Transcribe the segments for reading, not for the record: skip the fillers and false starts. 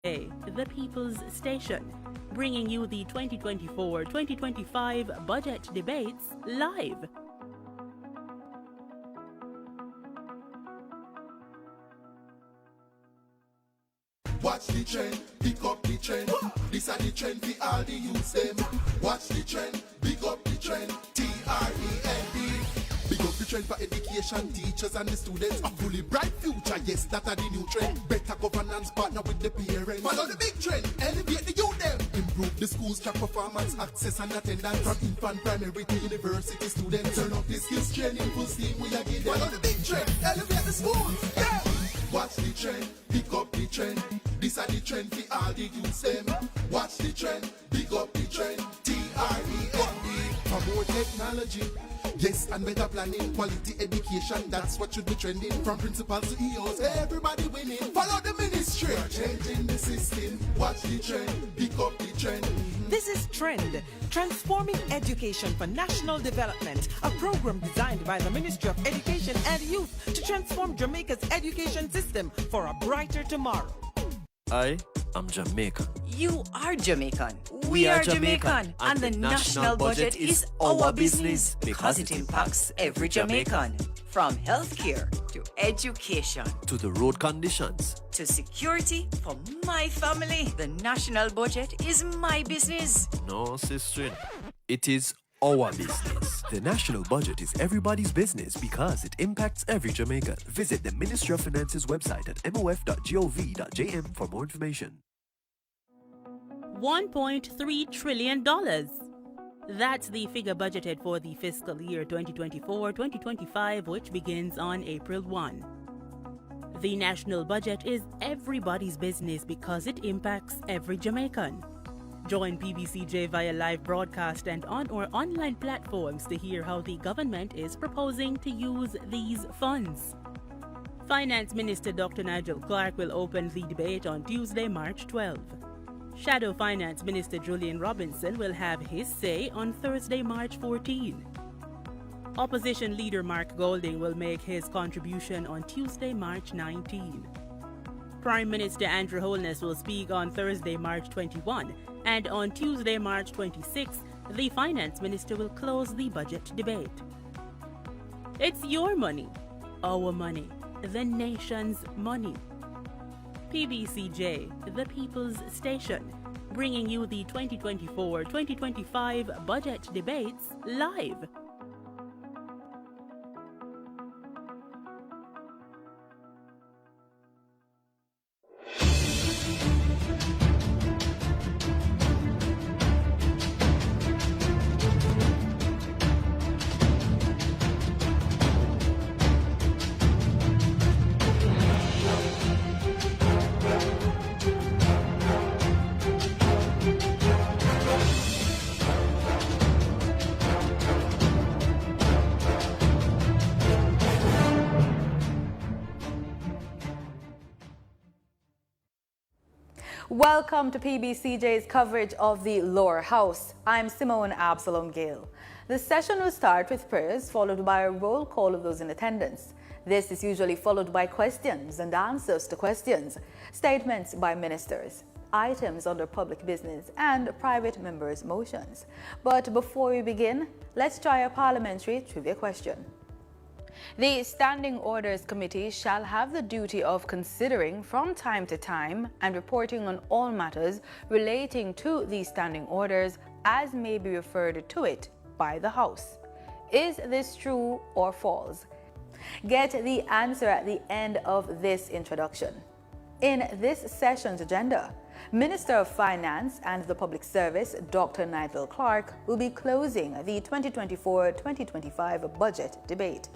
The People's Station, bringing you the 2024-2025 budget debates live. Watch the trend, pick up the trend. This are the trend for all the youths them. Watch the trend, pick up the trend. TREND. Big up the trend for education, teachers and the students. A fully bright future, yes, that are the new trend. Better governance, partner with the parents. Follow the big trend, elevate the youth them. Improve the schools, track performance, access and attendance. From infant, primary to university students. Turn up the skills training, full steam, we are getting. Follow the big trend, elevate the schools, yeah. Watch the trend, pick up the trend. This are the trend for all the youths them. Watch the trend, pick up the trend. TREND. Promote technology. Yes, and better planning, quality education, that's what should be trending. From principals to EOs, everybody winning. Follow the ministry, changing the system. Watch the trend, pick up the trend. This is Trend, Transforming Education for National Development, a program designed by the Ministry of Education and Youth to transform Jamaica's education system for a brighter tomorrow. I am Jamaican. You are Jamaican. We are Jamaican. And the national budget is our business because it impacts every Jamaican. From healthcare to education to the road conditions to security for my family. The national budget is my business. No, sister. It is our business. The national budget is everybody's business because it impacts every Jamaican. Visit the Ministry of Finance's website at mof.gov.jm for more information. $1.3 trillion. That's the figure budgeted for the fiscal year 2024-2025, which begins on April 1. The national budget is everybody's business because it impacts every Jamaican. Join PBCJ via live broadcast and on our online platforms to hear how the government is proposing to use these funds. Finance Minister Dr. Nigel Clarke will open the debate on Tuesday, March 12. Shadow Finance Minister Julian Robinson will have his say on Thursday, March 14. Opposition Leader Mark Golding will make his contribution on Tuesday, March 19. Prime Minister Andrew Holness will speak on Thursday, March 21, and on Tuesday, March 26, the Finance Minister will close the budget debate. It's your money, our money, the nation's money. PBCJ, the People's Station, bringing you the 2024-2025 budget debates live. Welcome to PBCJ's coverage of the Lower House. I'm Simone Absalom Gale. The session will start with prayers followed by a roll call of those in attendance. This is usually followed by questions and answers to questions, statements by ministers, items under public business and private members' motions. But before we begin, let's try a parliamentary trivia question. The Standing Orders Committee shall have the duty of considering from time to time and reporting on all matters relating to these standing orders as may be referred to it by the House. Is this true or false? Get the answer at the end of this introduction. In this session's agenda, Minister of Finance and the Public Service, Dr. Nigel Clarke, will be closing the 2024-2025 budget debate.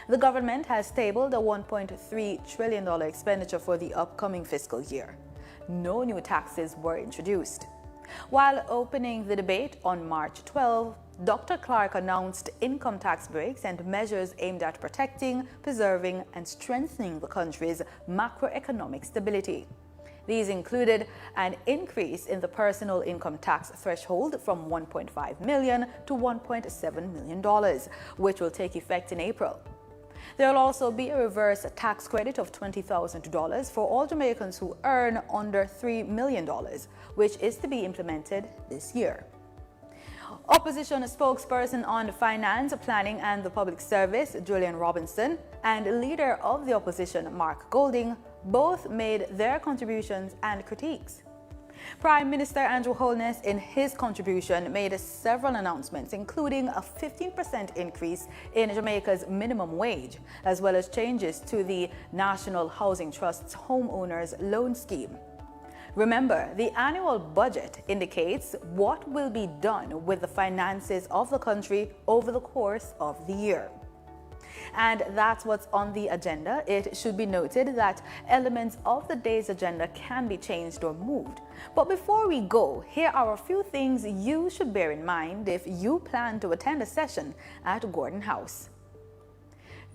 The government has tabled a $1.3 trillion expenditure for the upcoming fiscal year. No new taxes were introduced. While opening the debate on March 12, Dr. Clarke announced income tax breaks and measures aimed at protecting, preserving, and strengthening the country's macroeconomic stability. These included an increase in the personal income tax threshold from $1.5 million to $1.7 million, which will take effect in April. There will also be a reverse tax credit of $20,000 for all Jamaicans who earn under $3 million, which is to be implemented this year. Opposition spokesperson on finance, planning and the public service, Julian Robinson, and leader of the opposition, Mark Golding, both made their contributions and critiques. Prime Minister Andrew Holness, in his contribution, made several announcements, including a 15% increase in Jamaica's minimum wage, as well as changes to the National Housing Trust's homeowners loan scheme. Remember, the annual budget indicates what will be done with the finances of the country over the course of the year. And that's what's on the agenda. It should be noted that elements of the day's agenda can be changed or moved. But before we go, here are a few things you should bear in mind if you plan to attend a session at Gordon House.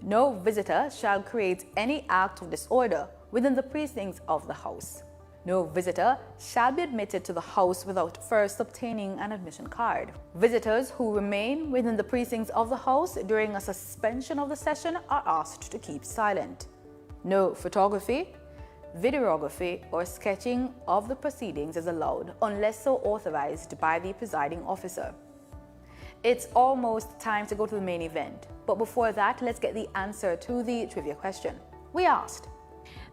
No visitor shall create any act of disorder within the precincts of the House. No visitor shall be admitted to the House without first obtaining an admission card. Visitors who remain within the precincts of the House during a suspension of the session are asked to keep silent. No photography, videography, or sketching of the proceedings is allowed unless so authorized by the presiding officer. It's almost time to go to the main event, but before that, let's get the answer to the trivia question. We asked,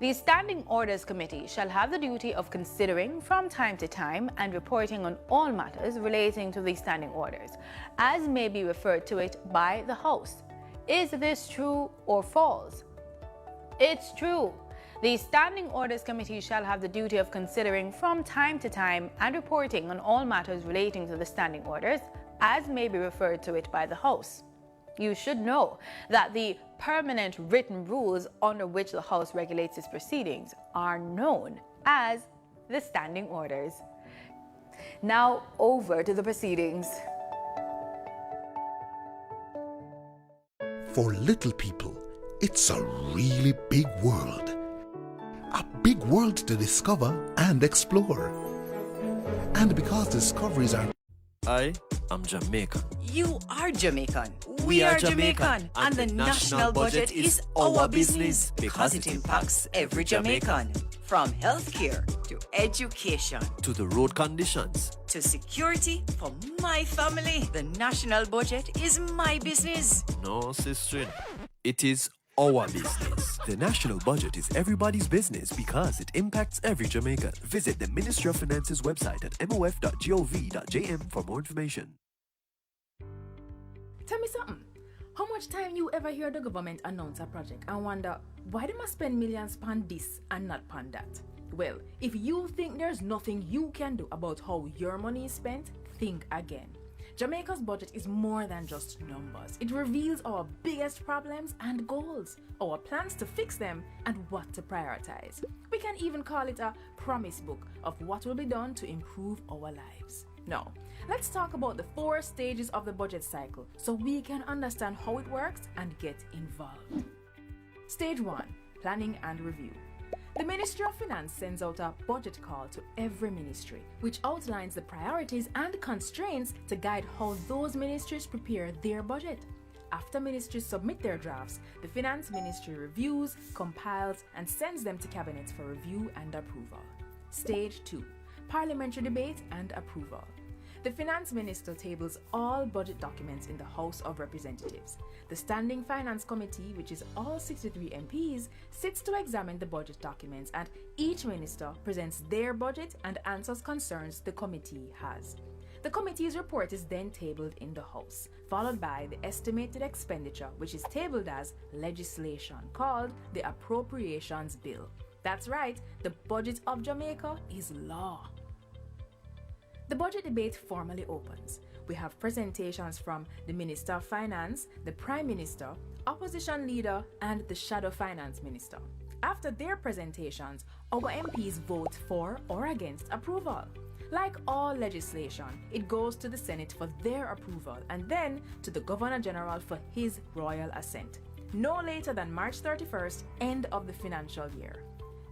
the Standing Orders Committee shall have the duty of considering from time to time and reporting on all matters relating to the standing orders, as may be referred to it by the House. Is this true or false? It's true. The Standing Orders Committee shall have the duty of considering from time to time and reporting on all matters relating to the standing orders, as may be referred to it by the House. You should know that the permanent written rules under which the House regulates its proceedings are known as the standing orders. Now over to the proceedings. For little people, it's a really big world. A big world to discover and explore. And because discoveries are... I am Jamaican. You are Jamaican. We are Jamaican, and the national budget is our business because it impacts every Jamaican. From healthcare to education To the road conditions. to security for my family. The national budget is my business. No, sister. It is our business. The national budget is everybody's business because it impacts every Jamaican. Visit the Ministry of Finance's website at mof.gov.jm for more information. Tell me something. How much time you ever hear the government announce a project and wonder why they must spend millions on this and not on that? Well, if you think there's nothing you can do about how your money is spent, think again. Jamaica's budget is more than just numbers. It reveals our biggest problems and goals, our plans to fix them, and what to prioritize. We can even call it a promise book of what will be done to improve our lives. Now, let's talk about the 4 stages of the budget cycle so we can understand how it works and get involved. Stage 1. Planning and review. The Ministry of Finance sends out a budget call to every ministry, which outlines the priorities and constraints to guide how those ministries prepare their budget. After ministries submit their drafts, the Finance Ministry reviews, compiles, and sends them to Cabinet for review and approval. Stage 2. Parliamentary debate and approval. The Finance Minister tables all budget documents in the House of Representatives. The Standing Finance Committee, which is all 63 MPs, sits to examine the budget documents, and each minister presents their budget and answers concerns the committee has. The committee's report is then tabled in the House, followed by the estimated expenditure, which is tabled as legislation called the Appropriations Bill. That's right, the budget of Jamaica is law. The budget debate formally opens. We have presentations from the Minister of Finance, the Prime Minister, Opposition Leader, and the Shadow Finance Minister. After their presentations, our MPs vote for or against approval. Like all legislation, it goes to the Senate for their approval and then to the Governor General for his royal assent. No later than March 31st, end of the financial year.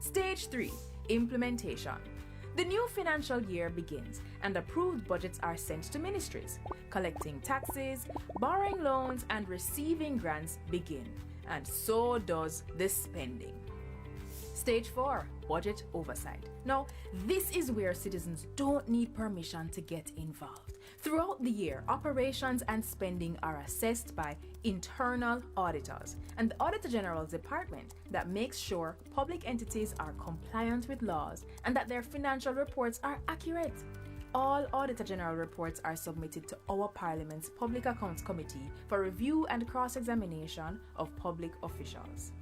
Stage 3. Implementation. The new financial year begins and approved budgets are sent to ministries. Collecting taxes, borrowing loans, and receiving grants begin. and so does the spending. Stage 4, budget oversight. Now, this is where citizens don't need permission to get involved. Throughout the year, operations and spending are assessed by internal auditors and the Auditor General's Department that makes sure public entities are compliant with laws and that their financial reports are accurate. All Auditor General reports are submitted to our Parliament's Public Accounts Committee for review and cross-examination of public officials.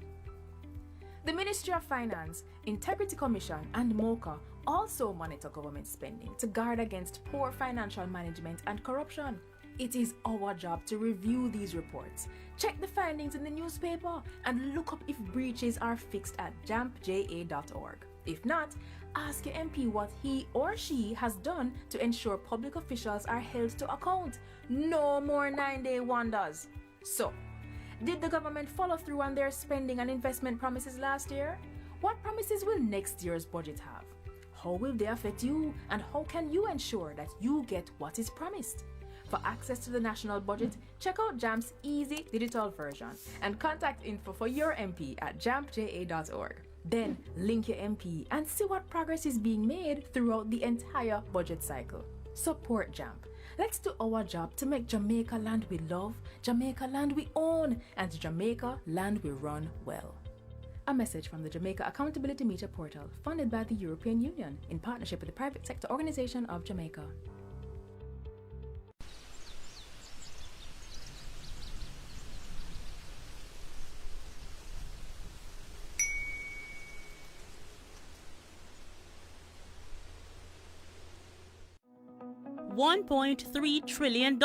The Ministry of Finance, Integrity Commission, and MOCA also monitor government spending to guard against poor financial management and corruption. It is our job to review these reports, check the findings in the newspaper, and look up if breaches are fixed at jampja.org. If not, ask your MP what he or she has done to ensure public officials are held to account. No more 9-day wonders. So, did the government follow through on their spending and investment promises last year? What promises will next year's budget have? How will they affect you, and how can you ensure that you get what is promised? For access to the national budget, check out JAMP's easy digital version and contact info for your MP at jampja.org. Then link your MP and see what progress is being made throughout the entire budget cycle. Support JAMP. Let's do our job to make Jamaica land we love, Jamaica land we own, and Jamaica land we run well. A message from the Jamaica Accountability Meter Portal, funded by the European Union in partnership with the Private Sector Organization of Jamaica. $1.3 trillion.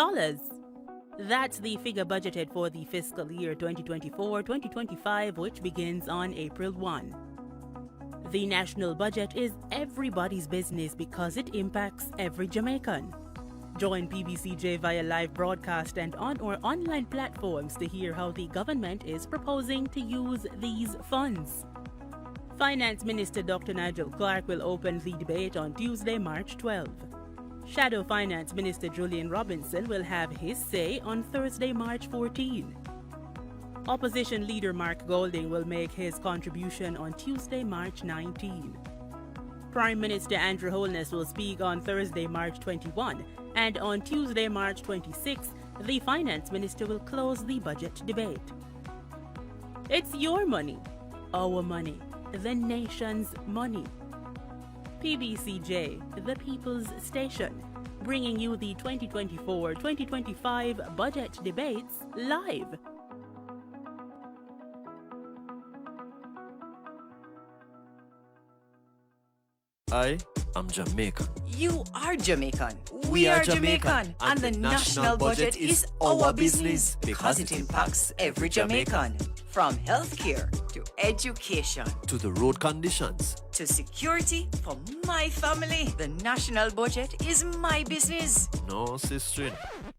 That's the figure budgeted for the fiscal year 2024-2025, which begins on April 1. The national budget is everybody's business because it impacts every Jamaican. Join PBCJ via live broadcast and on our online platforms to hear how the government is proposing to use these funds. Finance Minister Dr. Nigel Clarke will open the debate on Tuesday, March 12. Shadow Finance Minister Julian Robinson will have his say on Thursday, March 14. Opposition leader Mark Golding will make his contribution on Tuesday, March 19. Prime Minister Andrew Holness will speak on Thursday, March 21, and on Tuesday, March 26, the Finance Minister will close the budget debate. It's your money, our money, the nation's money. PBCJ, the People's Station, bringing you the 2024-2025 budget debates live. I am Jamaican. You are Jamaican. We are Jamaican, and the national budget is our business because it impacts every Jamaican. From healthcare to education To the road conditions. to security for my family, the national budget is my business. No, sister.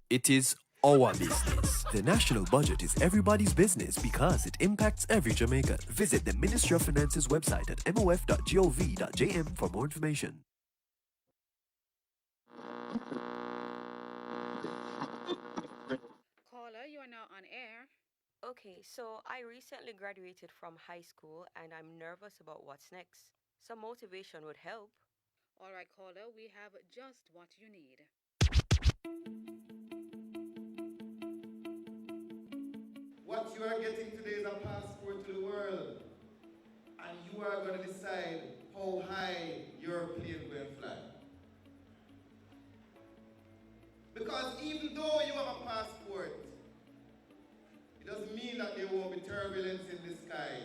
It is our business. The national budget is everybody's business because it impacts every Jamaican. Visit the Ministry of Finance's website at mof.gov.jm for more information. Caller, you are now on air. Okay, so I recently graduated from high school and I'm nervous about what's next. Some motivation would help. All right, caller, we have just what you need. What you are getting today is a passport to the world. And you are going to decide how high your plane will fly. Because even though you have a passport, it doesn't mean that there won't be turbulence in the sky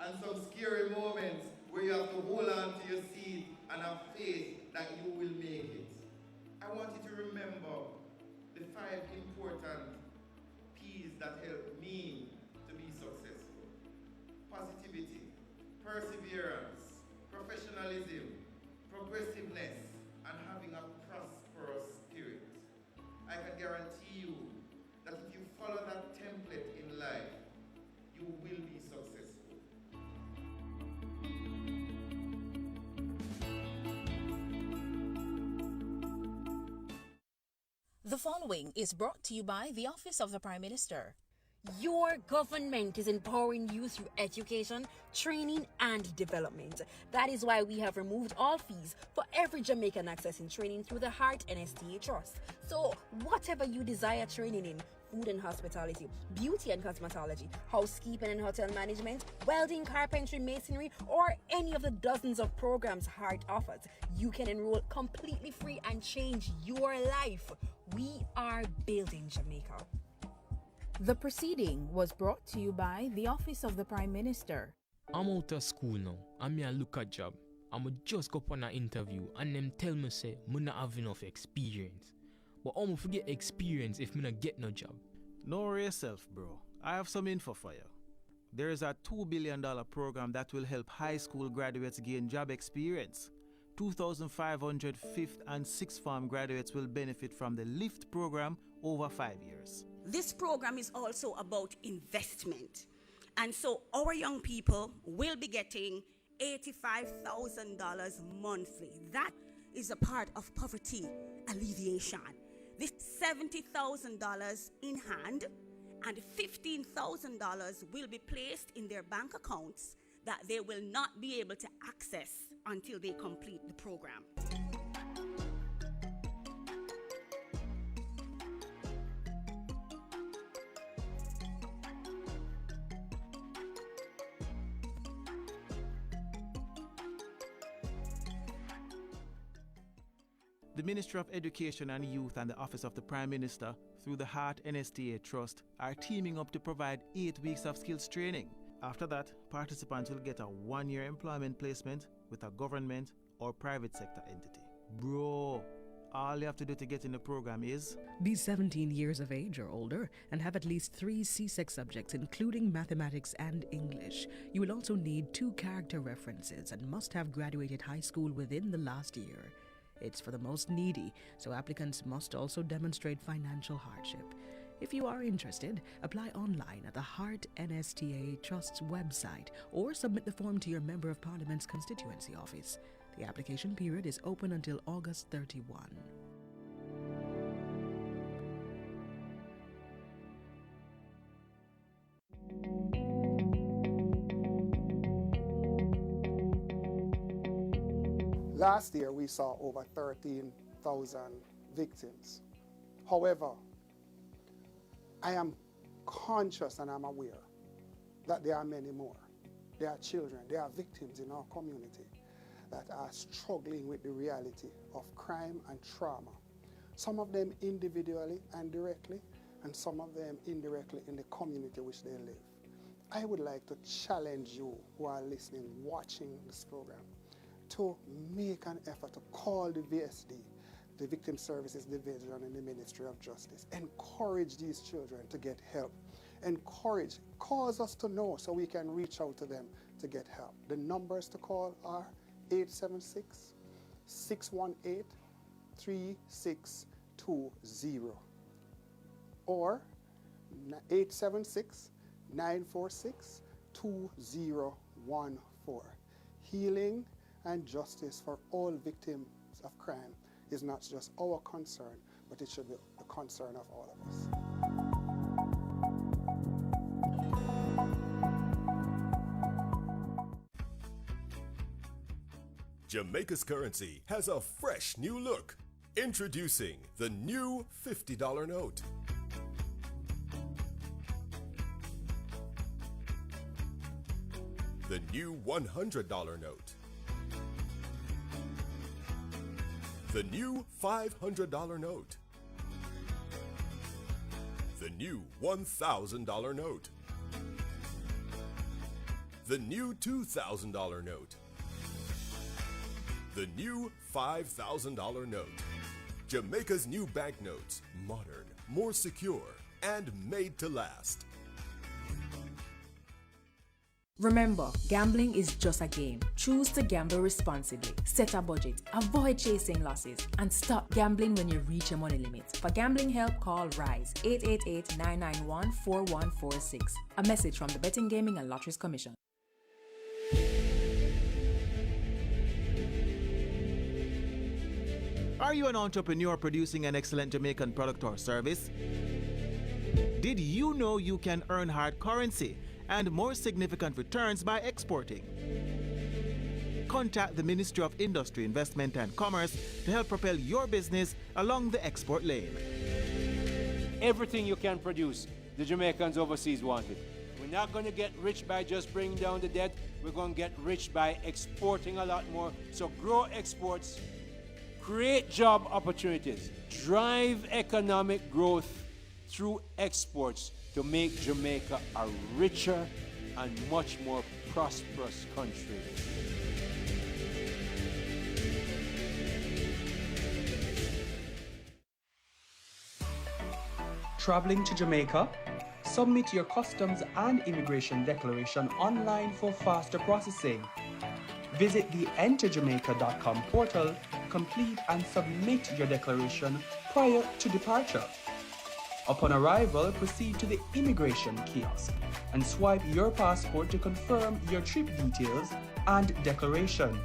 and some scary moments where you have to hold on to your seat and have faith that you will make it. I want you to remember the 5 important P's that help me to be successful. Positivity, perseverance, professionalism, progressiveness, and having a prosperous spirit. I can guarantee you that if you follow that template in life, you will be successful. The following is brought to you by the Office of the Prime Minister. Your government is empowering you through education, training, and development. That is why we have removed all fees for every Jamaican accessing training through the Heart NSTA Trust. So, whatever you desire training in, food and hospitality, beauty and cosmetology, housekeeping and hotel management, welding, carpentry, masonry, or any of the dozens of programs Heart offers, you can enroll completely free and change your life. We are building Jamaica. The proceeding was brought to you by the Office of the Prime Minister. I'm out of school now, and me a look at job. I'ma just go up on an interview and them tell me say me not have enough experience. But I'ma forget experience if me not get no job. Don't worry yourself, bro. I have some info for you. There is a $2 billion program that will help high school graduates gain job experience. 2,500 fifth and sixth form graduates will benefit from the LIFT program over 5 years. This program is also about investment. And so our young people will be getting $85,000 monthly. That is a part of poverty alleviation. This $70,000 in hand and $15,000 will be placed in their bank accounts that they will not be able to access until they complete the program. The Ministry of Education and Youth and the Office of the Prime Minister, through the Heart NSTA Trust, are teaming up to provide 8 weeks of skills training. After that, participants will get a 1-year employment placement with a government or private sector entity. Bro, all you have to do to get in the program is be 17 years of age or older and have at least 3 CSEC subjects, including mathematics and English. You will also need 2 character references and must have graduated high school within the last year. It's for the most needy, so applicants must also demonstrate financial hardship. If you are interested, apply online at the Heart NSTA Trust's website or submit the form to your Member of Parliament's constituency office. The application period is open until August 31. Last year, we saw over 13,000 victims. However, I am conscious and I'm aware that there are many more. There are children, there are victims in our community that are struggling with the reality of crime and trauma. Some of them individually and directly, and some of them indirectly in the community which they live. I would like to challenge you who are listening, watching this program, to make an effort to call the VSD, the Victim Services Division in the Ministry of Justice. Encourage these children to get help. Encourage, cause us to know so we can reach out to them to get help. The numbers to call are 876-618-3620 or 876-946-2014. Healing and justice for all victims of crime is not just our concern, but it should be the concern of all of us. Jamaica's currency has a fresh new look. Introducing the new $50 note. The new $100 note. The new $500 note. The new $1,000 note. The new $2,000 note. The new $5,000 note. Jamaica's new banknotes, modern, more secure, and made to last. Remember, gambling is just a game. Choose to gamble responsibly. Set a budget. Avoid chasing losses. And stop gambling when you reach your money limit. For gambling help, call RISE 888-991-4146. A message from the Betting, Gaming and Lotteries Commission. Are you an entrepreneur producing an excellent Jamaican product or service? Did you know you can earn hard currency and more significant returns by exporting? Contact the Ministry of Industry, Investment and Commerce to help propel your business along the export lane. Everything you can produce, the Jamaicans overseas want it. We're not going to get rich by just bringing down the debt. We're going to get rich by exporting a lot more. So grow exports, create job opportunities, drive economic growth through exports to make Jamaica a richer and much more prosperous country. Traveling to Jamaica? Submit your customs and immigration declaration online for faster processing. Visit the enterjamaica.com portal, complete and submit your declaration prior to departure. Upon arrival, proceed to the immigration kiosk and swipe your passport to confirm your trip details and declaration.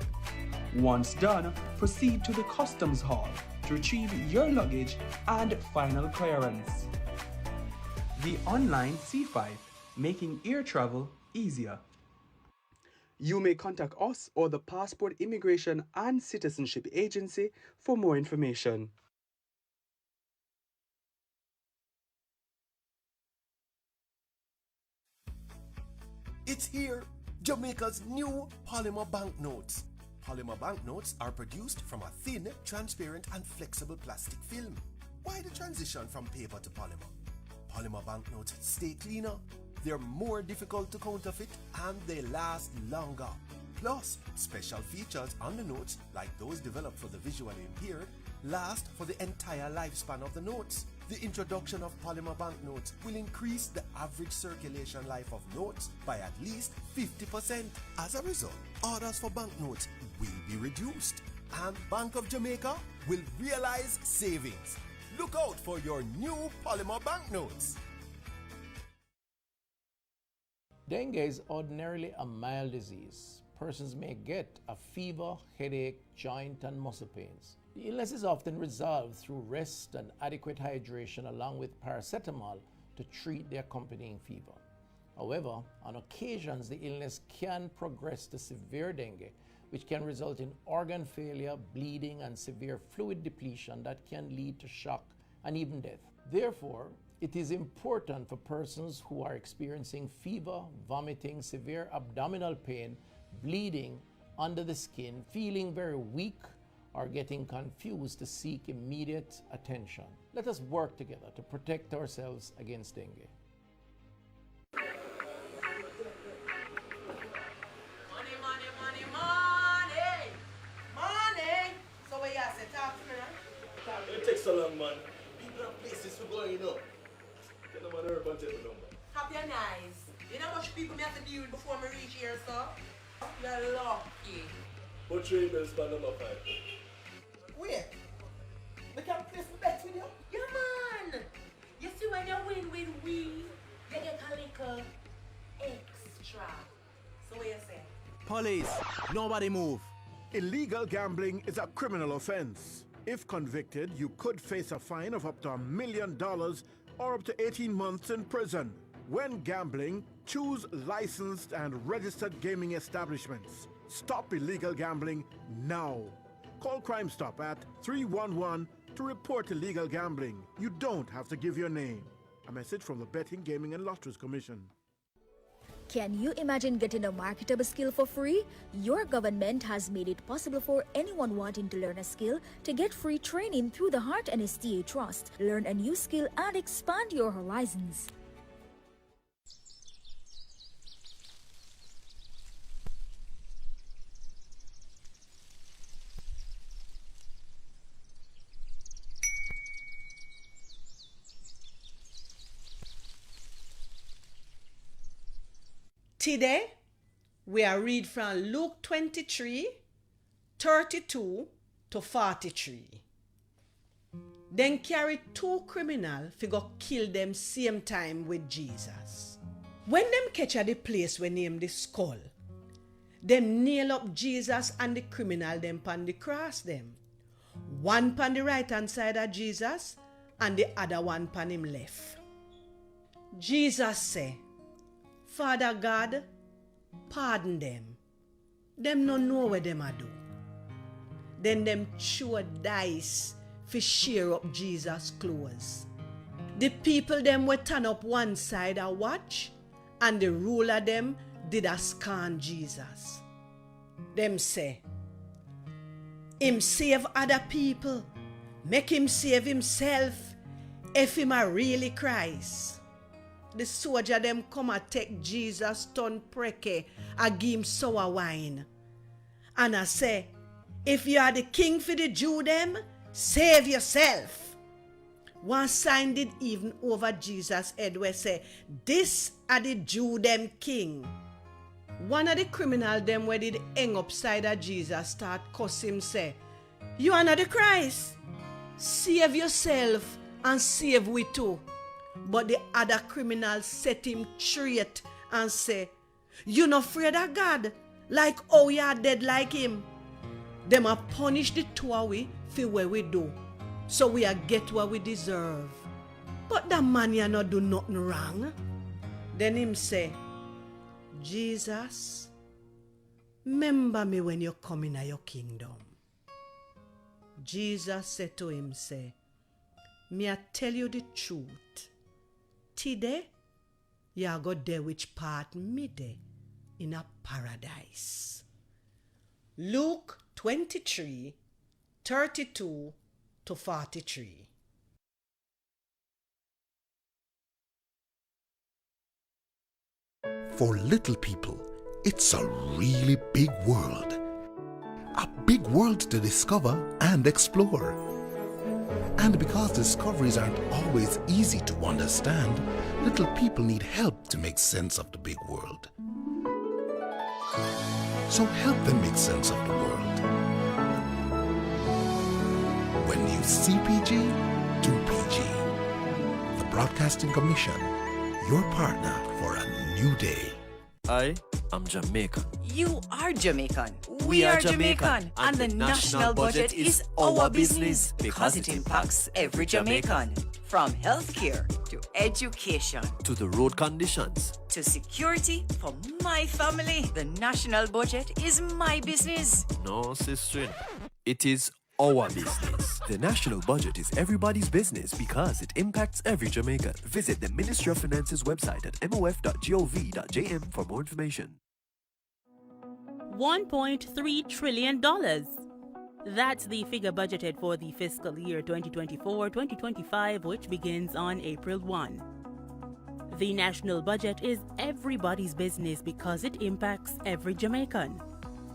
Once done, proceed to the customs hall to retrieve your luggage and final clearance. The online C5, making air travel easier. You may contact us or the Passport Immigration and Citizenship Agency for more information. It's here, Jamaica's new polymer banknotes. Polymer banknotes are produced from a thin, transparent and flexible plastic film. Why the transition from paper to polymer? Polymer banknotes stay cleaner, they're more difficult to counterfeit, and they last longer. Plus, special features on the notes, like those developed for the visually impaired, last for the entire lifespan of the notes. The introduction of polymer banknotes will increase the average circulation life of notes by at least 50%. As a result, orders for banknotes will be reduced, and Bank of Jamaica will realize savings. Look out for your new polymer banknotes. Dengue is ordinarily a mild disease. Persons may get a fever, headache, joint and muscle pains. The illness is often resolved through rest and adequate hydration along with paracetamol to treat the accompanying fever. However, on occasions the illness can progress to severe dengue, which can result in organ failure, bleeding, and severe fluid depletion that can lead to shock and even death. Therefore, it is important for persons who are experiencing fever, vomiting, severe abdominal pain, bleeding under the skin, feeling very weak, or getting confused to seek immediate attention. Let us work together to protect ourselves against dengue. So long, man. People have places for going, you know. Get them on the urban table number. Happy and nice. You know how much people me have to deal with before I reach here, sir? You're lucky. Put 3 bills by number 5. Wait. We can place the bets with you? Yeah, man. You see when you win with we, you get a little extra. So what you say? Police, nobody move. Illegal gambling is a criminal offense. If convicted, you could face a fine of up to $1 million or up to 18 months in prison. When gambling, choose licensed and registered gaming establishments. Stop illegal gambling now. Call Crime Stop at 311 to report illegal gambling. You don't have to give your name. A message from the Betting, Gaming and Lotteries Commission. Can you imagine getting a marketable skill for free? Your government has made it possible for anyone wanting to learn a skill to get free training through the Heart NSTA Trust. Learn a new skill and expand your horizons. Today, we are read from Luke 23, 32 to 43. Then carry 2 criminals fi go kill them same time with Jesus. When them catch at the place we name the skull, them nail up Jesus and the criminal them pan the cross them. One pan the right hand side of Jesus and the other one pan him left. Jesus say, Father God, pardon them. Them no know what them a do. Then them throw dice fi share up Jesus' clothes. The people them were turn up one side a watch, and the ruler them did a scan Jesus. Them say, him save other people, make him save himself, if him a really Christ. The soldier them come a take Jesus turn preke, a give him sour wine. And I say, if you are the king for the Jew them, save yourself. One sign did even over Jesus' head where say, this are the Jew them king. One of the criminal them where did hang upside of Jesus start cuss him say, you are not the Christ. Save yourself and save we too. But the other criminal set him straight and say, you not afraid of God, like how you are dead like him. Them a punish the two of we for what we do, so we a get what we deserve. But that man ya not do nothing wrong. Then him say, Jesus, remember me when you come in your kingdom. Jesus said to him, say, me I tell you the truth. Today, you go there which part me there in a paradise. Luke 23, 32 to 43. For little people, it's a really big world. A big world to discover and explore. And because discoveries aren't always easy to understand, little people need help to make sense of the big world. So help them make sense of the world. When you see PG, do PG. The Broadcasting Commission, your partner for a new day. I am Jamaican. You are Jamaican. We are Jamaican. And the national budget is our business because it impacts every Jamaican. From healthcare to education To the road conditions. to security for my family. The national budget is my business. No, sister. It is our business. The national budget is everybody's business because it impacts every Jamaican. Visit the Ministry of Finance's website at mof.gov.jm for more information. $1.3 trillion. That's the figure budgeted for the fiscal year 2024-2025, which begins on April 1. The national budget is everybody's business because it impacts every Jamaican.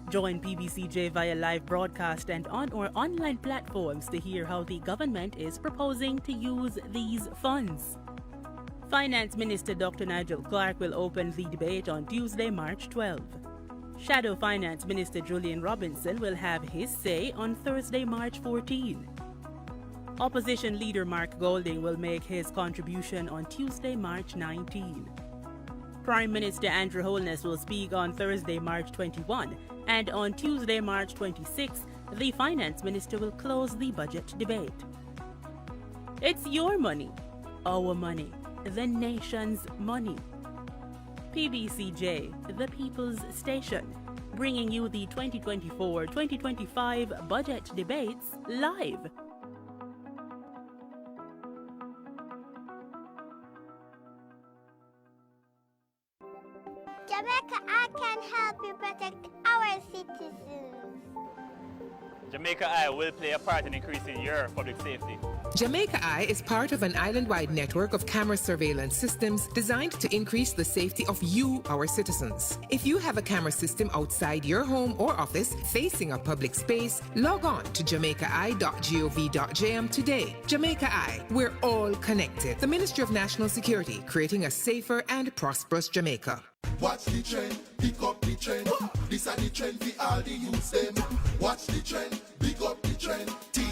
Join PBCJ via live broadcast and on our online platforms to hear how the government is proposing to use these funds. Finance Minister Dr. Nigel Clarke will open the debate on Tuesday, March 12. Shadow Finance Minister Julian Robinson will have his say on Thursday, March 14. Opposition leader Mark Golding will make his contribution on Tuesday, March 19. Prime Minister Andrew Holness will speak on Thursday, March 21, and on Tuesday, March 26, the Finance Minister will close the budget debate. It's your money, our money, the nation's money. PBCJ, the People's Station, bringing you the 2024-2025 budget debates live. Jamaica, I can help you protect our citizens. Jamaica Eye will play a part in increasing your public safety. Jamaica Eye is part of an island-wide network of camera surveillance systems designed to increase the safety of you, our citizens. If you have a camera system outside your home or office facing a public space, log on to jamaicaeye.gov.jm today. Jamaica Eye, we're all connected. The Ministry of National Security, creating a safer and prosperous Jamaica. Watch the trend, pick up the trend. This are the trend for all the youths them. Watch the trend, pick up the trend. TREND.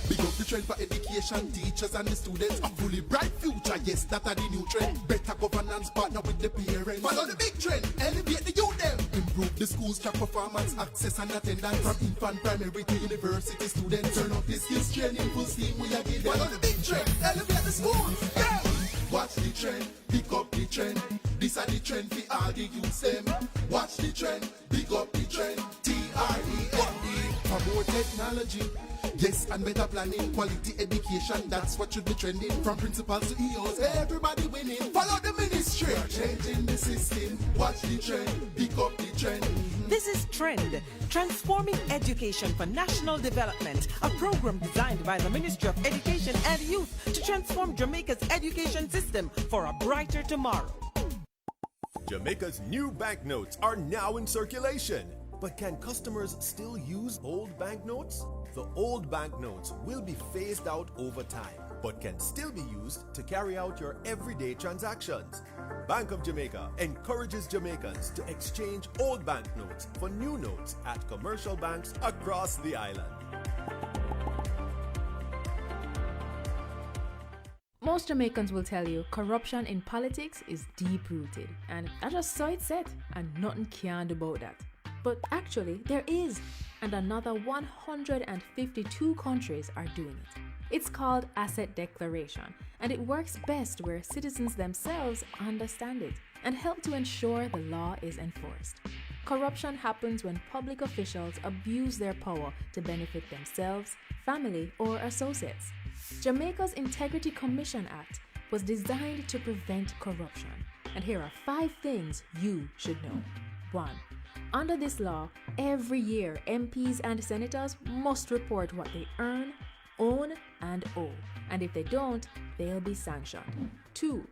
Big up the trend for education, teachers and the students. A fully bright future, yes, that are the new trend. Better governance, partner with the parents. Follow the big trend, elevate the youth them. Improve the schools, track performance, access and attendance. From infant, primary to university students. Turn up the skills training, full steam we are giving. Follow the big trend, elevate the schools, yeah. Watch the trend, pick up the trend. This are the trend for all the youths them. Watch the trend, pick up the trend. TREND. For more technology. Yes, and better planning, quality education, that's what should be trending. From principals to EOs, everybody winning. Follow the ministry, changing the system. Watch the trend, pick up the trend. This is Trend, Transforming Education for National Development, a program designed by the Ministry of Education and Youth to transform Jamaica's education system for a brighter tomorrow. Jamaica's new banknotes are now in circulation. But can customers still use old banknotes? The old banknotes will be phased out over time, but can still be used to carry out your everyday transactions. Bank of Jamaica encourages Jamaicans to exchange old banknotes for new notes at commercial banks across the island. Most Jamaicans will tell you corruption in politics is deep-rooted, and that's just so it's said, and nothing can do about that. But actually, there is, and another 152 countries are doing it. It's called asset declaration, and it works best where citizens themselves understand it and help to ensure the law is enforced. Corruption happens when public officials abuse their power to benefit themselves, family, or associates. Jamaica's Integrity Commission Act was designed to prevent corruption, and here are 5 things you should know. 1. Under this law, every year MPs and senators must report what they earn, own, and owe, and if they don't, they'll be sanctioned. 2.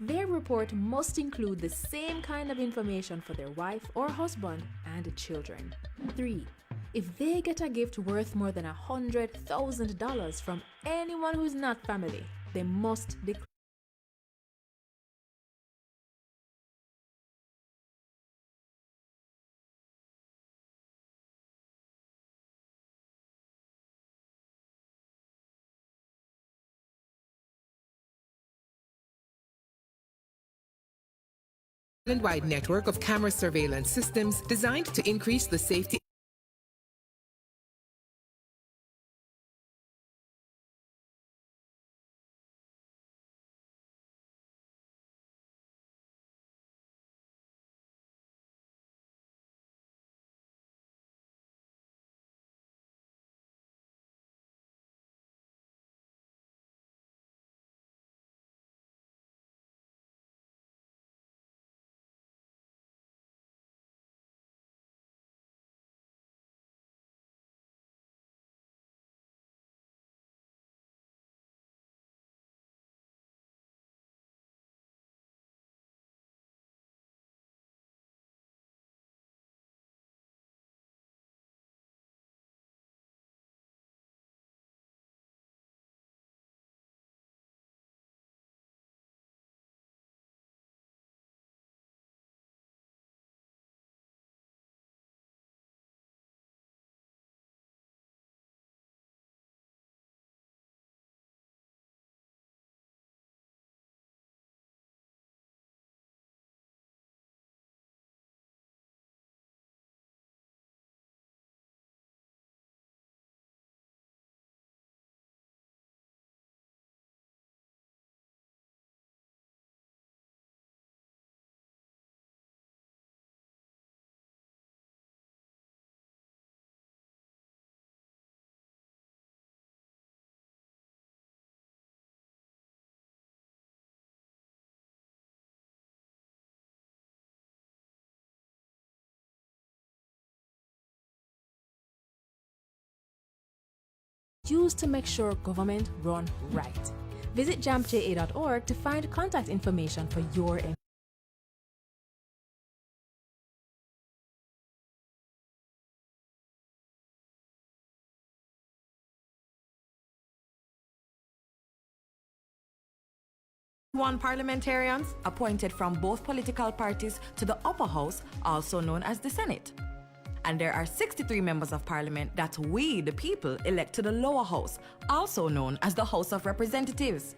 Their report must include the same kind of information for their wife or husband and children. 3. If they get a gift worth more than $100,000 from anyone who's not family, they must declare. Island-wide network of camera surveillance systems designed to increase the safety. Used to make sure government run right. Visit jamja.org to find contact information for your One parliamentarians appointed from both political parties to the upper house, also known as the Senate. And there are 63 members of parliament that we, the people, elect to the lower house, also known as the House of Representatives.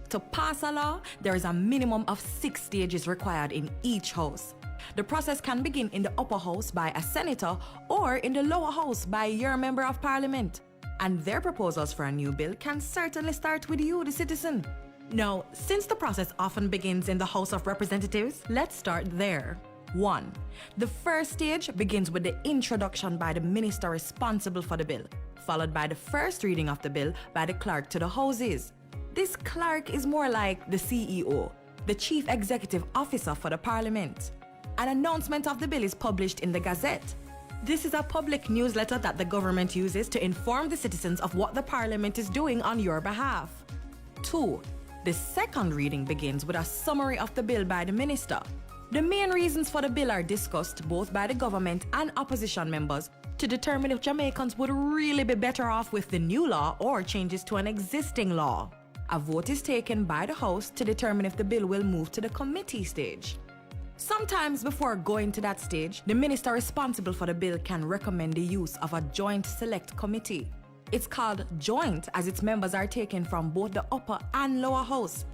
To pass a law, there is a minimum of 6 stages required in each house. The process can begin in the upper house by a senator or in the lower house by your member of parliament. And their proposals for a new bill can certainly start with you, the citizen. Now, since the process often begins in the House of Representatives, let's start there. 1. The first stage begins with the introduction by the minister responsible for the bill, followed by the first reading of the bill by the clerk to the houses. This clerk is more like the CEO, the Chief Executive Officer for the Parliament. An announcement of the bill is published in the Gazette. This is a public newsletter that the government uses to inform the citizens of what the Parliament is doing on your behalf. 2. The second reading begins with a summary of the bill by the minister. The main reasons for the bill are discussed both by the government and opposition members to determine if Jamaicans would really be better off with the new law or changes to an existing law. A vote is taken by the House to determine if the bill will move to the committee stage. Sometimes before going to that stage, the minister responsible for the bill can recommend the use of a joint select committee. It's called joint as its members are taken from both the upper and lower house.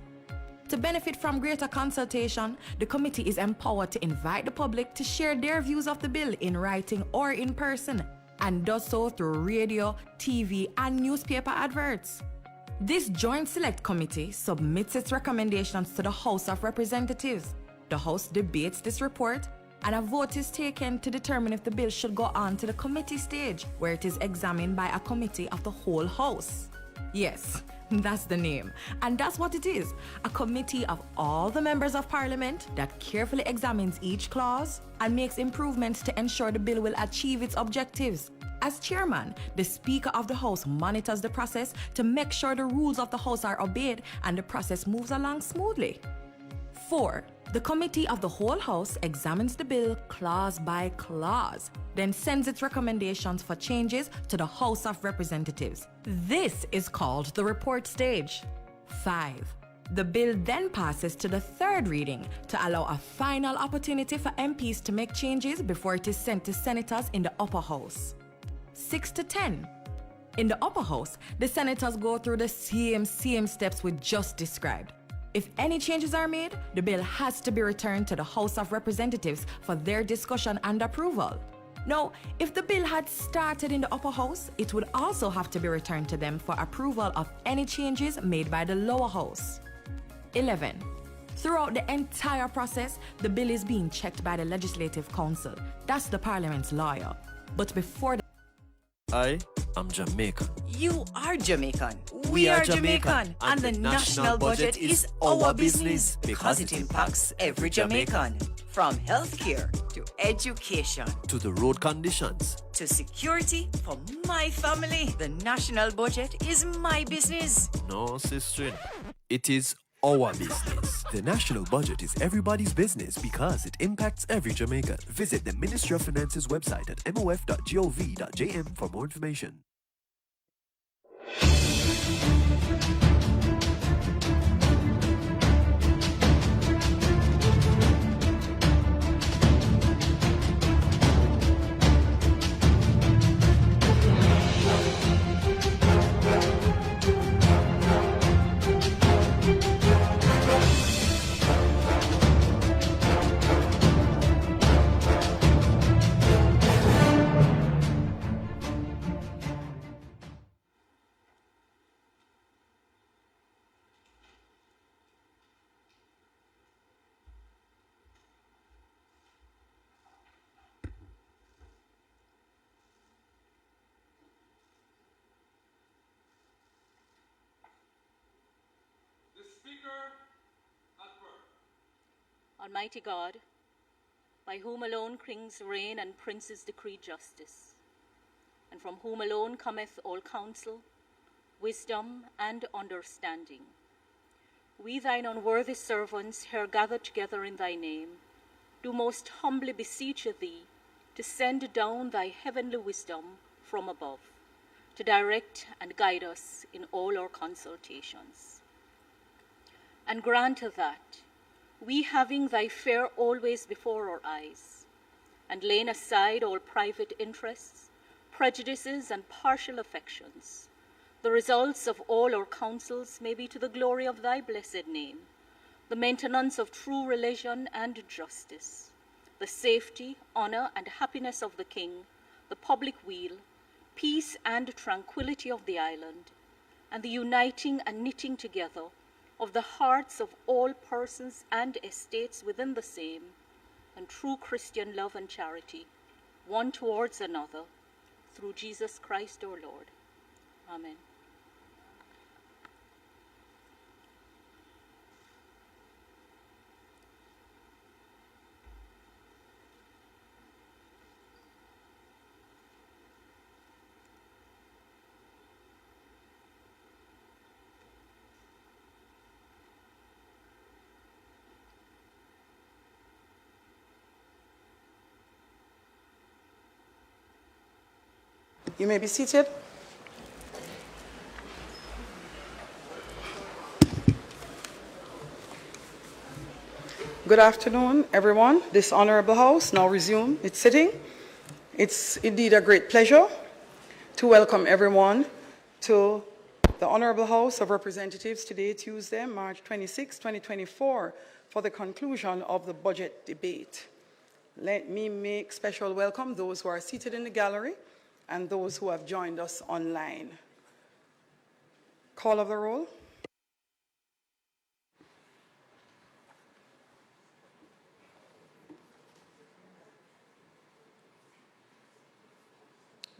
To benefit from greater consultation, the committee is empowered to invite the public to share their views of the bill in writing or in person, and does so through radio, TV, and newspaper adverts. This joint select committee submits its recommendations to the House of Representatives. The House debates this report, and a vote is taken to determine if the bill should go on to the committee stage, where it is examined by a committee of the whole House. Yes, that's the name. And that's what it is, a committee of all the members of Parliament that carefully examines each clause and makes improvements to ensure the bill will achieve its objectives. As chairman, the Speaker of the House monitors the process to make sure the rules of the House are obeyed and the process moves along smoothly. 4. The Committee of the whole House examines the bill clause by clause, then sends its recommendations for changes to the House of Representatives. This is called the report stage. 5. The bill then passes to the third reading to allow a final opportunity for MPs to make changes before it is sent to senators in the upper house. 6 to 10. In the upper house, the senators go through the same steps we just described. If any changes are made, the bill has to be returned to the House of Representatives for their discussion and approval. Now, if the bill had started in the upper house, it would also have to be returned to them for approval of any changes made by the lower house. 11. Throughout the entire process, the bill is being checked by the Legislative Council. That's the Parliament's lawyer. But before I am Jamaican. You are Jamaican. We are Jamaican. And the national budget is our business because it impacts every Jamaican. From healthcare to education To the road conditions. to security for my family. The national budget is my business. No, sister. It is our business. The national budget is everybody's business because it impacts every Jamaican. Visit the Ministry of Finance's website at mof.gov.jm for more information. Almighty God, by whom alone kings reign and princes decree justice, and from whom alone cometh all counsel, wisdom, and understanding, we thine unworthy servants here gathered together in thy name, do most humbly beseech thee to send down thy heavenly wisdom from above, to direct and guide us in all our consultations. And grant that, we having thy fair always before our eyes, and laying aside all private interests, prejudices, and partial affections, the results of all our counsels may be to the glory of thy blessed name, the maintenance of true religion and justice, the safety, honor, and happiness of the king, the public weal, peace and tranquility of the island, and the uniting and knitting together of the hearts of all persons and estates within the same, and true Christian love and charity, one towards another, through Jesus Christ our Lord. Amen. You may be seated. Good afternoon, everyone. This Honorable House now resume its sitting. It's indeed a great pleasure to welcome everyone to the Honorable House of Representatives today, Tuesday, March 26, 2024, for the conclusion of the budget debate. Let me make special welcome those who are seated in the gallery and those who have joined us online. Call of the roll.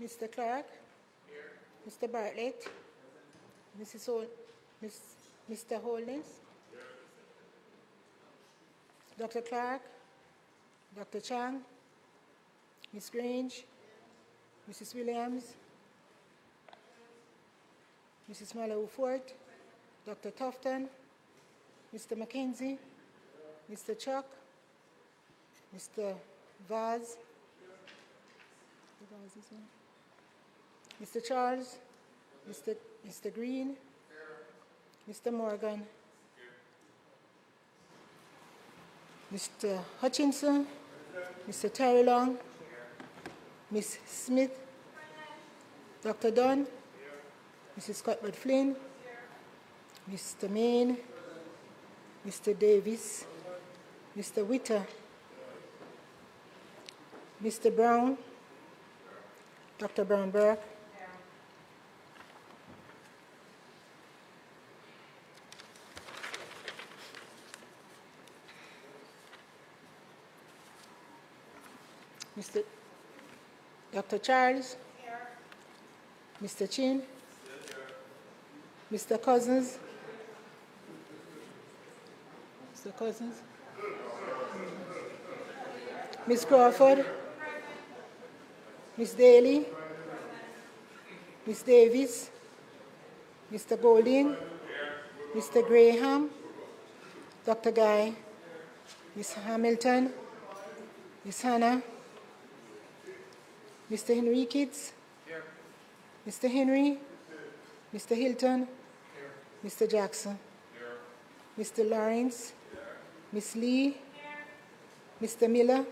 Mr. Clarke. Here. Mr. Bartlett. Mr. Holdings. Here. Dr. Clarke. Dr. Chang. Ms. Grange. Mrs. Williams, Mrs. Mallow-Fort, Dr. Tufton, Mr. McKenzie, Mr. Chuck, Mr. Vaz, Mr. Charles, Mr. Green, Mr. Morgan, Mr. Hutchinson, Mr. Terry Long, Ms. Smith, Dr. Dunn, Mrs. Cuthbert Flynn, Mr. Main, Mr. Davis, Mr. Witter, Mr. Brown, Dr. Brown Burke, Dr. Charles, Mr. Chin, Mr. Cousins, Ms. Crawford, Ms. Daly, Ms. Davis, Mr. Golding, Mr. Graham, Dr. Guy, Ms. Hamilton, Ms. Hannah, Mr. Henriquez, Mr. Henry, Mr. Hilton, Mr. Jackson, Mr. Lawrence, Ms. Lee, Mr. Miller,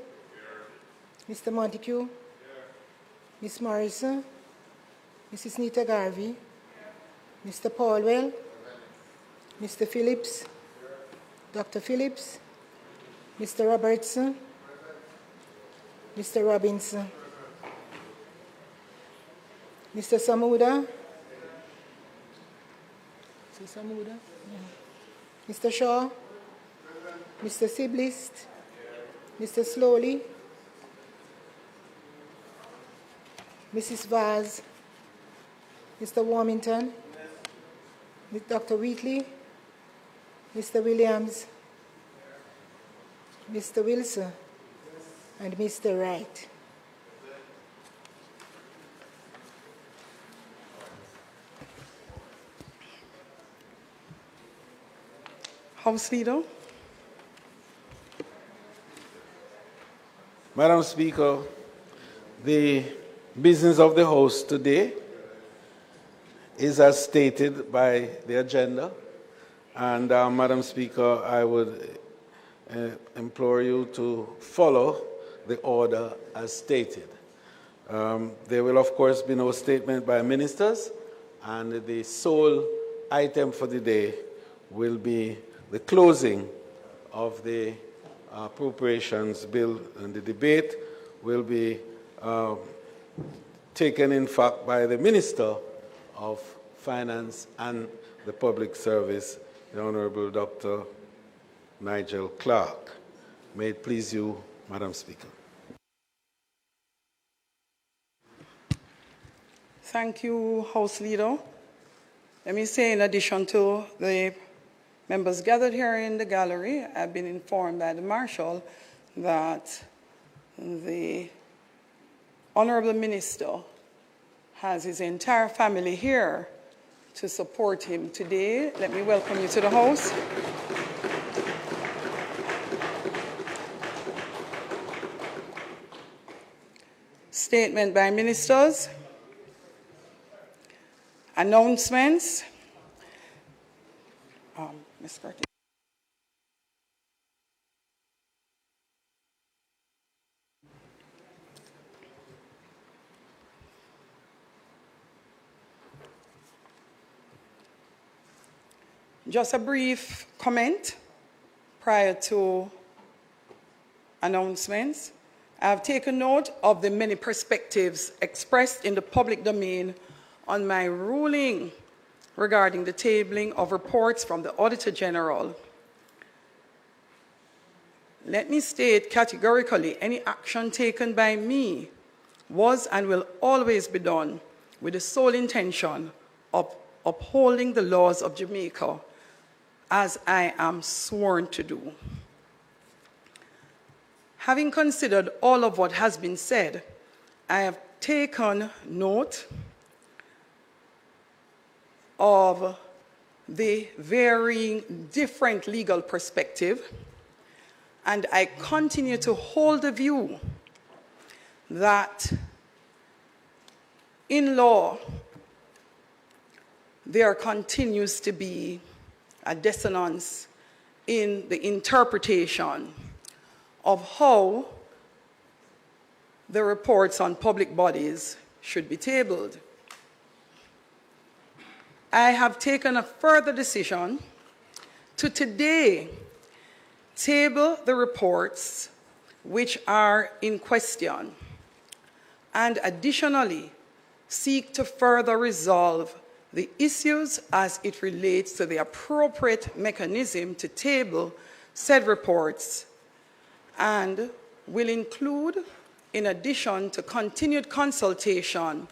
Mr. Montague, Ms. Morrison, Mrs. Nita Garvey, Mr. Paulwell, Mr. Phillips, Dr. Phillips, Mr. Robertson, Mr. Robinson, Mr. Samuda, Mr. Shaw, Mr. Siblist, Mr. Slowly, Mrs. Vaz, Mr. Warmington, Dr. Wheatley, Mr. Williams, Mr. Wilson, and Mr. Wright. House Leader. Madam Speaker, the business of the House today is as stated by the agenda. And Madam Speaker, I would implore you to follow the order as stated. There will, of course, be no statement by ministers, and the sole item for the day will be the closing of the appropriations bill, and the debate will be taken, in fact, by the Minister of Finance and the Public Service the Honorable Dr. Nigel Clarke. May it please you, Madam Speaker. Thank you, House Leader. Let me say, in addition to the members gathered here in the gallery, I've been informed by the Marshal that the Honorable Minister has his entire family here to support him today. Let me welcome you to the House. Statement by ministers. Announcements. Ms. Clarke. Just a brief comment prior to announcements. I have taken note of the many perspectives expressed in the public domain on my ruling regarding the tabling of reports from the Auditor General. Let me state categorically, any action taken by me was and will always be done with the sole intention of upholding the laws of Jamaica, as I am sworn to do. Having considered all of what has been said, I have taken note of the varying different legal perspective, and I continue to hold the view that in law there continues to be a dissonance in the interpretation of how the reports on public bodies should be tabled. I have taken a further decision to today table the reports which are in question, and additionally seek to further resolve the issues as it relates to the appropriate mechanism to table said reports, and will include, in addition to continued consultation,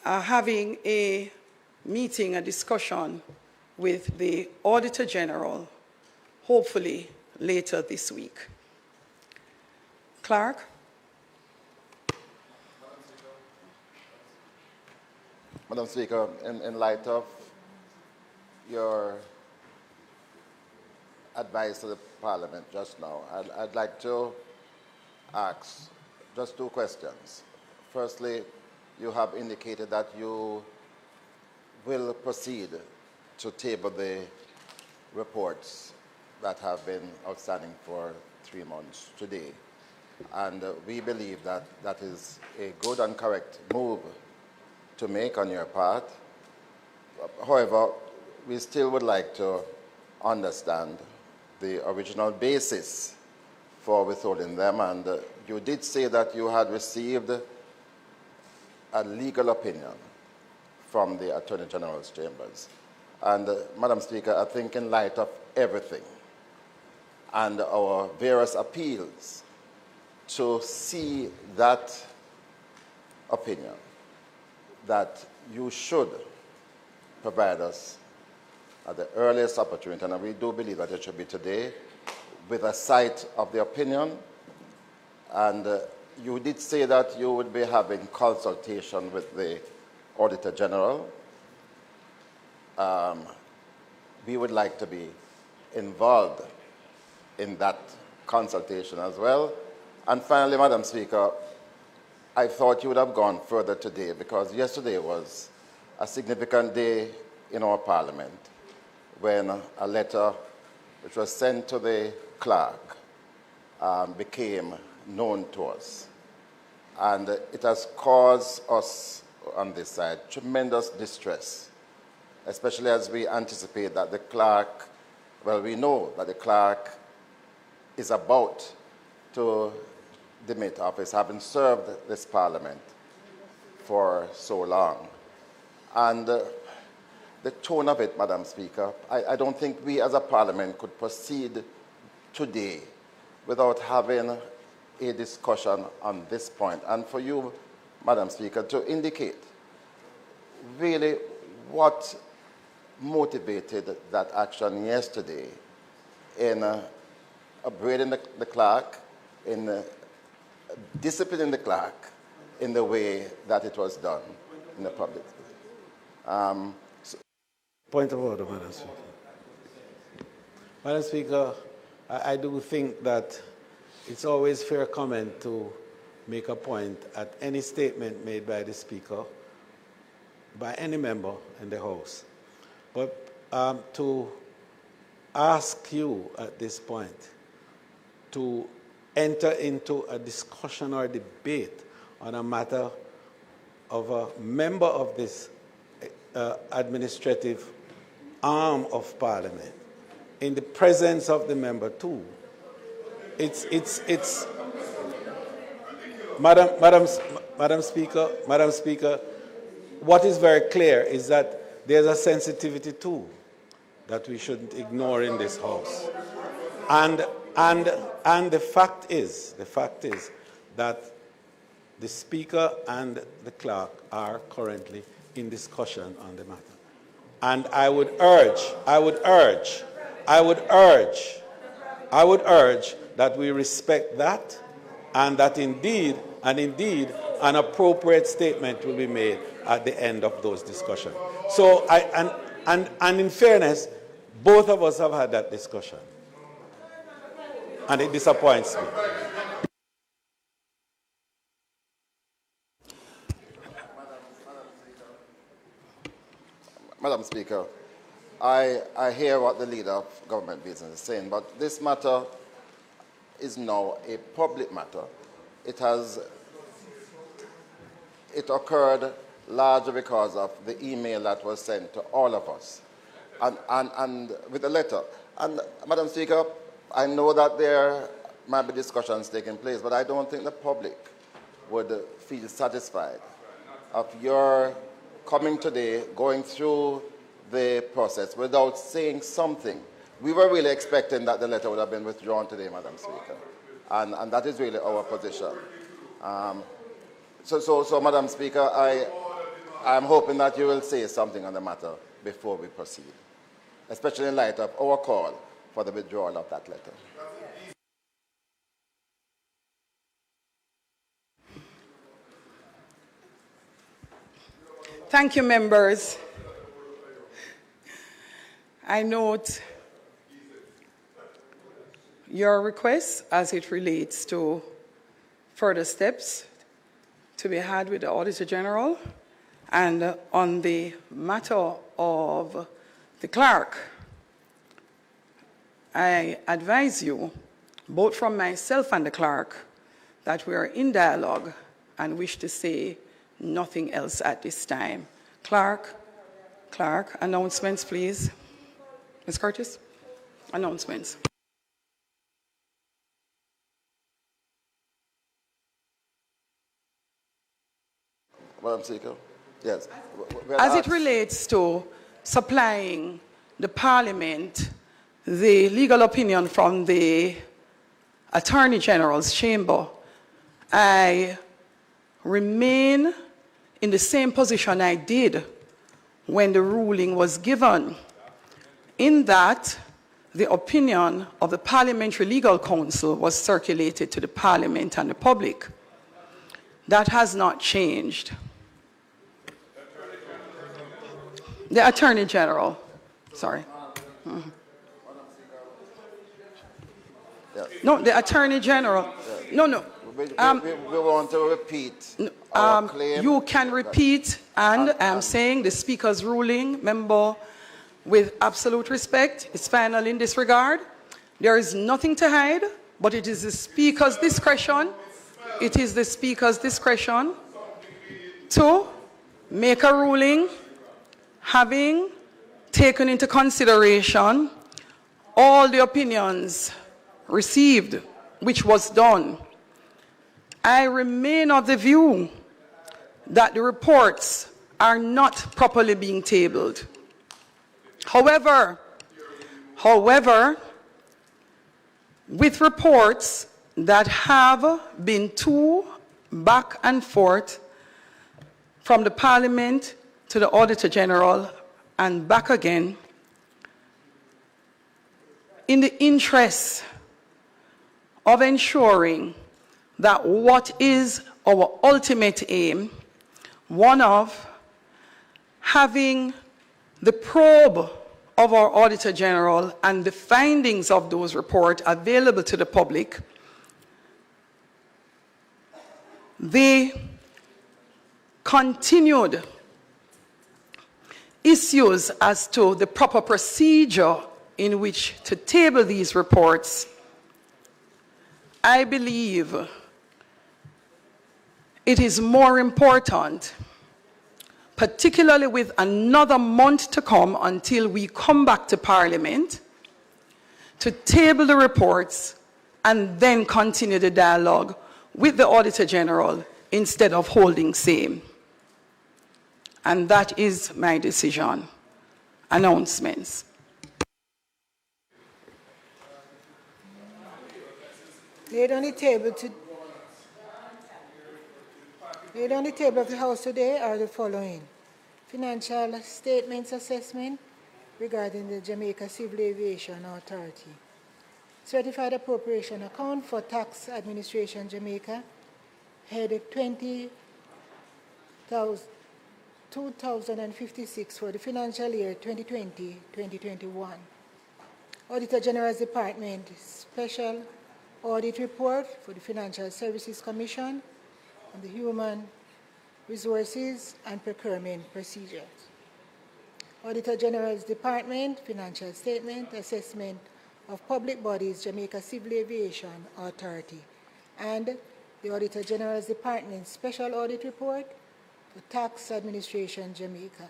having a meeting, a discussion with the Auditor General, hopefully later this week. Clarke? Madam Speaker, in light of your advice to the Parliament just now, I'd like to ask just two questions. Firstly, you have indicated that you will proceed to table the reports that have been outstanding for 3 months today. And we believe that that is a good and correct move to make on your part. However, we still would like to understand the original basis for withholding them. And you did say that you had received a legal opinion from the Attorney General's chambers. And Madam Speaker, I think in light of everything and our various appeals to see that opinion, that you should provide us at the earliest opportunity, and we do believe that it should be today, with a sight of the opinion. And you did say that you would be having consultation with the Auditor General. We would like to be involved in that consultation as well. And finally, Madam Speaker, I thought you would have gone further today, because yesterday was a significant day in our Parliament when a letter which was sent to the Clarke became known to us. And it has caused us on this side tremendous distress, especially as we anticipate that the Clarke, well, we know that the Clarke is about to demit office, having served this Parliament for so long. And the tone of it, Madam Speaker, I don't think we as a parliament could proceed today without having a discussion on this point. And for you, Madam Speaker, to indicate really what motivated that action yesterday in upgrading the Clarke, in disciplining the Clarke in the way that it was done in the public. Point of order, Madam Speaker. Madam Speaker, I do think that it's always fair comment to make a point at any statement made by the Speaker, by any member in the House. But to ask you at this point to enter into a discussion or debate on a matter of a member of this administrative arm of Parliament in the presence of the member too. It's Madam Speaker, what is very clear is that there's a sensitivity too that we shouldn't ignore in this House. And the fact is that the Speaker and the Clerk are currently in discussion on the matter. And I would urge that we respect that, and that indeed an appropriate statement will be made at the end of those discussions. So and in fairness, both of us have had that discussion. And it disappoints me. Madam Speaker, I hear what the leader of government business is saying, but this matter is now a public matter. It occurred largely because of the email that was sent to all of us, and with the letter. And Madam Speaker, I know that there might be discussions taking place, but I don't think the public would feel satisfied of your coming today, going through the process without saying something. We were really expecting that the letter would have been withdrawn today, Madam Speaker, and that is really our position. So, Madam Speaker, I'm hoping that you will say something on the matter before we proceed, especially in light of our call for the withdrawal of that letter. Thank you, members. I note your request as it relates to further steps to be had with the Auditor General, and on the matter of the Clarke, I advise you, both from myself and the Clarke, that we are in dialogue and wish to say nothing else at this time. Clarke, announcements, please. Ms. Curtis, announcements. Madam Speaker, yes. As it relates to supplying the Parliament the legal opinion from the Attorney General's chamber, I remain in the same position I did when the ruling was given, in that the opinion of the Parliamentary Legal Counsel was circulated to the Parliament and the public. That has not changed. The Attorney General, sorry. Mm-hmm. No, the Attorney General, no. We want to repeat our claim. You can repeat, and I'm saying the Speaker's ruling, member, with absolute respect, is final in this regard. There is nothing to hide, but it is the Speaker's discretion. It is the Speaker's discretion to make a ruling having taken into consideration all the opinions received, which was done. I remain of the view that the reports are not properly being tabled. However, with reports that have been too back and forth from the Parliament to the Auditor General and back again, in the interest of ensuring that what is our ultimate aim, one of having the probe of our Auditor General and the findings of those reports available to the public, the continued issues as to the proper procedure in which to table these reports, I believe it is more important, particularly with another month to come until we come back to Parliament, to table the reports and then continue the dialogue with the Auditor General instead of holding same. And that is my decision. Announcements. Laid on the table of the House today are the following: financial statements assessment regarding the Jamaica Civil Aviation Authority, certified appropriation account for Tax Administration Jamaica, head 2056 for the financial year 2020-2021. Auditor General's Department Special Audit Report for the Financial Services Commission and the Human Resources and Procurement Procedures. Auditor General's Department Financial Statement Assessment of Public Bodies Jamaica Civil Aviation Authority, and the Auditor General's Department Special Audit Report for Tax Administration Jamaica.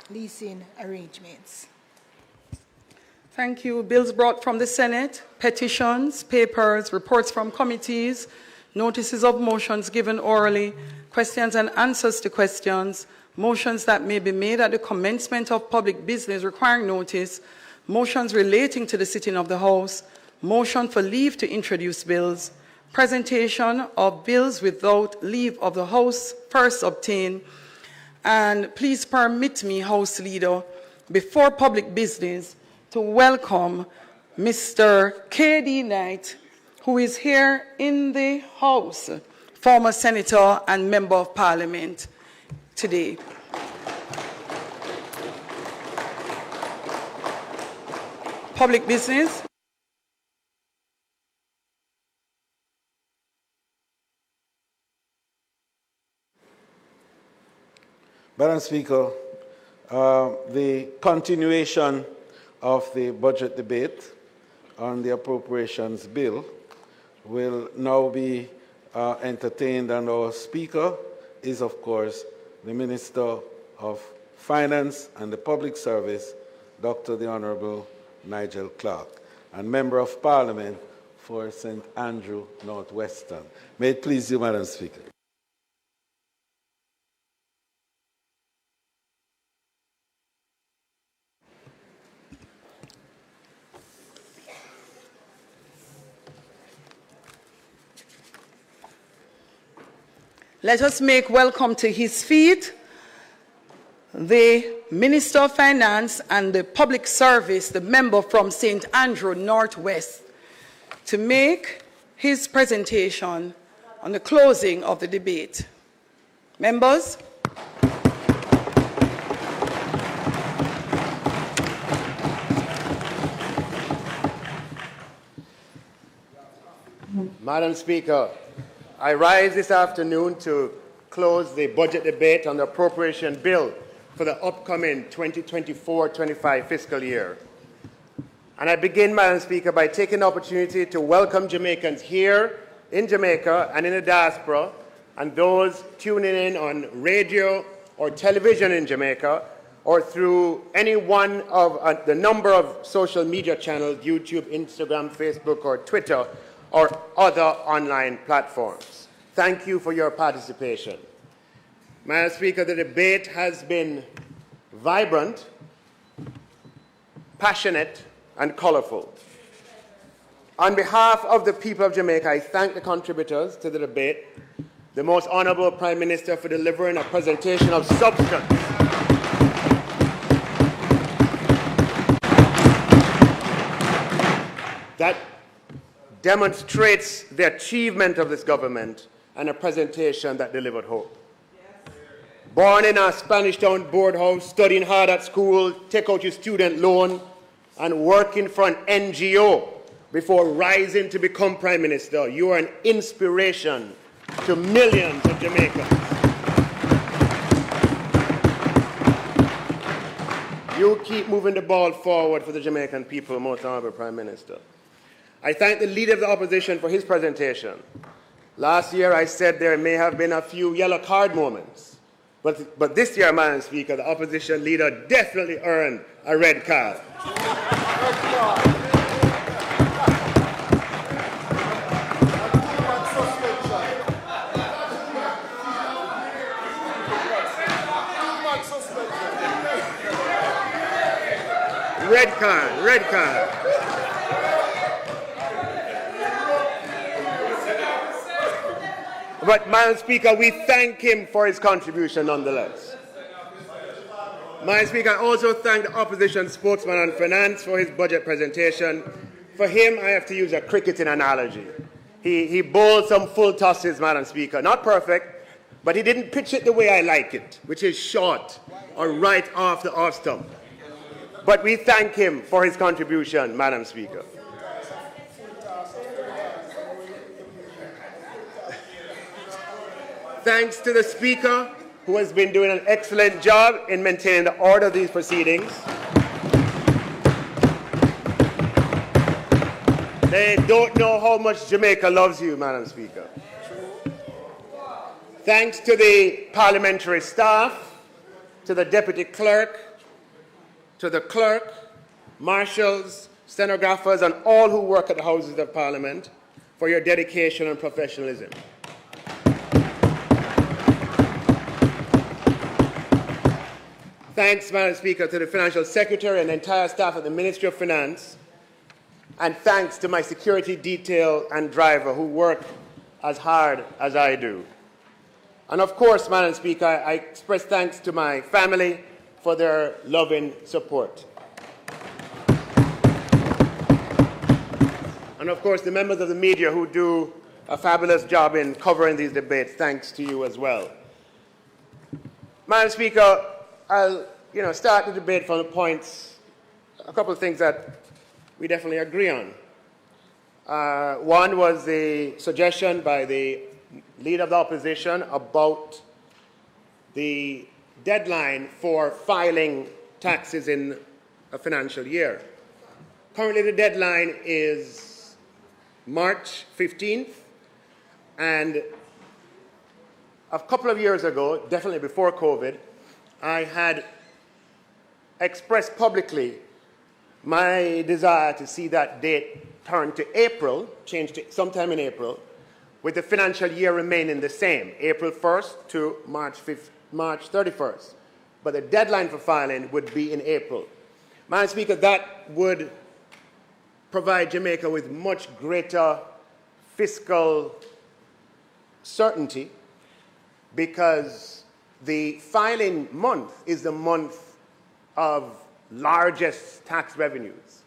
Leasing arrangements. Thank you. Bills brought from the Senate, petitions, papers, reports from committees, notices of motions given orally, questions and answers to questions, motions that may be made at the commencement of public business requiring notice, motions relating to the sitting of the House, motion for leave to introduce bills, presentation of bills without leave of the House first obtained, and please permit me, House Leader, before public business, to welcome Mr. K.D. Knight, who is here in the House, former Senator and Member of Parliament today. Public business. Madam Speaker, the continuation of the budget debate on the appropriations bill will now be entertained, and our Speaker is, of course, the Minister of Finance and the Public Service, Dr. the Honourable Nigel Clarke, and Member of Parliament for St. Andrew Northwestern. May it please you, Madam Speaker. Let us make welcome to his feet the Minister of Finance and the Public Service, the member from St. Andrew Northwest, to make his presentation on the closing of the debate. Members. Madam Speaker, I rise this afternoon to close the budget debate on the appropriation bill for the upcoming 2024-25 fiscal year. And I begin, Madam Speaker, by taking the opportunity to welcome Jamaicans here in Jamaica and in the diaspora, and those tuning in on radio or television in Jamaica, or through any one of the number of social media channels, YouTube, Instagram, Facebook, or Twitter, or other online platforms. Thank you for your participation. Madam Speaker, the debate has been vibrant passionate, and colorful. On behalf of the people of Jamaica, I thank the contributors to the debate, the Most Honorable Prime Minister for delivering a presentation of substance. That demonstrates the achievement of this government and a presentation that delivered hope. Born in a Spanish Town board house, studying hard at school, take out your student loan, and working for an NGO before rising to become Prime Minister, you are an inspiration to millions of Jamaicans. You keep moving the ball forward for the Jamaican people, Most Honorable Prime Minister. I thank the Leader of the Opposition for his presentation. Last year I said there may have been a few yellow card moments, but this year, Madam Speaker, the Opposition Leader definitely earned a red card. Red card, red card. But, Madam Speaker, we thank him for his contribution nonetheless. Madam Speaker, I also thank the opposition spokesman on finance for his budget presentation. For him, I have to use a cricketing analogy. He bowled some full tosses, Madam Speaker. Not perfect, but he didn't pitch it the way I like it, which is short or right off the off stump. But we thank him for his contribution, Madam Speaker. Thanks to the Speaker, who has been doing an excellent job in maintaining the order of these proceedings. They don't know how much Jamaica loves you, Madam Speaker. Thanks to the parliamentary staff, to the Deputy Clerk, to the Clerk, marshals, stenographers, and all who work at the Houses of Parliament for your dedication and professionalism. Thanks, Madam Speaker, to the Financial Secretary and the entire staff at the Ministry of Finance. And thanks to my security detail and driver who work as hard as I do. And of course, Madam Speaker, I express thanks to my family for their loving support. And of course, the members of the media who do a fabulous job in covering these debates, thanks to you as well. Madam Speaker, I'll start the debate from the points, a couple of things that we definitely agree on. One was the suggestion by the Leader of the Opposition about the deadline for filing taxes in a financial year. Currently the deadline is March 15th, and a couple of years ago, definitely before COVID, I had expressed publicly my desire to see that date turned to April, changed to sometime in April, with the financial year remaining the same, April 1st to March 31st. But the deadline for filing would be in April. Madam Speaker, that would provide Jamaica with much greater fiscal certainty, because the filing month is the month of largest tax revenues.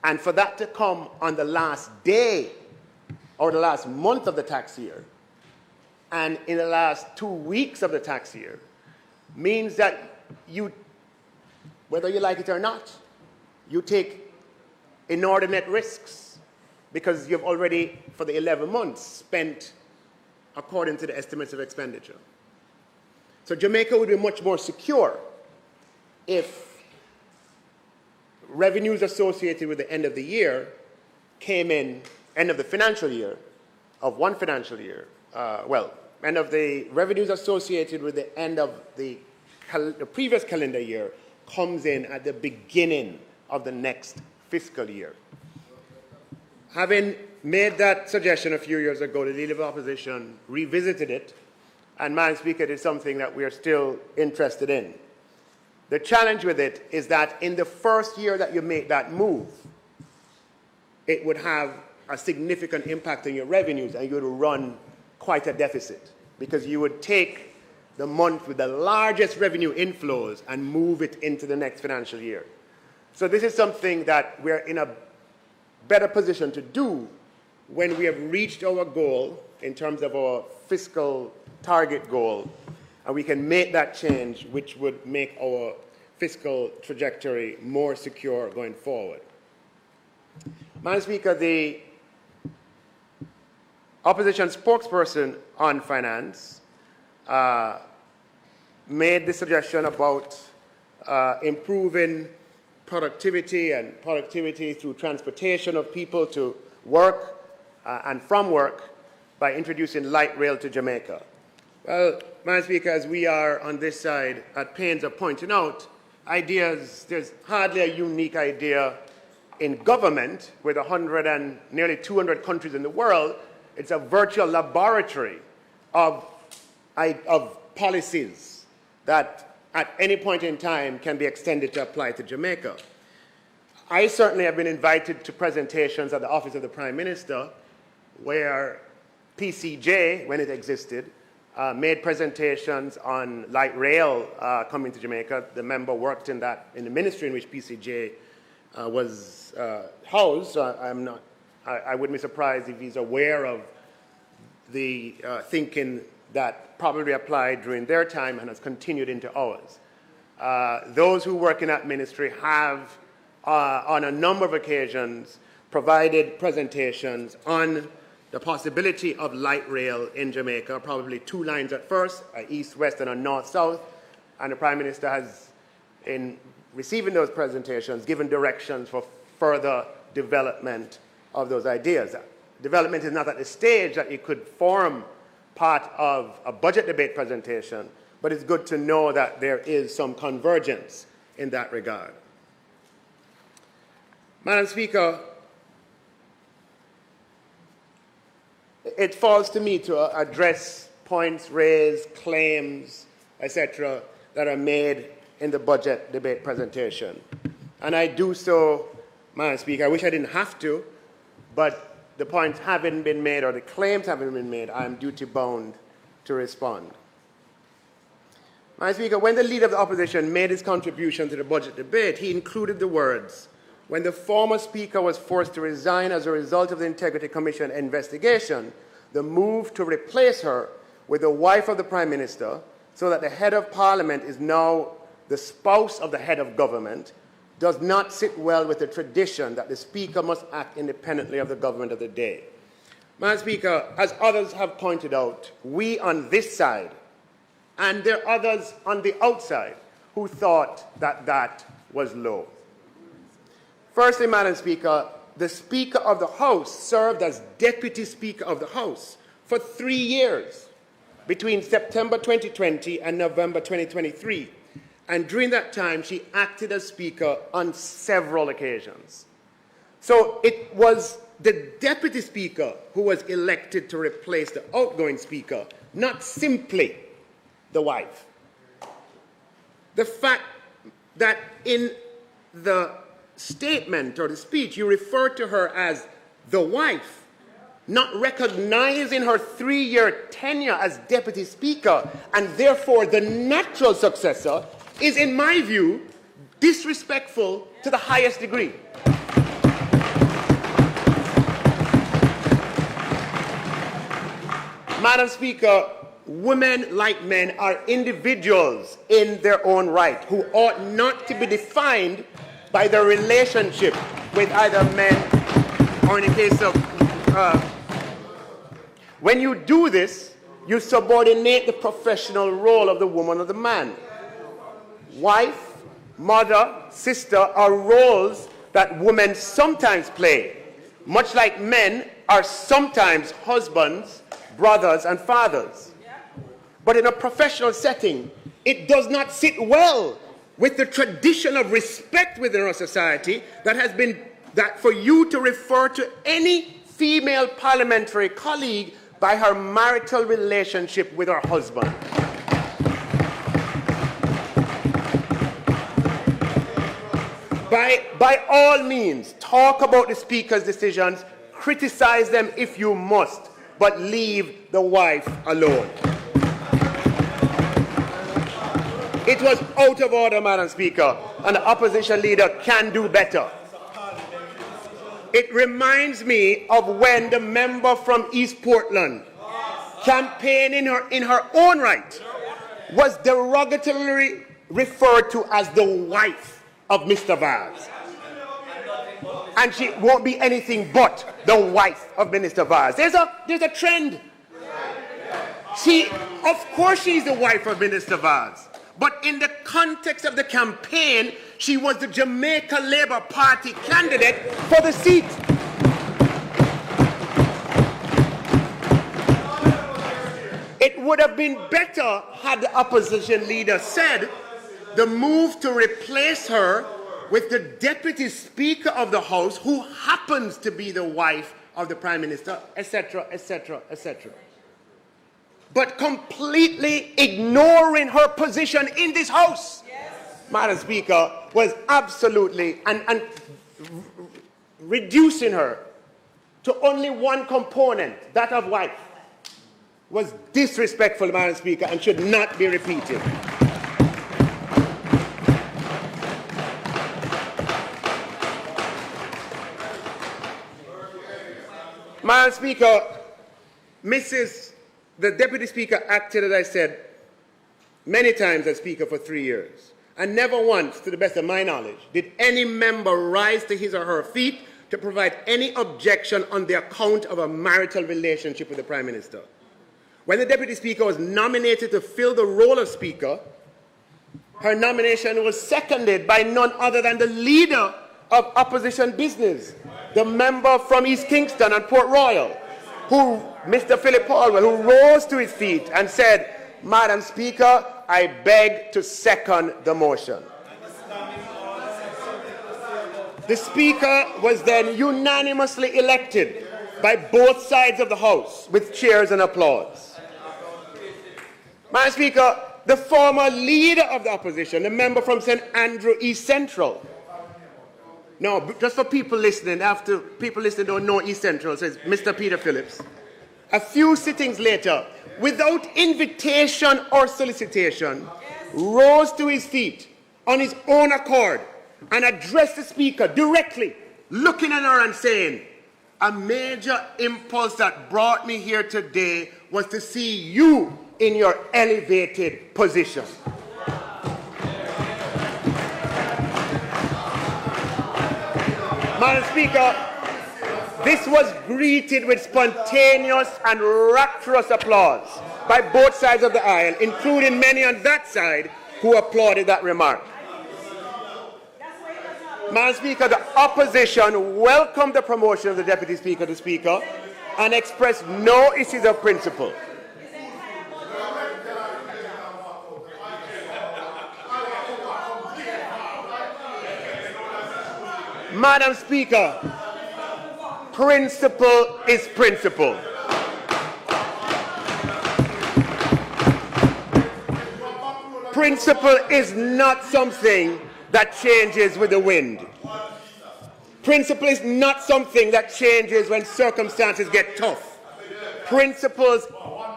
And for that to come on the last day or the last month of the tax year and in the last 2 weeks of the tax year means that you, whether you like it or not, you take inordinate risks, because you've already, for the 11 months, spent according to the estimates of expenditure. So Jamaica would be much more secure if revenues associated with the end of the year came in, end of the financial year, of one financial year, end of the revenues associated with the end of the previous calendar year comes in at the beginning of the next fiscal year. Having made that suggestion a few years ago, the Leader of the Opposition revisited it, and, Madam Speaker, it is something that we are still interested in. The challenge with it is that in the first year that you make that move, it would have a significant impact on your revenues, and you would run quite a deficit, because you would take the month with the largest revenue inflows and move it into the next financial year. So this is something that we're in a better position to do when we have reached our goal in terms of our fiscal target goal, and we can make that change, which would make our fiscal trajectory more secure going forward. Madam Speaker, the opposition spokesperson on finance made the suggestion about improving productivity and productivity through transportation of people to work and from work by introducing light rail to Jamaica. Well, Madam Speaker, as we are on this side at pains of pointing out, there's hardly a unique idea in government with 100 and nearly 200 countries in the world. It's a virtual laboratory of policies that at any point in time can be extended to apply to Jamaica. I certainly have been invited to presentations at the Office of the Prime Minister where PCJ, when it existed, made presentations on light rail coming to Jamaica. The member worked in the ministry in which PCJ was housed. So I wouldn't be surprised if he's aware of the thinking that probably applied during their time and has continued into ours. Those who work in that ministry have, on a number of occasions, provided presentations on the possibility of light rail in Jamaica, probably 2 lines at first, a east-west and a north-south, and the Prime Minister has, in receiving those presentations, given directions for further development of those ideas. Development is not at the stage that it could form part of a budget debate presentation, but it's good to know that there is some convergence in that regard. Madam Speaker, it falls to me to address points raised, claims, etc., that are made in the budget debate presentation. And I do so, Madam Speaker. I wish I didn't have to, but the points haven't been made or the claims haven't been made. I am duty-bound to respond. Madam Speaker, when the Leader of the Opposition made his contribution to the budget debate, he included the words, "When the former Speaker was forced to resign as a result of the Integrity Commission investigation, the move to replace her with the wife of the Prime Minister so that the head of Parliament is now the spouse of the head of government does not sit well with the tradition that the Speaker must act independently of the government of the day." Madam Speaker, as others have pointed out, we on this side, and there are others on the outside, who thought that that was low. Firstly, Madam Speaker, the Speaker of the House served as Deputy Speaker of the House for 3 years, between September 2020 and November 2023. And during that time, she acted as Speaker on several occasions. So it was the Deputy Speaker who was elected to replace the outgoing Speaker, not simply the wife. The fact that in the statement or the speech you refer to her as the wife, not recognizing her 3-year tenure as Deputy Speaker and therefore the natural successor, is, in my view, disrespectful to the highest degree. Madam Speaker, women, like men, are individuals in their own right who ought not to be defined by their relationship with either men or, in the case of... when you do this, you subordinate the professional role of the woman or the man. Wife, mother, sister are roles that women sometimes play, much like men are sometimes husbands, brothers, and fathers. But in a professional setting, it does not sit well with the tradition of respect within our society that has been that for you to refer to any female parliamentary colleague by her marital relationship with her husband. By all means, talk about the Speaker's decisions, criticize them if you must, but leave the wife alone. It was out of order, Madam Speaker, and the opposition leader can do better. It reminds me of when the member from East Portland campaigned in her own right was derogatorily referred to as the wife of Mr. Vaz. And she won't be anything but the wife of Minister Vaz. There's a trend. Of course she's the wife of Minister Vaz. But in the context of the campaign, she was the Jamaica Labour Party candidate for the seat. It would have been better had the opposition leader said the move to replace her with the Deputy Speaker of the House, who happens to be the wife of the Prime Minister, etc., etc., etc. But completely ignoring her position in this House, Madam Speaker, was absolutely, and reducing her to only one component, that of wife, was disrespectful, Madam Speaker, and should not be repeated. Madam Speaker, the Deputy Speaker acted, as I said, many times as Speaker for 3 years. And never once, to the best of my knowledge, did any member rise to his or her feet to provide any objection on the account of a marital relationship with the Prime Minister. When the Deputy Speaker was nominated to fill the role of Speaker, her nomination was seconded by none other than the leader of opposition business, the member from East Kingston and Port Royal, Mr. Philip Paulwell, who rose to his feet and said, "Madam Speaker, I beg to second the motion." The Speaker was then unanimously elected by both sides of the House with cheers and applause. Madam Speaker, the former leader of the opposition, the member from St. Andrew East Central. No, just for people listening, after people listening don't know East Central, says Mr. Peter Phillips. A few sittings later, without invitation or solicitation, rose to his feet on his own accord and addressed the Speaker directly, looking at her and saying, "A major impulse that brought me here today was to see you in your elevated position." Madam Speaker, this was greeted with spontaneous and rapturous applause by both sides of the aisle, including many on that side who applauded that remark. Madam Speaker, the opposition welcomed the promotion of the Deputy Speaker to Speaker and expressed no issues of principle. Madam Speaker, principle is principle. Principle is not something that changes with the wind. Principle is not something that changes when circumstances get tough. Principles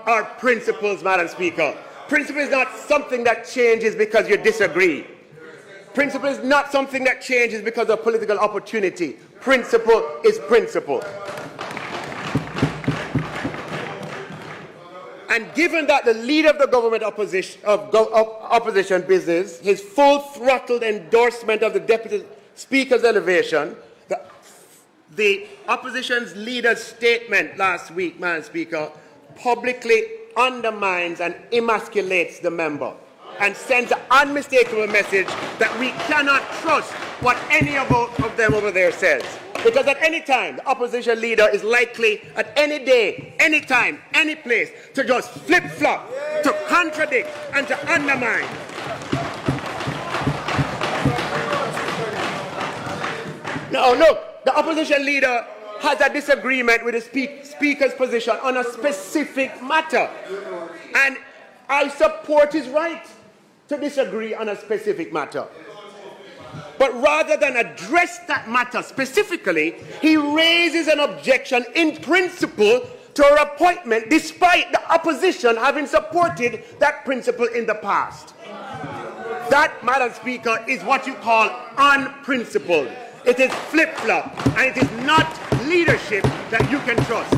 are principles, Madam Speaker. Principle is not something that changes because you disagree. Principle is not something that changes because of political opportunity. Principle is principle. And given that the leader of the government opposition business, his full-throttled endorsement of the Deputy Speaker's elevation, the opposition's leader's statement last week, Madam Speaker, publicly undermines and emasculates the member and sends an unmistakable message that we cannot trust what any of them over there says. Because at any time, the opposition leader is likely, at any day, any time, any place, to just flip-flop, to contradict, and to undermine. Now, look, the opposition leader has a disagreement with the Speaker's position on a specific matter. And I support his right to disagree on a specific matter. But rather than address that matter specifically, he raises an objection in principle to her appointment, despite the opposition having supported that principle in the past. That, Madam Speaker, is what you call unprincipled. It is flip-flop, and it is not leadership that you can trust.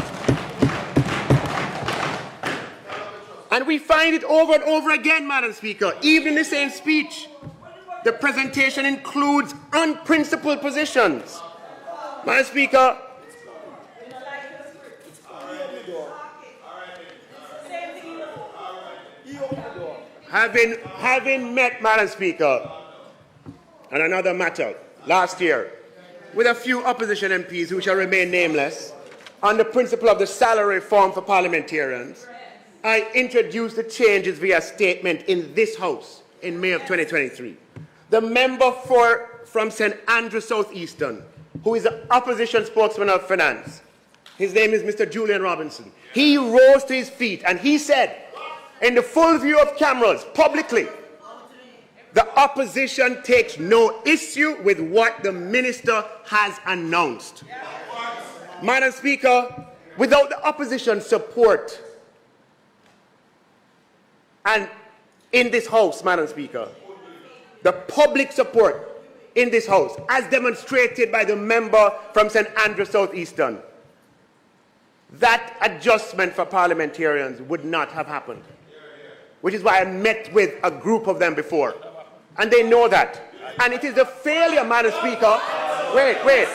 And we find it over and over again, Madam Speaker, even in the same speech. The presentation includes unprincipled positions. Madam Speaker, having met, Madam Speaker, on another matter last year with a few opposition MPs who shall remain nameless on the principle of the salary reform for parliamentarians, I introduced the changes via statement in this House in May of 2023. The member from St. Andrew Southeastern, who is the opposition spokesman of finance, his name is Mr. Julian Robinson. He rose to his feet and he said, in the full view of cameras, publicly, the opposition takes no issue with what the minister has announced. Madam Speaker, without the opposition support, and in this House, Madam Speaker, the public support in this House, as demonstrated by the member from St. Andrew Southeastern, that adjustment for parliamentarians would not have happened. Which is why I met with a group of them before. And they know that. And it is a failure, Madam Speaker. Wait.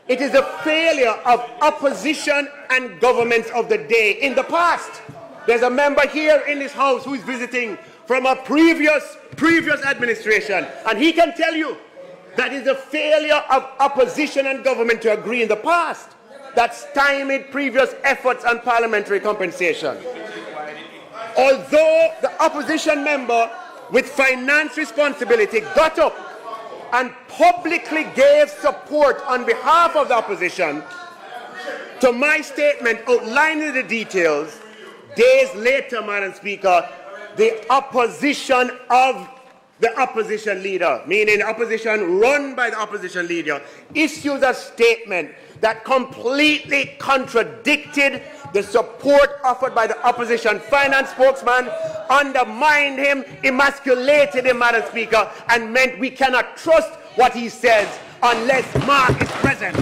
It is a failure of opposition and governments of the day in the past. There's a member here in this House who is visiting from a previous administration, and he can tell you that is a failure of opposition and government to agree in the past that stymied previous efforts on parliamentary compensation. Although the opposition member with finance responsibility got up and publicly gave support on behalf of the opposition to my statement outlining the details, days later, Madam Speaker, the opposition of the opposition leader, meaning the opposition run by the opposition leader, issues a statement that completely contradicted the support offered by the opposition finance spokesman, undermined him, emasculated him, Madam Speaker, and meant we cannot trust what he says unless Mark is present.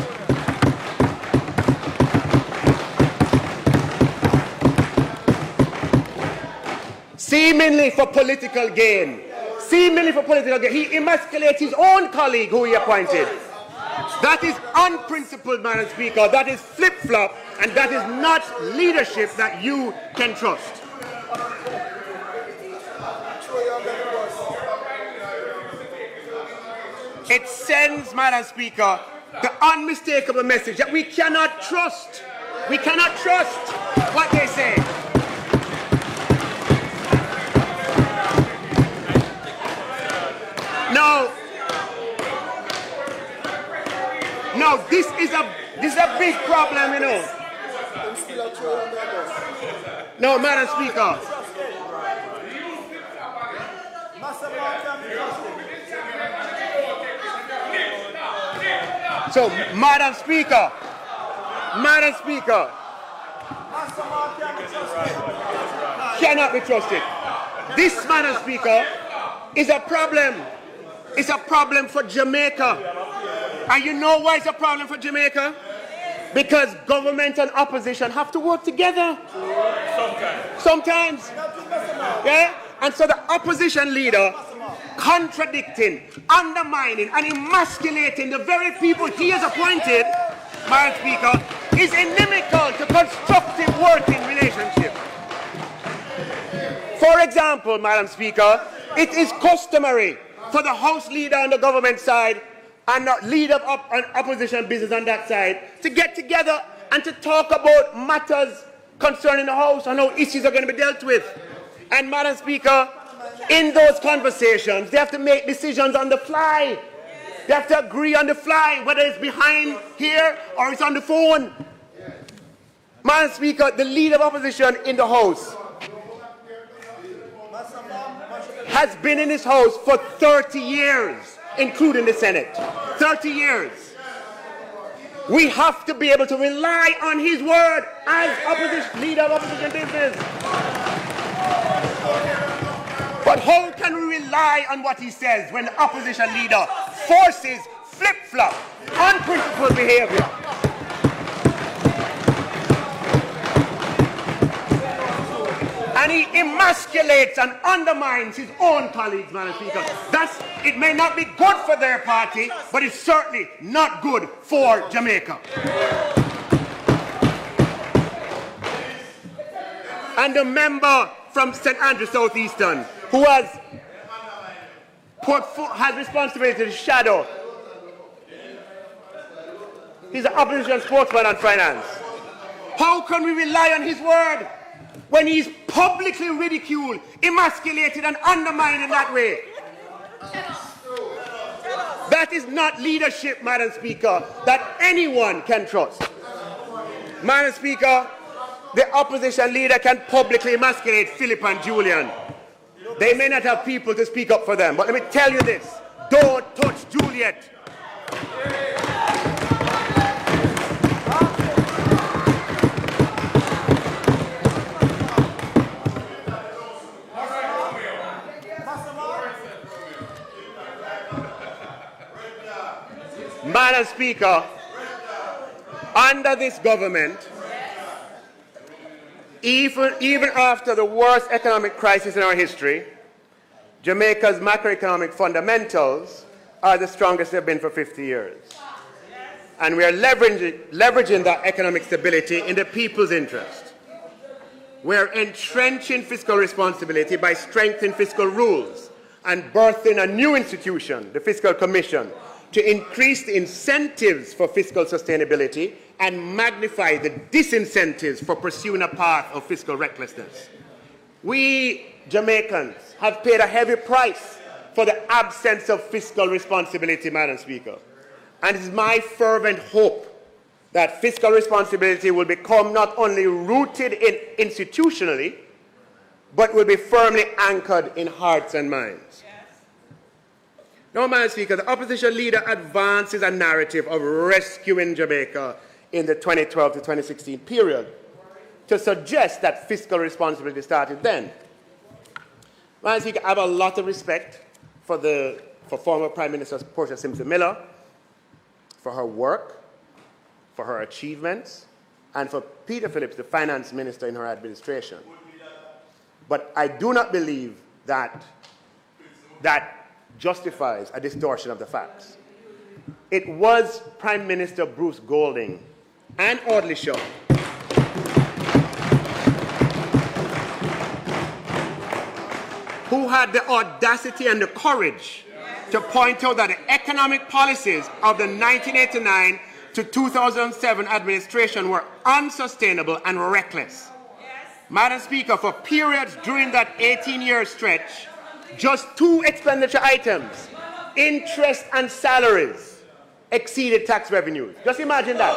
Seemingly for political gain. He emasculates his own colleague who he appointed. That is unprincipled, Madam Speaker. That is flip-flop, and that is not leadership that you can trust. It sends, Madam Speaker, the unmistakable message that we cannot trust. We cannot trust what they say. No, this is a big problem, you know. No, Madam Speaker. So, Madam Speaker, cannot be trusted. This, Madam Speaker, is a problem. It's a problem for Jamaica. And you know why it's a problem for Jamaica? Because government and opposition have to work together. Sometimes. Yeah? And so the opposition leader contradicting, undermining, and emasculating the very people he has appointed, Madam Speaker, is inimical to constructive working relationship. For example, Madam Speaker, it is customary for the House leader on the government side and the leader of opposition business on that side to get together and to talk about matters concerning the House and how issues are going to be dealt with. And Madam Speaker, in those conversations, they have to make decisions on the fly. They have to agree on the fly, whether it's behind here or it's on the phone. Madam Speaker, the leader of opposition in the House has been in this House for 30 years. including the Senate. 30 years. We have to be able to rely on his word as opposition leader of opposition business. But how can we rely on what he says when the opposition leader forces flip-flop, unprincipled behavior? And he emasculates and undermines his own colleagues, Madam Speaker. It may not be good for their party, but it's certainly not good for Jamaica. And the member from St. Andrew Southeastern, who has responsibility to shadow. He's an opposition spokesman on finance. How can we rely on his word when he's publicly ridiculed, emasculated, and undermined in that way? That is not leadership, Madam Speaker, that anyone can trust. Madam Speaker, the opposition leader can publicly emasculate Philip and Julian. They may not have people to speak up for them, but let me tell you this: don't touch Juliet. Madam Speaker, under this government, even after the worst economic crisis in our history, Jamaica's macroeconomic fundamentals are the strongest they've been for 50 years. And we are leveraging that economic stability in the people's interest. We're entrenching fiscal responsibility by strengthening fiscal rules and birthing a new institution, the Fiscal Commission, to increase the incentives for fiscal sustainability and magnify the disincentives for pursuing a path of fiscal recklessness. We Jamaicans have paid a heavy price for the absence of fiscal responsibility, Madam Speaker. And it is my fervent hope that fiscal responsibility will become not only rooted institutionally, but will be firmly anchored in hearts and minds. Now, Madam Speaker, the opposition leader advances a narrative of rescuing Jamaica in the 2012 to 2016 period to suggest that fiscal responsibility started then. Madam Speaker, I have a lot of respect for former Prime Minister Portia Simpson-Miller, for her work, for her achievements, and for Peter Phillips, the Finance Minister in her administration. But I do not believe that justifies a distortion of the facts. It was Prime Minister Bruce Golding and Audley Shaw who had the audacity and the courage to point out that the economic policies of the 1989 to 2007 administration were unsustainable and reckless. Madam Speaker, for periods during that 18-year stretch, just two expenditure items, interest and salaries, exceeded tax revenues. Just imagine that.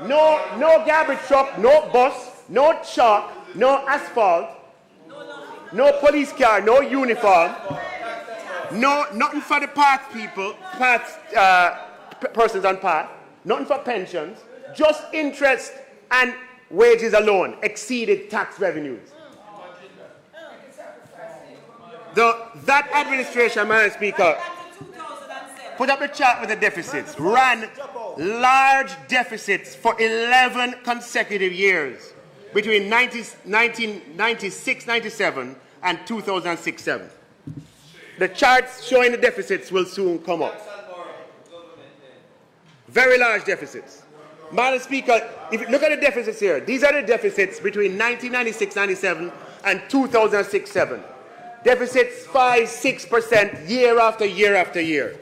No garbage truck, no bus, no chalk, no asphalt, no police car, no uniform, nothing for the persons on path, nothing for pensions, just interest and wages alone exceeded tax revenues. That administration, Madam Speaker, put up the chart with the deficits, ran large deficits for 11 consecutive years between 1996-97 and 2006-07. The charts showing the deficits will soon come up. Very large deficits. Madam Speaker, if you look at the deficits here, these are the deficits between 1996-97 and 2006-07. Deficits 5-6% year after year after year.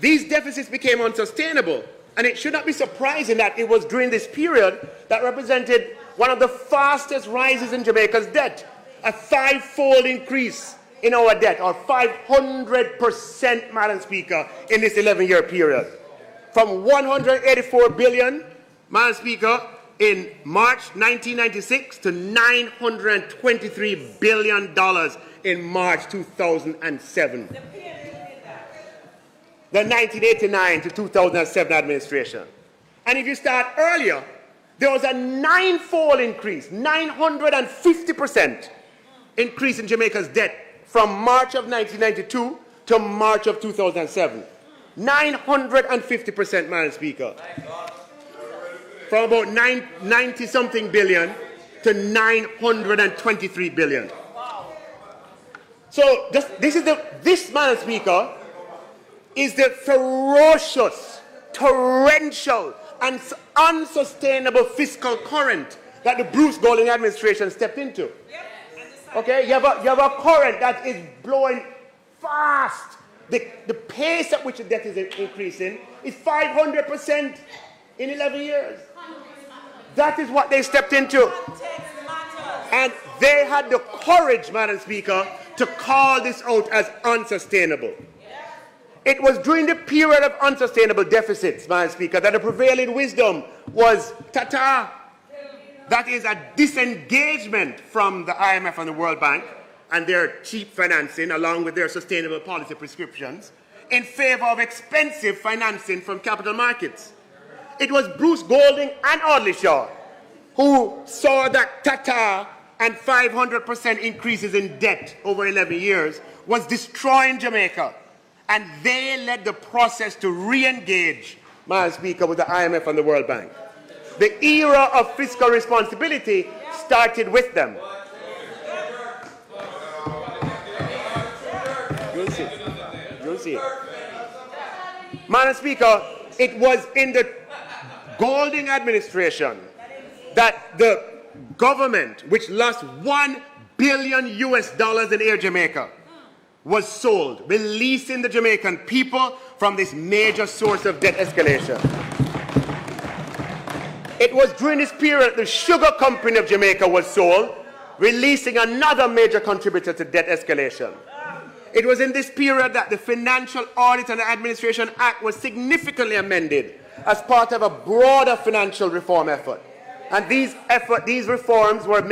These deficits became unsustainable, and it should not be surprising that it was during this period that represented one of the fastest rises in Jamaica's debt, a 5-fold increase in our debt, or 500%, Madam Speaker, in this 11-year period. From 184 billion, Madam Speaker, in March 1996 to $923 billion in March 2007. the 1989 to 2007 administration. And if you start earlier, there was a ninefold increase, 950% increase in Jamaica's debt from March of 1992 to March of 2007. 950%, Madam Speaker. From about 90-something billion to 923 billion. So this, Madam Speaker, is the ferocious, torrential, and unsustainable fiscal current that the Bruce Golding administration stepped into. Okay, you have a current that is blowing fast. The pace at which the debt is increasing is 500% in 11 years. That is what they stepped into. And they had the courage, Madam Speaker, to call this out as unsustainable. It was during the period of unsustainable deficits, Madam Speaker, that the prevailing wisdom was ta-ta. That is a disengagement from the IMF and the World Bank and their cheap financing along with their sustainable policy prescriptions in favor of expensive financing from capital markets. It was Bruce Golding and Audley Shaw who saw that ta-ta and 500% increases in debt over 11 years was destroying Jamaica. And they led the process to re-engage, Madam Speaker, with the IMF and the World Bank. The era of fiscal responsibility started with them. You'll see. You'll see. Madam Speaker, it was in the Golding administration that the government, which lost $1 billion in Air Jamaica, was sold, releasing the Jamaican people from this major source of debt escalation. It was during this period the Sugar Company of Jamaica was sold, releasing another major contributor to debt escalation. It was in this period that the Financial Audit and Administration Act was significantly amended as part of a broader financial reform effort. And these reforms were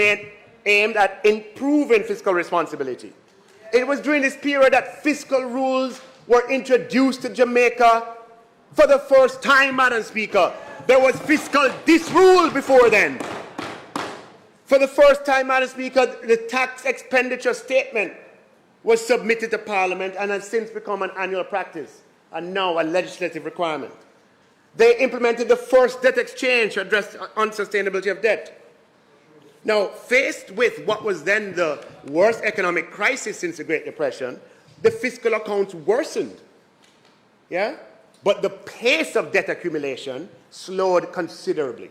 aimed at improving fiscal responsibility. It was during this period that fiscal rules were introduced to Jamaica for the first time, Madam Speaker. There was fiscal disrule before then. For the first time, Madam Speaker, the tax expenditure statement was submitted to Parliament and has since become an annual practice and now a legislative requirement. They implemented the first debt exchange to address unsustainability of debt. Now, faced with what was then the worst economic crisis since the Great Depression, the fiscal accounts worsened. Yeah? But the pace of debt accumulation slowed considerably.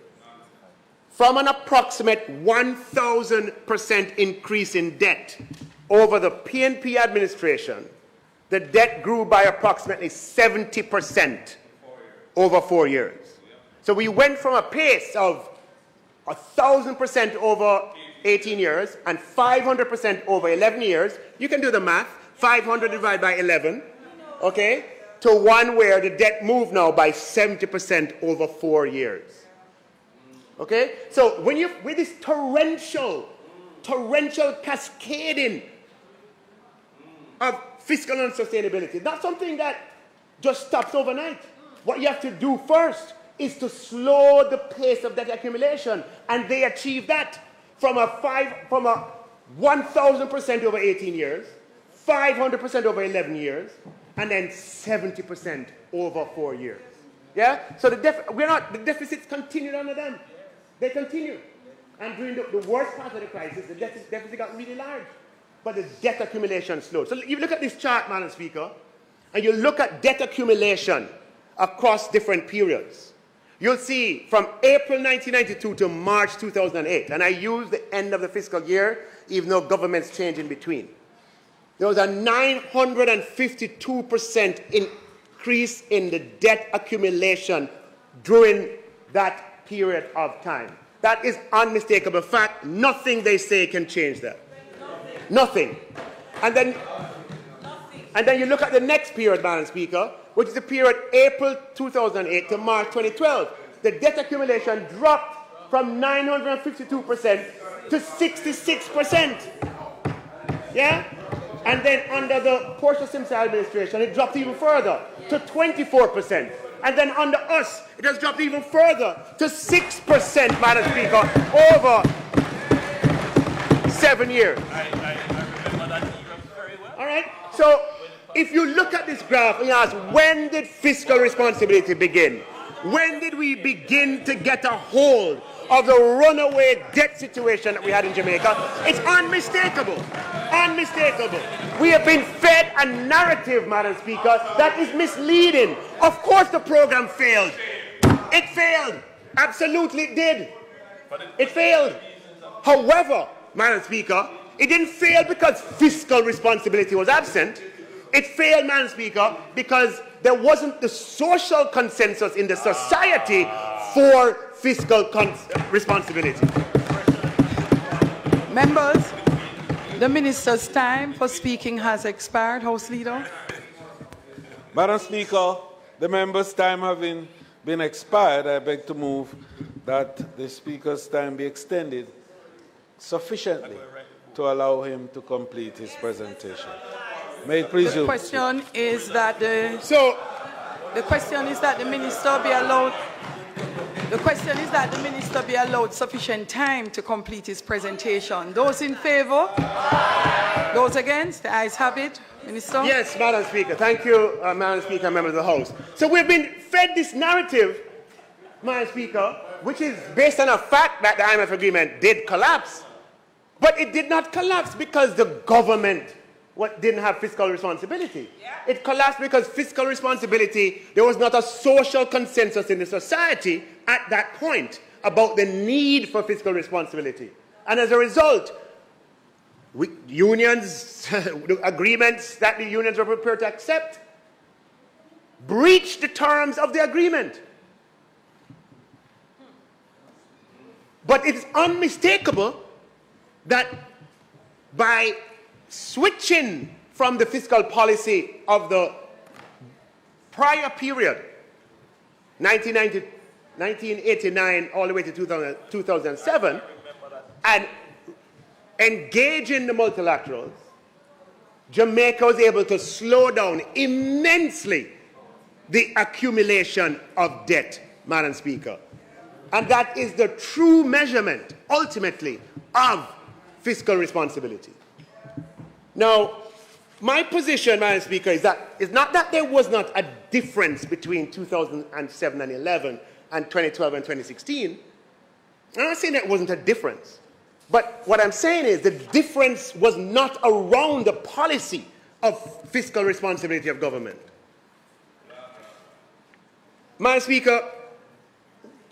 From an approximate 1,000% increase in debt over the PNP administration, the debt grew by approximately 70% over 4 years. So we went from a pace of 1,000% over 18 years and 500% over 11 years. You can do the math. 500 divided by 11, okay, to one where the debt moved now by 70% over 4 years. Okay? So with this torrential cascading of fiscal unsustainability, that's something that just stops overnight. What you have to do first is to slow the pace of debt accumulation, and they achieved that from a 1,000% over 18 years, 500% over 11 years, and then 70% over 4 years. Yeah? So the deficits continued under them. They continued. And during the worst part of the crisis, the deficit got really large. But the debt accumulation slowed. So if you look at this chart, Madam Speaker, and you look at debt accumulation across different periods, you'll see from April 1992 to March 2008, and I use the end of the fiscal year, even though governments change in between. There was a 952% increase in the debt accumulation during that period of time. That is unmistakable fact. Nothing they say can change that. Nothing. And then you look at the next period, Madam Speaker, which is the period April 2008 to March 2012. The debt accumulation dropped from 952% to 66%. Yeah? And then under the Portia Simpson administration, it dropped even further to 24%. And then under us, it has dropped even further to 6%, Madam Speaker, over 7 years. I remember that era very well. All right? So if you look at this graph and you ask, when did fiscal responsibility begin? When did we begin to get a hold of the runaway debt situation that we had in Jamaica? It's unmistakable. Unmistakable. We have been fed a narrative, Madam Speaker, that is misleading. Of course the program failed. It failed. Absolutely it did. It failed. However, Madam Speaker, it didn't fail because fiscal responsibility was absent. It failed, Madam Speaker, because there wasn't the social consensus in the society for fiscal responsibility. Members, the minister's time for speaking has expired. House Leader. Madam Speaker, the member's time having been expired, I beg to move that the Speaker's time be extended sufficiently to allow him to complete his presentation. May it please you. The question is that the minister be allowed. The question is that the minister be allowed sufficient time to complete his presentation. Those in favour? Those against? The ayes have it. Minister? Yes, Madam Speaker. Thank you, Madam Speaker and members of the House. So we've been fed this narrative, Madam Speaker, which is based on a fact that the IMF agreement did collapse. But it did not collapse because the government didn't have fiscal responsibility. It collapsed because fiscal responsibility, there was not a social consensus in the society at that point about the need for fiscal responsibility. And as a result, unions, the agreements that the unions were prepared to accept, breached the terms of the agreement. But it's unmistakable that by switching from the fiscal policy of the prior period, 1989 all the way to 2007, and engaging the multilaterals, Jamaica was able to slow down immensely the accumulation of debt, Madam Speaker. And that is the true measurement, ultimately, of fiscal responsibility. Now, my position, Madam Speaker, is that it's not that there was not a difference between 2007 and 11 and 2012 and 2016. I'm not saying there wasn't a difference. But what I'm saying is the difference was not around the policy of fiscal responsibility of government. Madam Speaker,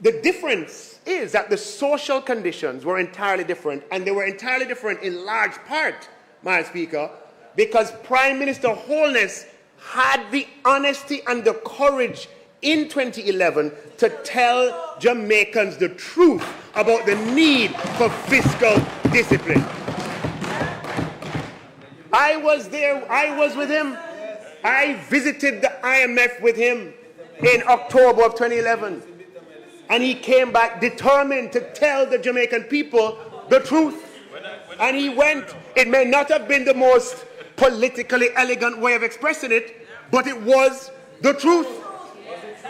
the difference is that the social conditions were entirely different, and they were entirely different in large part, Madam Speaker, because Prime Minister Holness had the honesty and the courage in 2011 to tell Jamaicans the truth about the need for fiscal discipline. I was there, I was with him. I visited the IMF with him in October of 2011. And he came back determined to tell the Jamaican people the truth. And he went. It may not have been the most politically elegant way of expressing it, but it was the truth.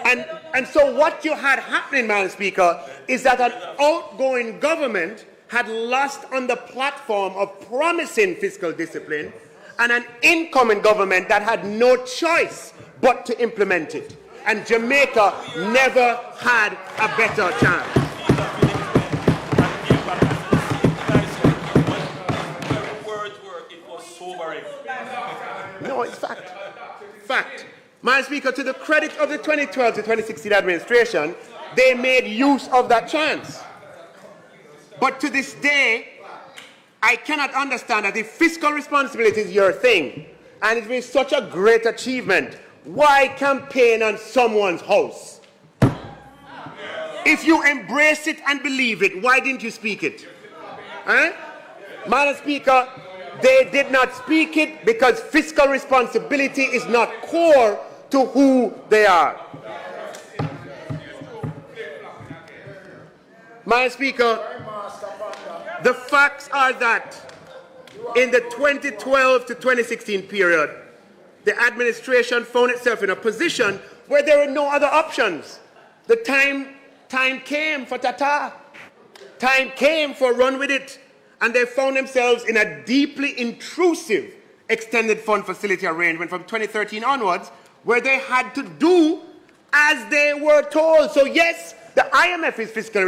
And so what you had happening, Madam Speaker, is that an outgoing government had lost on the platform of promising fiscal discipline, and an incoming government that had no choice but to implement it. And Jamaica never had a better chance. No, it's fact. Fact. Madam Speaker, to the credit of the 2012 to 2016 administration, they made use of that chance. But to this day, I cannot understand that if fiscal responsibility is your thing, and it's been such a great achievement, why campaign on someone's house? If you embrace it and believe it, why didn't you speak it? Huh? Madam Speaker, they did not speak it because fiscal responsibility is not core to who they are. Madam Speaker, the facts are that in the 2012 to 2016 period, the administration found itself in a position where there were no other options. The time came for Tata. Time came for run with it. And they found themselves in a deeply intrusive extended fund facility arrangement from 2013 onwards, where they had to do as they were told. So yes, the IMF is fiscally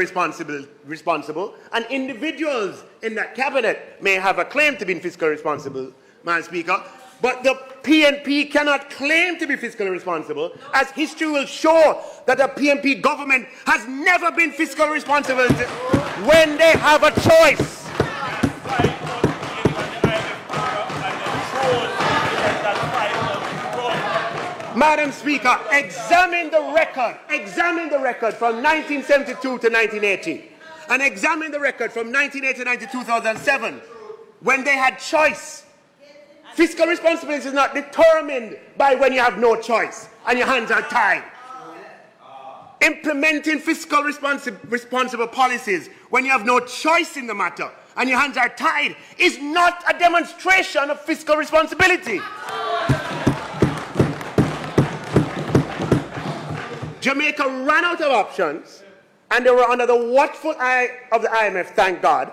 responsible, and individuals in that cabinet may have a claim to being fiscally responsible, Madam Speaker, but the PNP cannot claim to be fiscally responsible, as history will show that the PNP government has never been fiscally responsible when they have a choice. Madam Speaker, examine the record from 1972 to 1980, and examine the record from 1989 to 2007, when they had choice. Fiscal responsibility is not determined by when you have no choice and your hands are tied. Implementing fiscal responsible policies when you have no choice in the matter and your hands are tied is not a demonstration of fiscal responsibility. Jamaica ran out of options, and they were under the watchful eye of the IMF, thank God,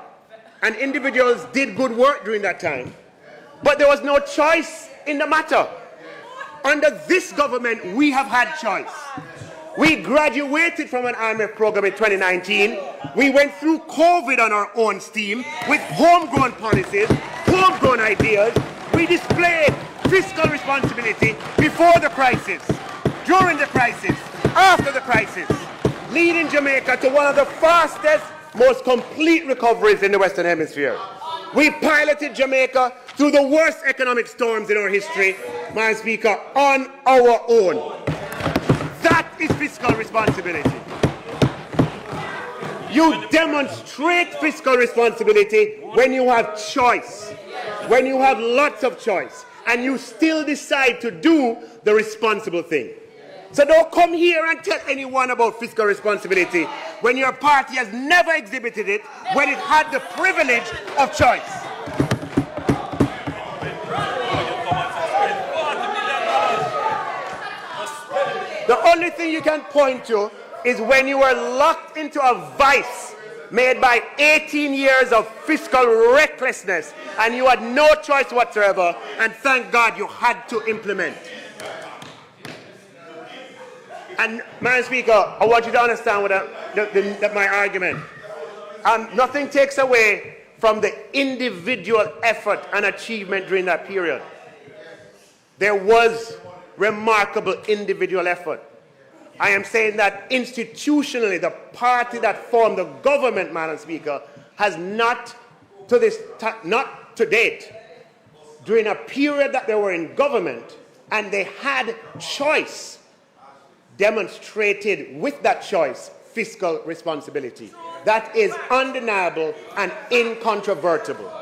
and individuals did good work during that time. But there was no choice in the matter. Under this government, we have had choice. We graduated from an IMF program in 2019. We went through COVID on our own steam with homegrown policies, homegrown ideas. We displayed fiscal responsibility before the crisis, during the crisis, after the crisis, leading Jamaica to one of the fastest, most complete recoveries in the Western Hemisphere. We piloted Jamaica through the worst economic storms in our history, Madam Speaker, on our own. That is fiscal responsibility. You demonstrate fiscal responsibility when you have choice, when you have lots of choice, and you still decide to do the responsible thing. So don't come here and tell anyone about fiscal responsibility when your party has never exhibited it when it had the privilege of choice. The only thing you can point to is when you were locked into a vice made by 18 years of fiscal recklessness and you had no choice whatsoever, and thank God you had to implement. And, Madam Speaker, I want you to understand what my argument. Nothing takes away from the individual effort and achievement during that period. There was remarkable individual effort. I am saying that institutionally, the party that formed the government, Madam Speaker, has not to date, during a period that they were in government and they had choice, demonstrated with that choice fiscal responsibility. That is undeniable and incontrovertible.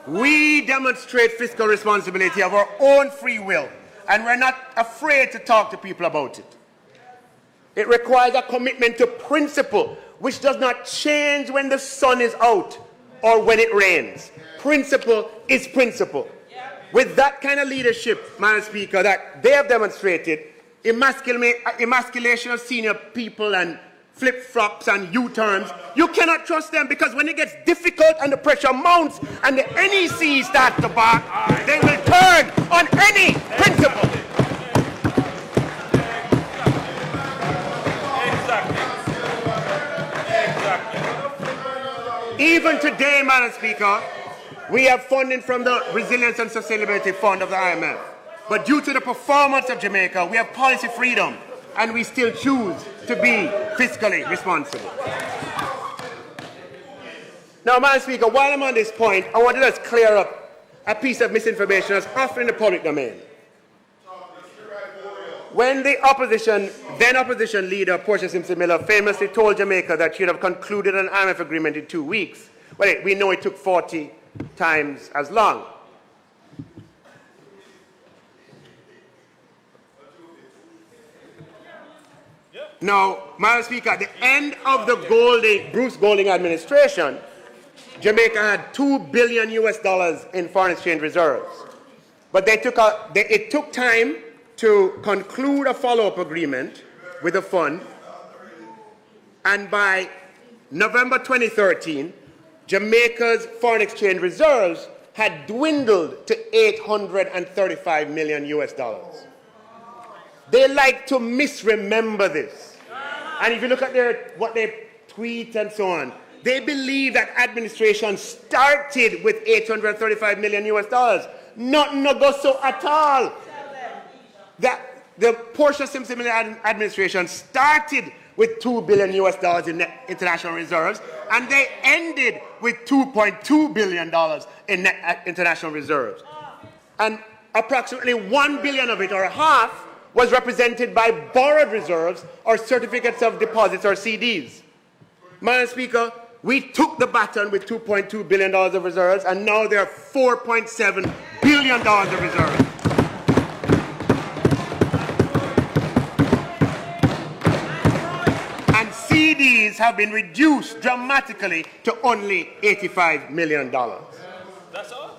We demonstrate fiscal responsibility of our own free will, and we're not afraid to talk to people about it. It requires a commitment to principle, which does not change when the sun is out or when it rains. Principle is principle. With that kind of leadership, Madam Speaker, that they have demonstrated, emasculation of senior people and flip-flops and U-turns, you cannot trust them, because when it gets difficult and the pressure mounts and the NEC starts to bark, they will turn on any principle. Even today, Madam Speaker, we have funding from the Resilience and Sustainability Fund of the IMF. But due to the performance of Jamaica, we have policy freedom, and we still choose to be fiscally responsible. Now, Madam Speaker, while I'm on this point, I want to just clear up a piece of misinformation that's often in the public domain. When the then opposition leader, Portia Simpson Miller, famously told Jamaica that she would have concluded an IMF agreement in 2 weeks, well, we know it took 40 times as long. Now, Madam Speaker, at the end of the Bruce Golding administration, Jamaica had $2 billion in foreign exchange reserves. But it took time to conclude a follow-up agreement with the fund. And by November 2013, Jamaica's foreign exchange reserves had dwindled to $835 million. They like to misremember this. And if you look at what they tweet and so on, they believe that administration started with $835 million. Nothing no go so at all. That the Portia Simpson administration started with $2 billion in net international reserves, and they ended with $2.2 billion in net international reserves. And approximately $1 billion of it, or half, was represented by borrowed reserves or certificates of deposits or CDs. Madam Speaker, we took the baton with $2.2 billion of reserves, and now there are $4.7 billion of reserves. And CDs have been reduced dramatically to only $85 million. That's all?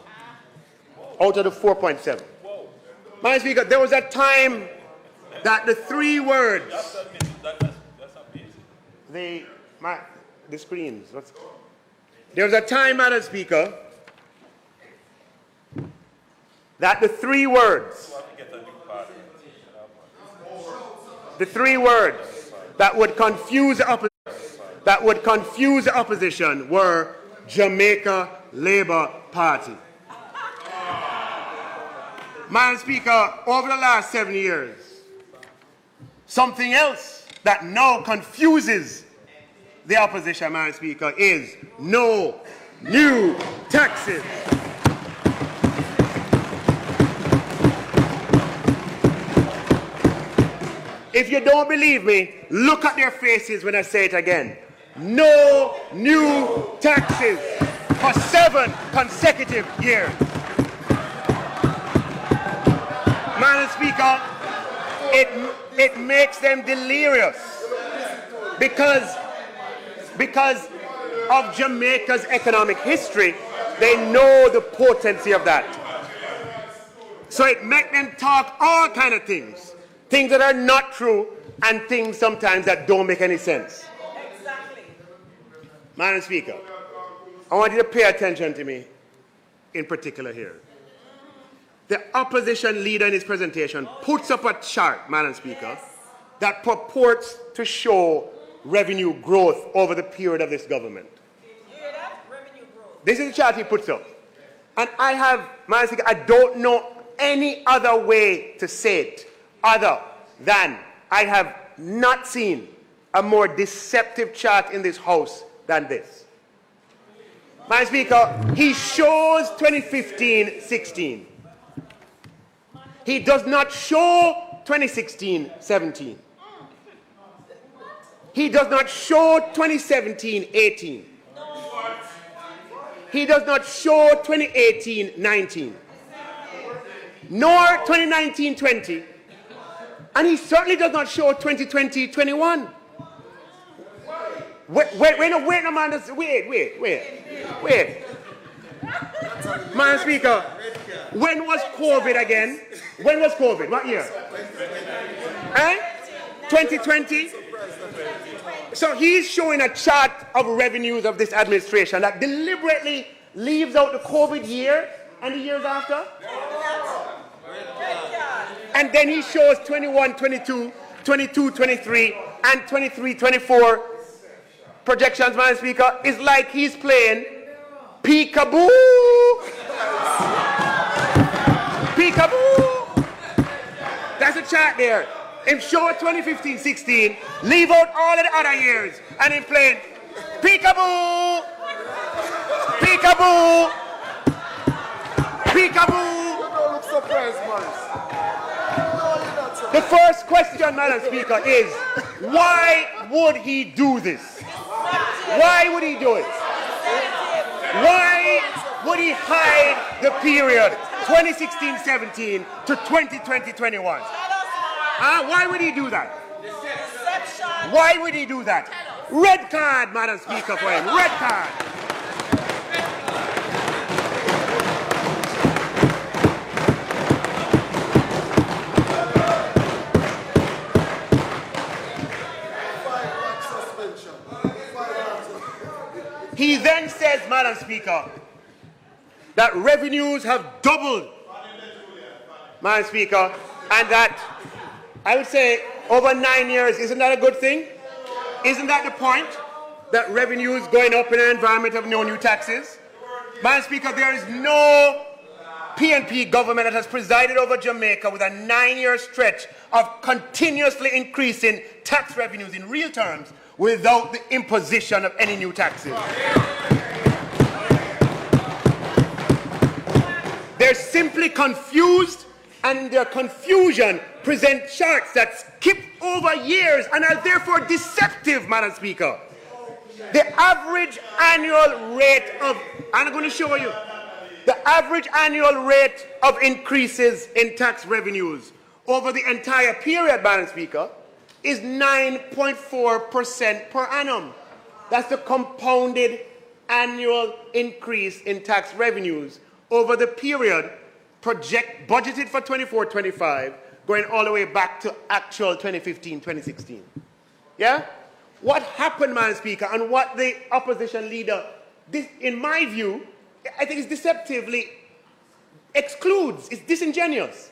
Out of the 4.7. Madam Speaker, there was a time that the three words, the screens, there was a time, Madam Speaker, that the three words that would confuse the opposition were Jamaica Labour Party. Madam Speaker, over the last 7 years, something else that now confuses the opposition, Madam Speaker, is no new taxes. If you don't believe me, look at their faces when I say it again. No new taxes for 7 consecutive years. Madam Speaker, it makes them delirious because of Jamaica's economic history. They know the potency of that. So it makes them talk all kind of things that are not true, and things sometimes that don't make any sense. Exactly. Madam Speaker, I want you to pay attention to me in particular here. The opposition leader in his presentation puts up a chart, Madam Speaker, that purports to show revenue growth over the period of this government. You hear that? Revenue growth. This is the chart he puts up. And Madam Speaker, I don't know any other way to say it other than I have not seen a more deceptive chart in this House than this. Madam Speaker, he shows 2015-16. He does not show 2016-17. He does not show 2017-18. He does not show 2018-19. Nor 2019-20. And he certainly does not show 2020-21. Wait. Madam Speaker, when was COVID again? When was COVID? What year? 2020? So he's showing a chart of revenues of this administration that deliberately leaves out the COVID year and the years after. And then he shows 21, 22, 22, 23, and 23, 24 projections, Madam Speaker. It's like he's playing peekaboo. Peekaboo. That's a chart there. Him show 2015-16, leave out all of the other years, and him playing peekaboo. Peekaboo. Peekaboo. You don't look surprised, Morris. The first question, Madam Speaker, is why would he do this? Why would he do it? Why would he hide the period 2016-17 to 2020-21? Why would he do that? Why would he do that? Red card, Madam Speaker, for him. Red card. Madam Speaker, that revenues have doubled, Madam Speaker, and that, I would say, over 9 years, isn't that a good thing? Isn't that the point? That revenues going up in an environment of no new taxes? Madam Speaker, there is no PNP government that has presided over Jamaica with a 9-year stretch of continuously increasing tax revenues in real terms without the imposition of any new taxes. They're simply confused, and in their confusion present charts that skip over years and are therefore deceptive, Madam Speaker. The average annual rate of, I'm going to show you, the average annual rate of increases in tax revenues over the entire period, Madam Speaker, is 9.4% per annum. That's the compounded annual increase in tax revenues over the period budgeted for 24-25, going all the way back to actual 2015-2016. Yeah? What happened, Madam Speaker, and what the opposition leader, in my view, I think is deceptively excludes, it's disingenuous.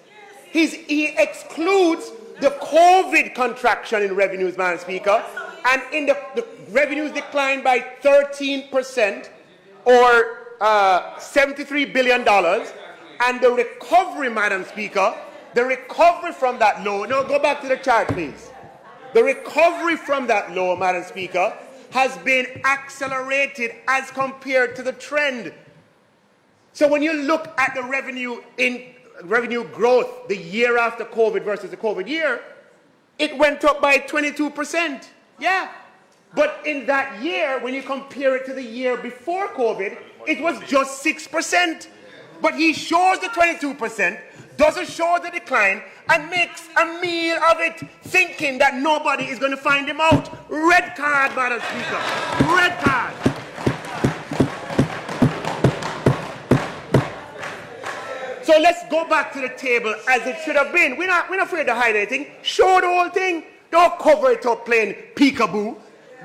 He excludes the COVID contraction in revenues, Madam Speaker, and in the revenues declined by 13% or $73 billion, and the recovery, Madam Speaker, the recovery from that low, no, go back to the chart, please. The recovery from that low, Madam Speaker, has been accelerated as compared to the trend. So when you look at the revenue growth the year after COVID versus the COVID year, it went up by 22%. Yeah. But in that year, when you compare it to the year before COVID, it was just 6%. But he shows the 22%, doesn't show the decline, and makes a meal of it, thinking that nobody is going to find him out. Red card, Madam Speaker. Red card. So let's go back to the table as it should have been. We're not afraid to hide anything. Show the whole thing. Don't cover it up playing peekaboo.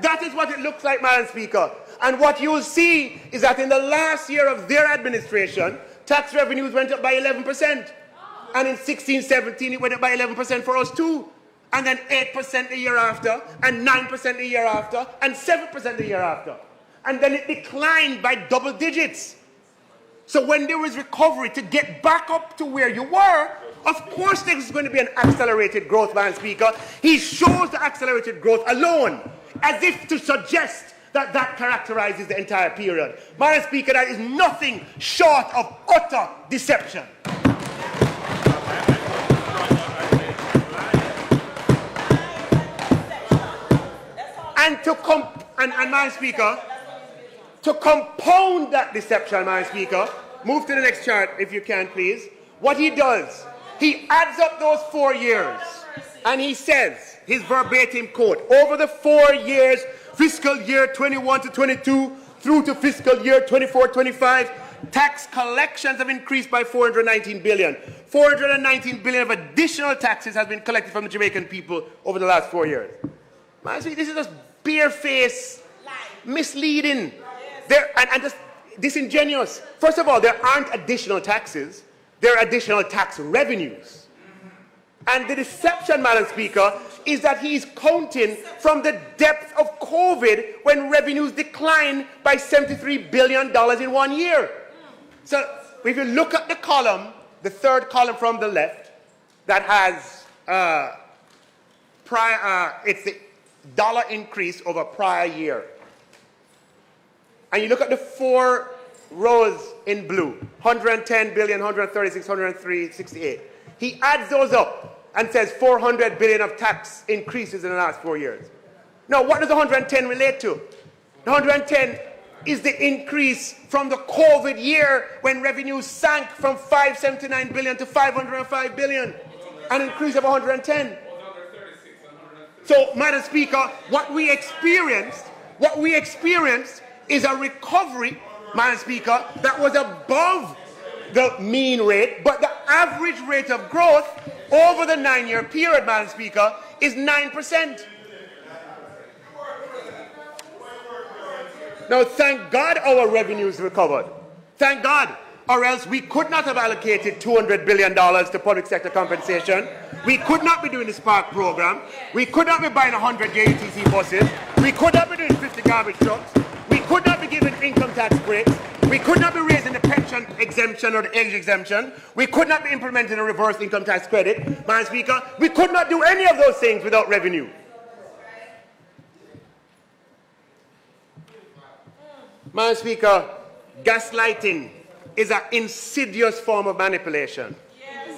That is what it looks like, Madam Speaker. And what you'll see is that in the last year of their administration, tax revenues went up by 11%. And in 16-17, it went up by 11% for us too. And then 8% the year after, and 9% the year after, and 7% the year after. And then it declined by double digits. So when there was recovery to get back up to where you were, of course there is going to be an accelerated growth, Madam Speaker. He shows the accelerated growth alone, as if to suggest that that characterizes the entire period. Madam Speaker, that is nothing short of utter deception. And Madam Speaker, to compound that deception, Madam Speaker, move to the next chart if you can, please. What he does, he adds up those 4 years, and he says, his verbatim quote, over the 4 years, fiscal year 21 to 22 through to fiscal year 24-25, tax collections have increased by 419 billion. 419 billion of additional taxes has been collected from the Jamaican people over the last 4 years. Man, this is just barefaced, misleading, and just disingenuous. First of all, there aren't additional taxes. There are additional tax revenues. And the deception, Madam Speaker, is that he's counting from the depth of COVID when revenues declined by $73 billion in 1 year. So if you look at the column, the third column from the left, that has it's the dollar increase over prior year. And you look at the 4 rows in blue, 110 billion, 136, 103, 68. He adds those up and says 400 billion of tax increases in the last 4 years. Now, what does the 110 relate to? The 110 is the increase from the COVID year when revenues sank from 579 billion to 505 billion, an increase of 110. So, Madam Speaker, what we experienced is a recovery, Madam Speaker, that was above the mean rate, but the average rate of growth over the 9-year period, Madam Speaker, is 9%. Now, thank God our revenues recovered. Thank God. Or else we could not have allocated $200 billion to public sector compensation. We could not be doing the Spark program. We could not be buying 100 JTC buses. We could not be doing 50 garbage trucks. We could not be giving income tax breaks. We could not be raising the pension exemption or the age exemption. We could not be implementing a reverse income tax credit. Madam Speaker, we could not do any of those things without revenue. Madam Speaker, gaslighting is an insidious form of manipulation. Yes.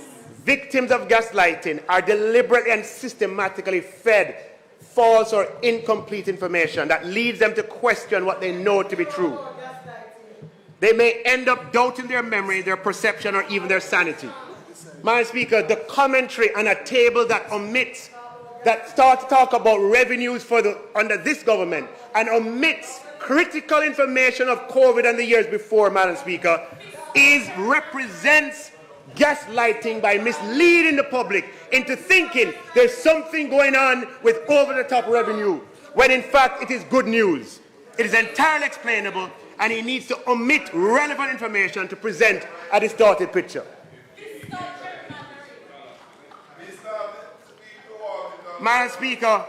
Victims of gaslighting are deliberately and systematically fed false or incomplete information that leads them to question what they know to be true. They may end up doubting their memory, their perception, or even their sanity. Madam Speaker, the commentary on a table that omits, that starts to talk about revenues for under this government and omits critical information of COVID and the years before, Madam Speaker, represents gaslighting by misleading the public into thinking there's something going on with over-the-top revenue, when in fact it is good news. It is entirely explainable, and he needs to omit relevant information to present a distorted picture. Madam Speaker,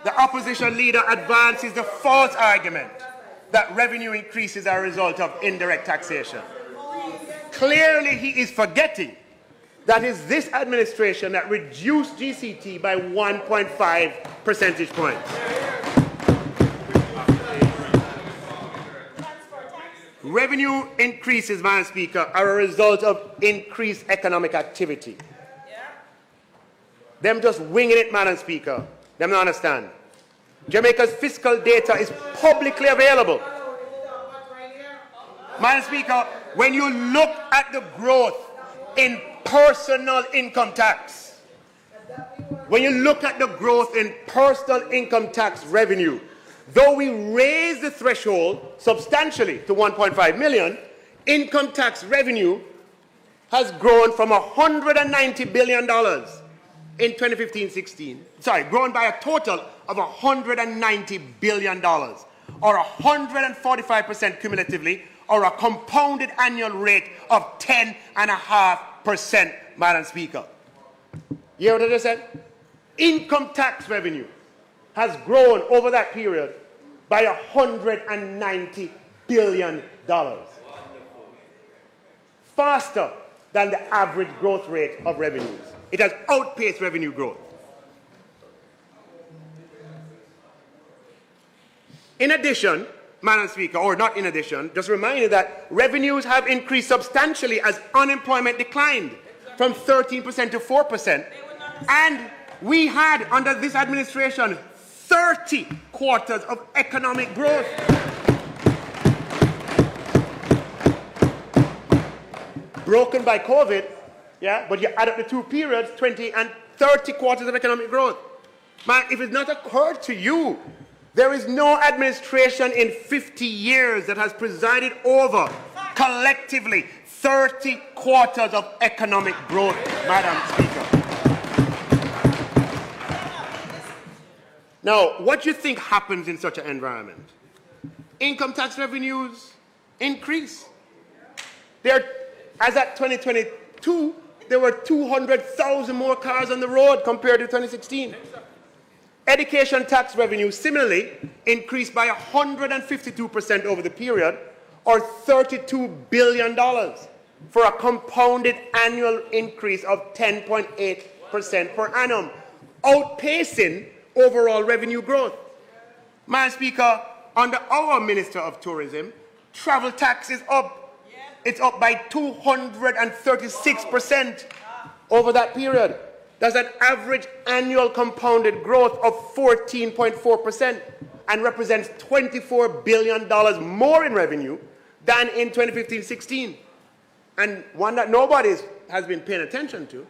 the opposition leader advances the false argument that revenue increases are a result of indirect taxation. Clearly, he is forgetting that it's this administration that reduced GCT by 1.5 percentage points. Revenue increases, Madam Speaker, are a result of increased economic activity. Them just winging it, Madam Speaker. Them not understand. Jamaica's fiscal data is publicly available. Madam Speaker, when you look at the growth in personal income tax, revenue, though we raised the threshold substantially to 1.5 million, income tax revenue has grown from $190 billion in 2015-16, grown by a total of $190 billion, or 145% cumulatively, or a compounded annual rate of 10.5%, Madam Speaker. You hear what I just said? Income tax revenue has grown over that period by $190 billion. Faster than the average growth rate of revenues. It has outpaced revenue growth. In addition, Madam Speaker, or not in addition, just remind you that revenues have increased substantially as unemployment declined from 13% to 4%. And we had, under this administration, 30 quarters of economic growth. Broken by COVID, yeah, but you add up the two periods, 20 and 30 quarters of economic growth. Man, if it's not occurred to you, there is no administration in 50 years that has presided over, collectively, 30 quarters of economic growth, Madam Speaker. Now, what do you think happens in such an environment? Income tax revenues increase. As at 2022, there were 200,000 more cars on the road compared to 2016. Education tax revenue similarly increased by 152% over the period, or $32 billion, for a compounded annual increase of 10.8% per annum, outpacing overall revenue growth. Madam Speaker, under our Minister of Tourism, travel tax is up. It's up by 236% over that period. That's an average annual compounded growth of 14.4% and represents $24 billion more in revenue than in 2015-16. And one that nobody has been paying attention to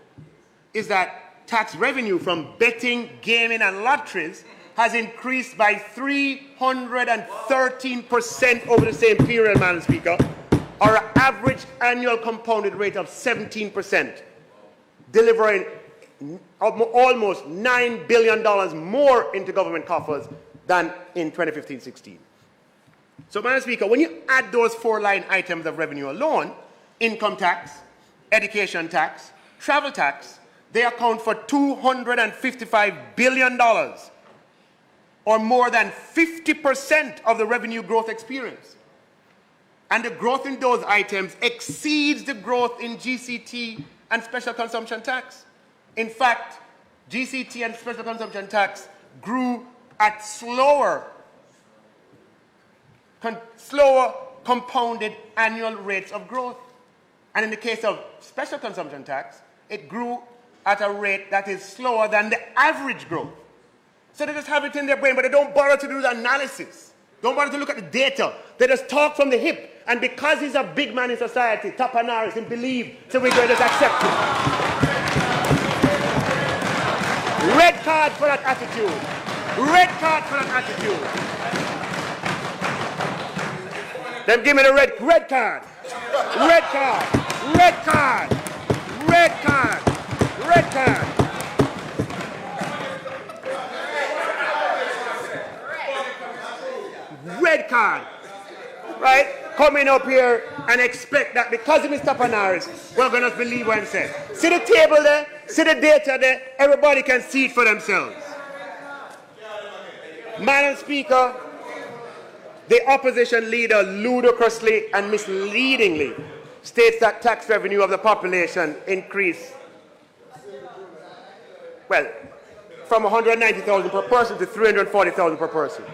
is that tax revenue from betting, gaming, and lotteries has increased by 313% over the same period, Madam Speaker, or an average annual compounded rate of 17%, delivering almost $9 billion more into government coffers than in 2015-16. So, Madam Speaker, when you add those 4 line items of revenue alone, income tax, education tax, travel tax, they account for $255 billion, or more than 50% of the revenue growth experience. And the growth in those items exceeds the growth in GCT and special consumption tax. In fact, GCT and special consumption tax grew at slower compounded annual rates of growth. And in the case of special consumption tax, it grew at a rate that is slower than the average growth. So they just have it in their brain, but they don't bother to do the analysis. Don't bother to look at the data. They just talk from the hip. And because he's a big man in society, Tapanaris, he believes, so we're going to just accept it. Red card for that attitude. Red card for that attitude. Then give me the red card. Red card. Red card. Red card. Red card. Red card. Right? Coming up here and expect that because of Mr. Panaris, we're going to believe what he said. See the table there? See the data there? Everybody can see it for themselves. Madam Speaker, the opposition leader ludicrously and misleadingly states that tax revenue of the population increased, well, from 190,000 per person to 340,000 per person.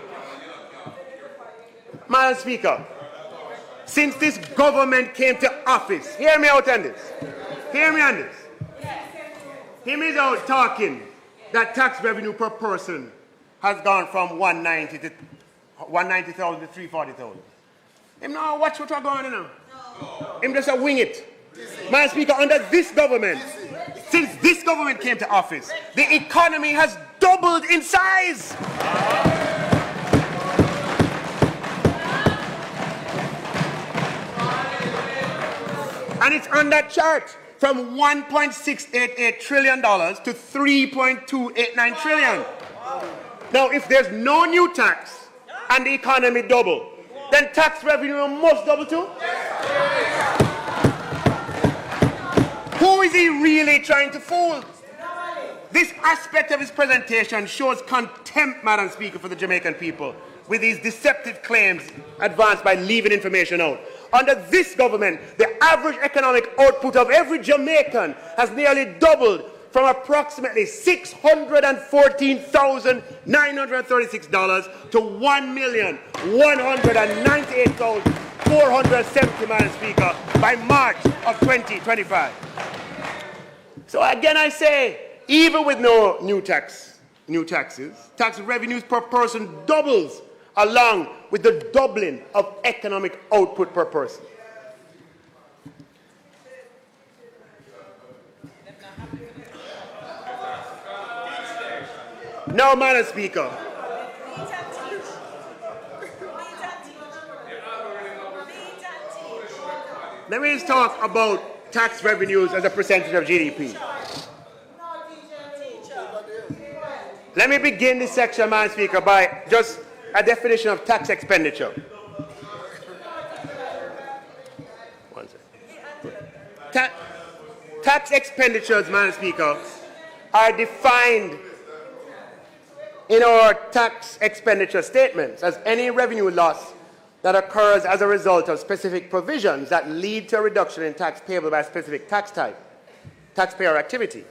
Madam Speaker, since this government came to office, hear me out on this. Hear me on this. Hear me out talking that tax revenue per person has gone from 190,000 to 340,000. Him now watch what we're going on now. Him just a wing it. Madam Speaker, under this government, since this government came to office, the economy has doubled in size. And it's on that chart, from $1.688 trillion to $3.289 trillion. Now, if there's no new tax and the economy double, then tax revenue must double too? Who is he really trying to fool? This aspect of his presentation shows contempt, Madam Speaker, for the Jamaican people, with these deceptive claims advanced by leaving information out. Under this government, the average economic output of every Jamaican has nearly doubled from approximately $614,936 to $1,198,470, Madam Speaker, by March of 2025. So again I say, even with no new taxes, tax revenues per person doubles along with the doubling of economic output per person. Now, Madam Speaker, let me just talk about tax revenues as a percentage of GDP. Let me begin this section, Madam Speaker, by just a definition of tax expenditure. One second. Tax expenditures, Madam Speaker, are defined in our tax expenditure statements as any revenue loss that occurs as a result of specific provisions that lead to a reduction in tax payable by a specific tax type, taxpayer activity.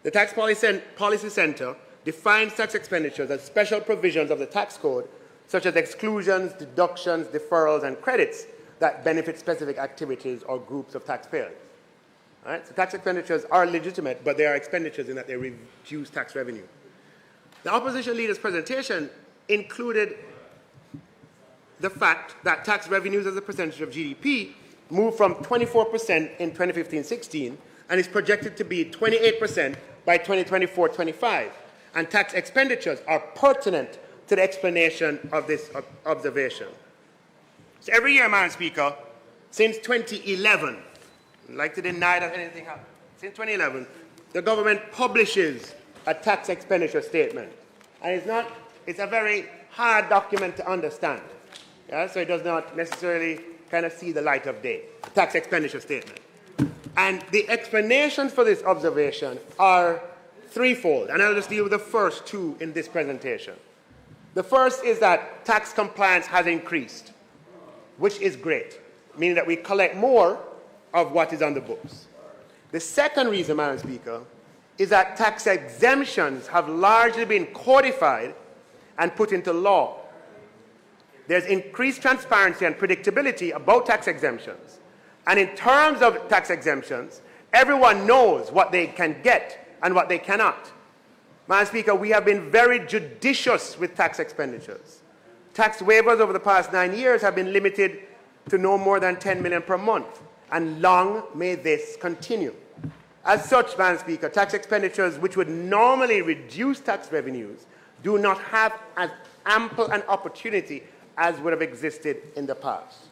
The Tax Policy Center defines tax expenditures as special provisions of the tax code, such as exclusions, deductions, deferrals, and credits that benefit specific activities or groups of taxpayers. All right? So tax expenditures are legitimate, but they are expenditures in that they reduce tax revenue. The opposition leader's presentation included the fact that tax revenues as a percentage of GDP moved from 24% in 2015-16 and is projected to be 28% by 2024-25. And tax expenditures are pertinent to the explanation of this observation. So every year, Madam Speaker, since 2011, I'd like to deny that anything happened. Since 2011, the government publishes a tax expenditure statement. And it's a very hard document to understand. Yeah, so it does not necessarily kind of see the light of day. Tax expenditure statement. And the explanations for this observation are threefold, and I'll just deal with the first two in this presentation. The first is that tax compliance has increased, which is great, meaning that we collect more of what is on the books. The second reason, Madam Speaker, is that tax exemptions have largely been codified and put into law. There's increased transparency and predictability about tax exemptions. And in terms of tax exemptions, everyone knows what they can get and what they cannot. Madam Speaker, we have been very judicious with tax expenditures. Tax waivers over the past 9 years have been limited to no more than 10 million per month, and long may this continue. As such, Madam Speaker, tax expenditures which would normally reduce tax revenues do not have as ample an opportunity as would have existed in the past.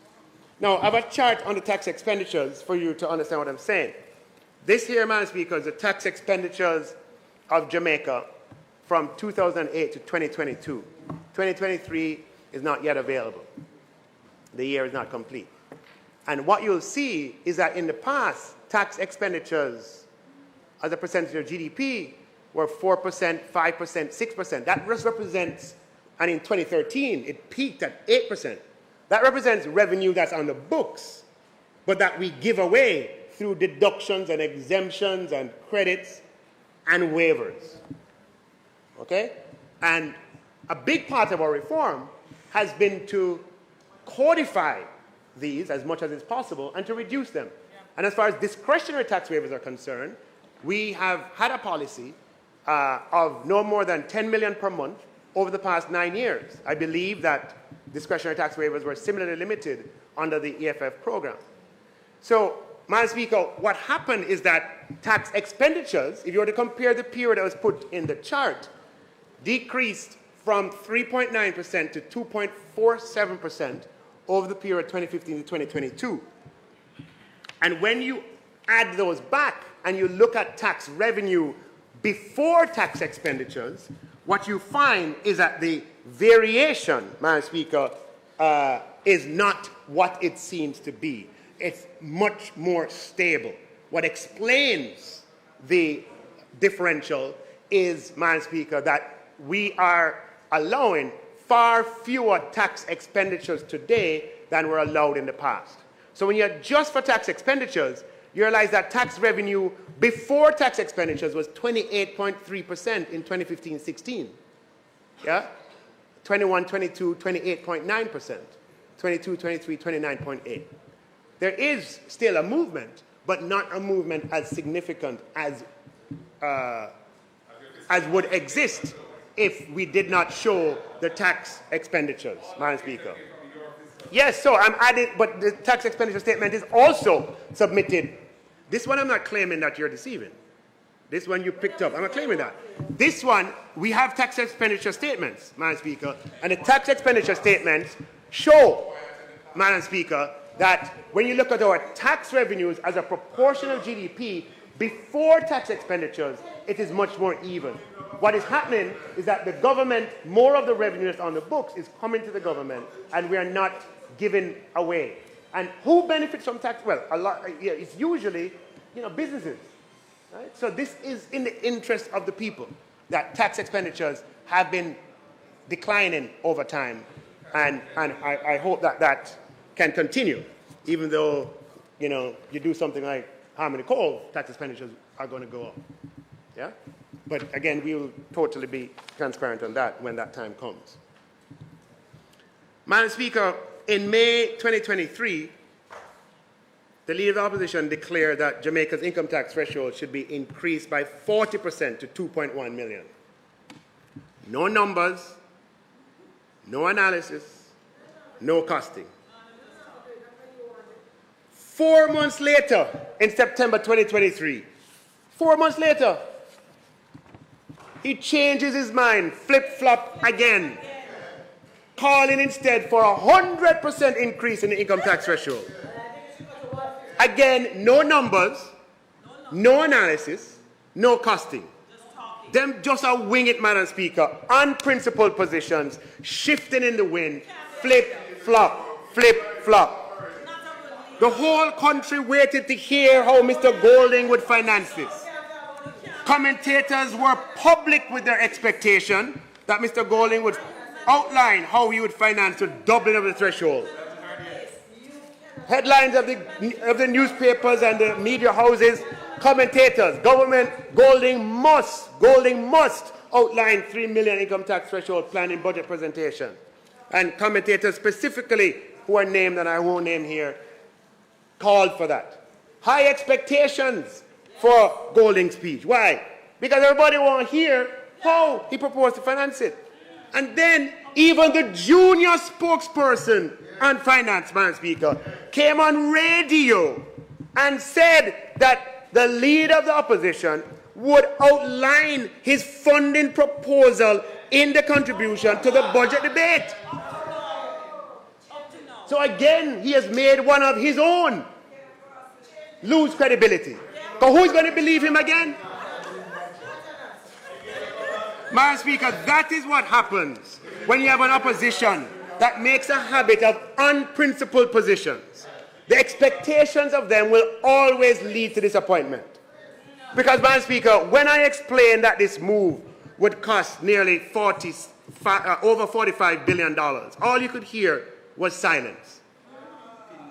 Now, I have a chart on the tax expenditures for you to understand what I'm saying. This here, Madam Speaker, is the tax expenditures of Jamaica from 2008 to 2022. 2023 is not yet available. The year is not complete. And what you'll see is that in the past, tax expenditures as a percentage of GDP were 4%, 5%, 6%. That just represents, and in 2013, it peaked at 8%. That represents revenue that's on the books, but that we give away through deductions and exemptions and credits and waivers. Okay? And a big part of our reform has been to codify these as much as is possible and to reduce them. And as far as discretionary tax waivers are concerned, we have had a policy of no more than 10 million per month over the past 9 years. I believe that discretionary tax waivers were similarly limited under the EFF program. So, Madam Speaker, what happened is that tax expenditures, if you were to compare the period that was put in the chart, decreased from 3.9% to 2.47% over the period 2015 to 2022. And when you add those back and you look at tax revenue before tax expenditures, what you find is that the variation, Madam Speaker, is not what it seems to be. It's much more stable. What explains the differential is, Madam Speaker, that we are allowing far fewer tax expenditures today than were allowed in the past. So when you adjust for tax expenditures, you realize that tax revenue before tax expenditures was 28.3% in 2015-16. Yeah? 21-22, 28.9%. 22-23, 29.8%. There is still a movement, but not a movement as significant as would exist if we did not show the tax expenditures, Madam Speaker. Yes, so I'm adding, but the tax expenditure statement is also submitted. This one I'm not claiming that you're deceiving. This one you picked up, I'm not claiming that. This one, we have tax expenditure statements, Madam Speaker, and the tax expenditure statements show, Madam Speaker, that when you look at our tax revenues as a proportion of GDP before tax expenditures, it is much more even. What is happening is that the government, more of the revenue that's on the books is coming to the government, and we are not giving away. And who benefits from tax? Well, a lot. Yeah, it's usually, businesses. Right? So this is in the interest of the people that tax expenditures have been declining over time, and I hope that that can continue, even though you do something like Harmony Coal, tax expenditures are going to go up. Yeah. But again, we will totally be transparent on that when that time comes. Madam Speaker, in May 2023, the Leader of the Opposition declared that Jamaica's income tax threshold should be increased by 40% to 2.1 million. No numbers, no analysis, no costing. 4 months later, in September 2023, 4 months later, he changes his mind, flip-flop again, calling instead for a 100% increase in the income tax threshold. Again, no numbers, no analysis, no costing. Them just a wing it, Madam Speaker, unprincipled positions, shifting in the wind, flip, flip-flop, flip-flop. The whole country waited to hear how Mr. Golding would finance this. Commentators were public with their expectation that Mr. Golding would outline how he would finance the doubling of the threshold. Headlines of the newspapers and the media houses, commentators, government, Golding must outline 3 million income tax threshold plan in budget presentation. And commentators specifically, who are named and I won't name here, called for that. High expectations for Golding's speech. Why? Because everybody wants to hear how he proposed to finance it. And then even the junior spokesperson on finance, Madam Speaker, came on radio and said that the leader of the opposition would outline his funding proposal in the contribution to the budget debate. So again, he has made one of his own lose credibility. Because who's going to believe him again? Madam Speaker, that is what happens when you have an opposition that makes a habit of unprincipled positions. The expectations of them will always lead to disappointment. Because, Madam Speaker, when I explained that this move would cost nearly over $45 billion, all you could hear was silence.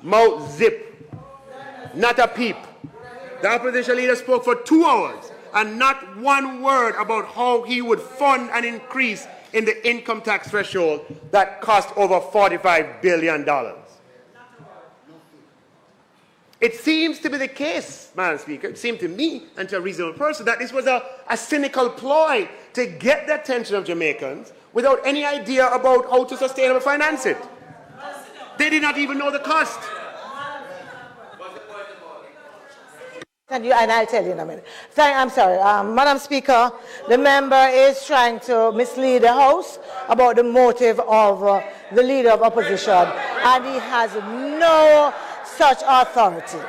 Mouth zip. Not a peep. The opposition leader spoke for 2 hours and not one word about how he would fund an increase in the income tax threshold that cost over $45 billion. It seems to be the case, Madam Speaker, it seemed to me and to a reasonable person that this was a cynical ploy to get the attention of Jamaicans without any idea about how to sustainably finance it. They did not even know the cost. And I'll tell you in a minute. I'm sorry, Madam Speaker, the member is trying to mislead the House about the motive of the Leader of Opposition, and he has no such authority.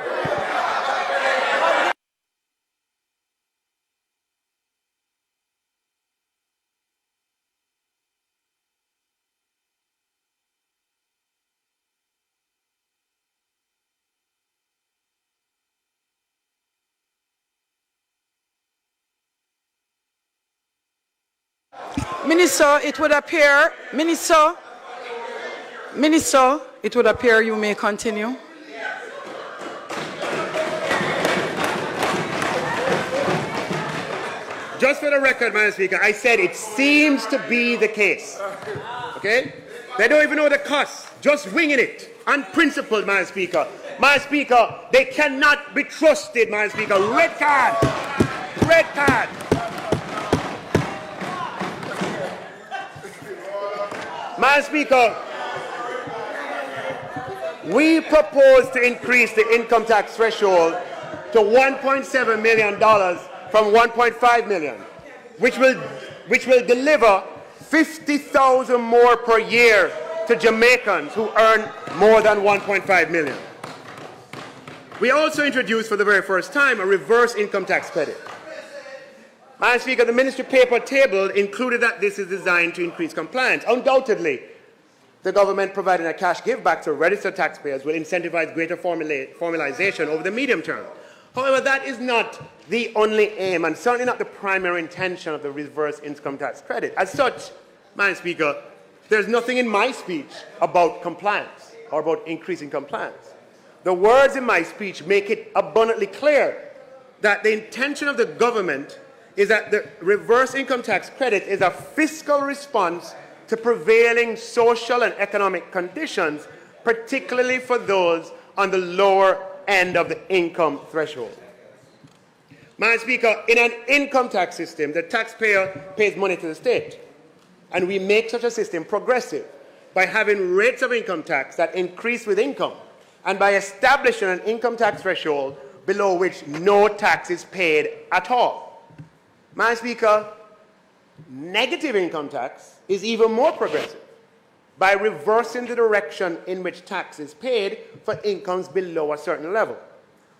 Minister, it would appear, it would appear you may continue. Just for the record, Madam Speaker, I said it seems to be the case. Okay? They don't even know the cost. Just winging it. Unprincipled, Madam Speaker. Madam Speaker, they cannot be trusted, Madam Speaker. Red card. Red card. Madam Speaker, we propose to increase the income tax threshold to $1.7 million from $1.5 million, which will deliver 50,000 more per year to Jamaicans who earn more than $1.5 million. We also introduced for the very first time a reverse income tax credit. Madam Speaker, the ministry paper table included that this is designed to increase compliance. Undoubtedly, the government providing a cash give back to registered taxpayers will incentivize greater formalization over the medium term. However, that is not the only aim and certainly not the primary intention of the reverse income tax credit. As such, Madam Speaker, there's nothing in my speech about compliance or about increasing compliance. The words in my speech make it abundantly clear that the intention of the government is that the reverse income tax credit is a fiscal response to prevailing social and economic conditions, particularly for those on the lower end of the income threshold. Madam Speaker, in an income tax system, the taxpayer pays money to the state, and we make such a system progressive by having rates of income tax that increase with income, and by establishing an income tax threshold below which no tax is paid at all. Madam Speaker, negative income tax is even more progressive by reversing the direction in which tax is paid for incomes below a certain level.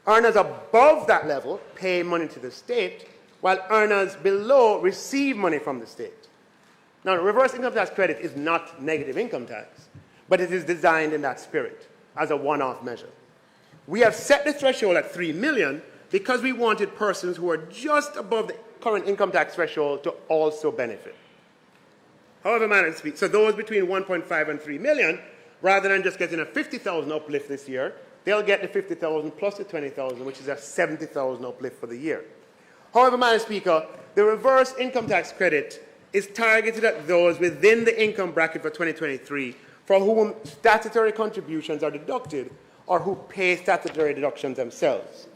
Earners above that level pay money to the state, while earners below receive money from the state. Now, reverse income tax credit is not negative income tax, but it is designed in that spirit as a one-off measure. We have set the threshold at 3 million because we wanted persons who are just above the current income tax threshold to also benefit. However, Madam Speaker, so those between 1.5 and 3 million, rather than just getting a 50,000 uplift this year, they'll get the 50,000 plus the 20,000, which is a 70,000 uplift for the year. However, Madam Speaker, the reverse income tax credit is targeted at those within the income bracket for 2023 for whom statutory contributions are deducted or who pay statutory deductions themselves.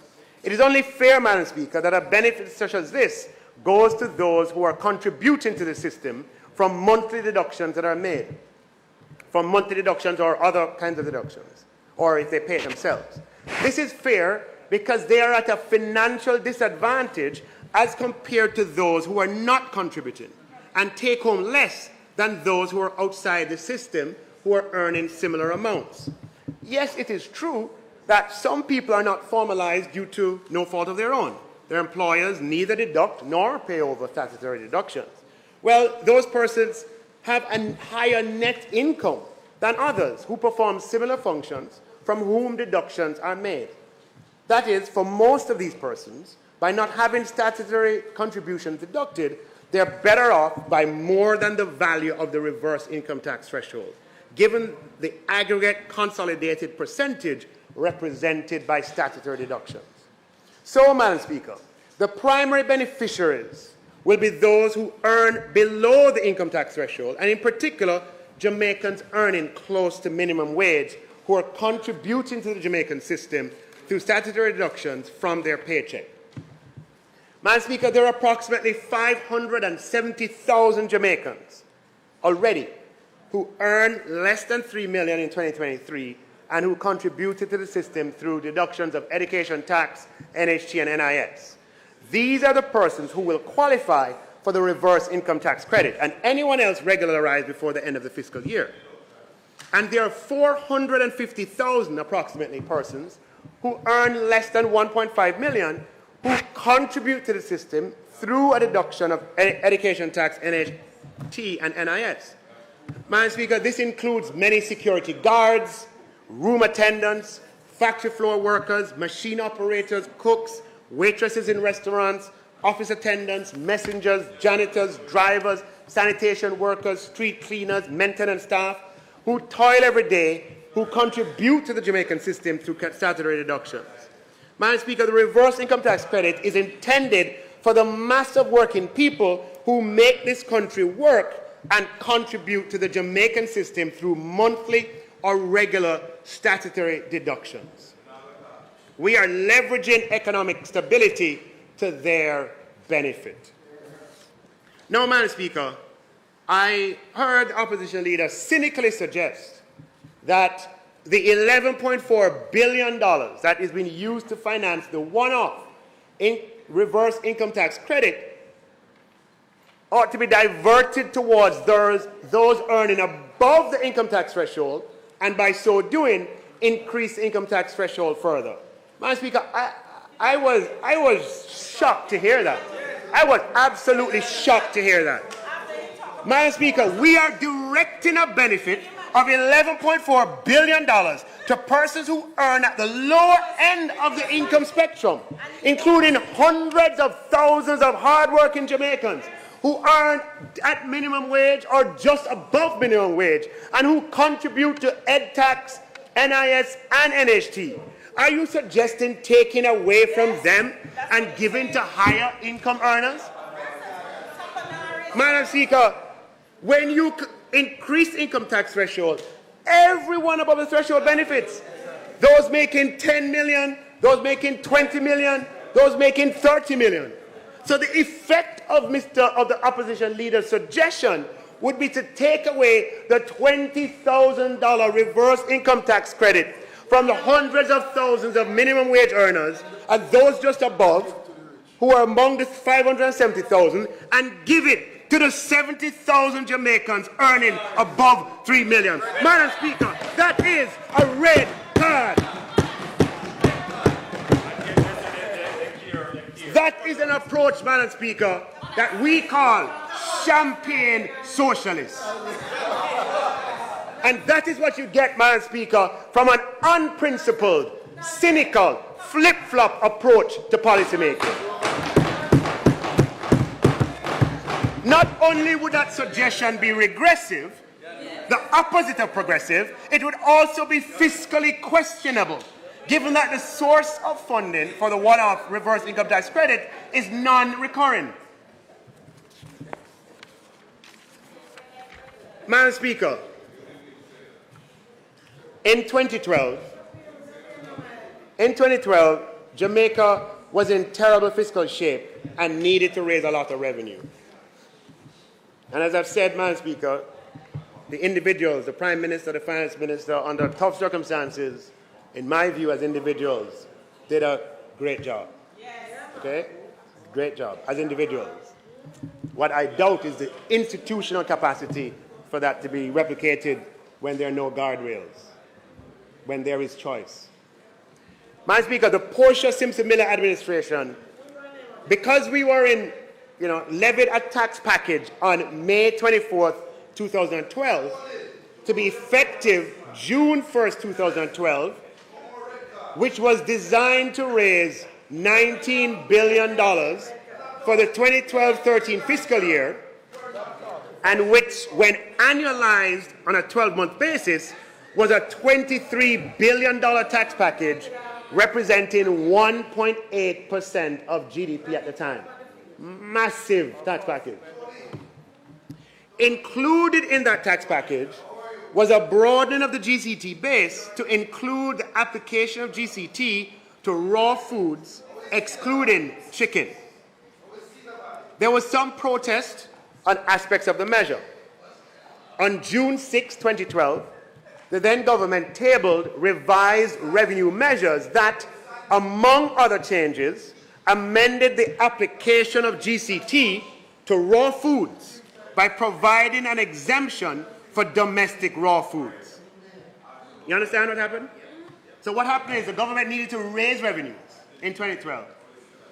It is only fair, Madam Speaker, that a benefit such as this goes to those who are contributing to the system from monthly deductions that are made, from monthly deductions or other kinds of deductions, or if they pay it themselves. This is fair because they are at a financial disadvantage as compared to those who are not contributing and take home less than those who are outside the system who are earning similar amounts. Yes, it is true that some people are not formalized due to no fault of their own. Their employers neither deduct nor pay over statutory deductions. Well, those persons have a higher net income than others who perform similar functions from whom deductions are made. That is, for most of these persons, by not having statutory contributions deducted, they're better off by more than the value of the reverse income tax threshold, given the aggregate consolidated percentage represented by statutory deductions. So, Madam Speaker, the primary beneficiaries will be those who earn below the income tax threshold, and in particular, Jamaicans earning close to minimum wage who are contributing to the Jamaican system through statutory deductions from their paycheck. Madam Speaker, there are approximately 570,000 Jamaicans already who earn less than 3 million in 2023 and who contributed to the system through deductions of education tax, NHT, and NIS. These are the persons who will qualify for the reverse income tax credit, and anyone else regularized before the end of the fiscal year. And there are 450,000 approximately persons who earn less than 1.5 million who contribute to the system through a deduction of education tax, NHT, and NIS. Madam Speaker, this includes many security guards, room attendants, factory floor workers, machine operators, cooks, waitresses in restaurants, office attendants, messengers, janitors, drivers, sanitation workers, street cleaners, maintenance staff, who toil every day, who contribute to the Jamaican system through statutory deductions. Madam Speaker, the reverse income tax credit is intended for the mass of working people who make this country work and contribute to the Jamaican system through monthly or regular statutory deductions. We are leveraging economic stability to their benefit. Now, Madam Speaker, I heard the opposition leader cynically suggest that the $11.4 billion that is being used to finance the one-off reverse income tax credit ought to be diverted towards those earning above the income tax threshold, and by so doing, increase the income tax threshold further. Madam Speaker, I was shocked to hear that. I was absolutely shocked to hear that. Madam Speaker, we are directing a benefit of $11.4 billion to persons who earn at the lower end of the income spectrum, including hundreds of thousands of hardworking Jamaicans who earn at minimum wage or just above minimum wage and who contribute to ed tax, NIS, and NHT. Are you suggesting taking away from them and giving to higher income earners? Madam Speaker, when you increase income tax threshold, everyone above the threshold benefits. Those making 10 million, those making 20 million, those making 30 million. So the effect of the opposition leader's suggestion would be to take away the $20,000 reverse income tax credit from the hundreds of thousands of minimum wage earners and those just above, who are among the 570,000, and give it to the 70,000 Jamaicans earning above 3 million. Madam Speaker, that is a red card. That is an approach, Madam Speaker, that we call champagne socialists. And that is what you get, Madam Speaker, from an unprincipled, cynical, flip-flop approach to policymaking. Not only would that suggestion be regressive, the opposite of progressive, it would also be fiscally questionable, given that the source of funding for the one-off reverse income tax credit is non-recurring. Madam Speaker, in 2012, Jamaica was in terrible fiscal shape and needed to raise a lot of revenue. And as I've said, Madam Speaker, the individuals, the Prime Minister, the Finance Minister, under tough circumstances, in my view as individuals, did a great job. Okay? Great job as individuals. What I doubt is the institutional capacity for that to be replicated when there are no guardrails, when there is choice. Madam Speaker, the Portia Simpson Miller administration, because we were in, levied a tax package on May 24th, 2012, to be effective June 1st, 2012, which was designed to raise $19 billion for the 2012-13 fiscal year, and which, when annualized on a 12-month basis, was a $23 billion tax package representing 1.8% of GDP at the time. Massive tax package. Included in that tax package was a broadening of the GCT base to include the application of GCT to raw foods, excluding chicken. There was some protest on aspects of the measure. On June 6, 2012, the then government tabled revised revenue measures that, among other changes, amended the application of GCT to raw foods by providing an exemption for domestic raw foods. You understand what happened? So what happened is the government needed to raise revenues in 2012.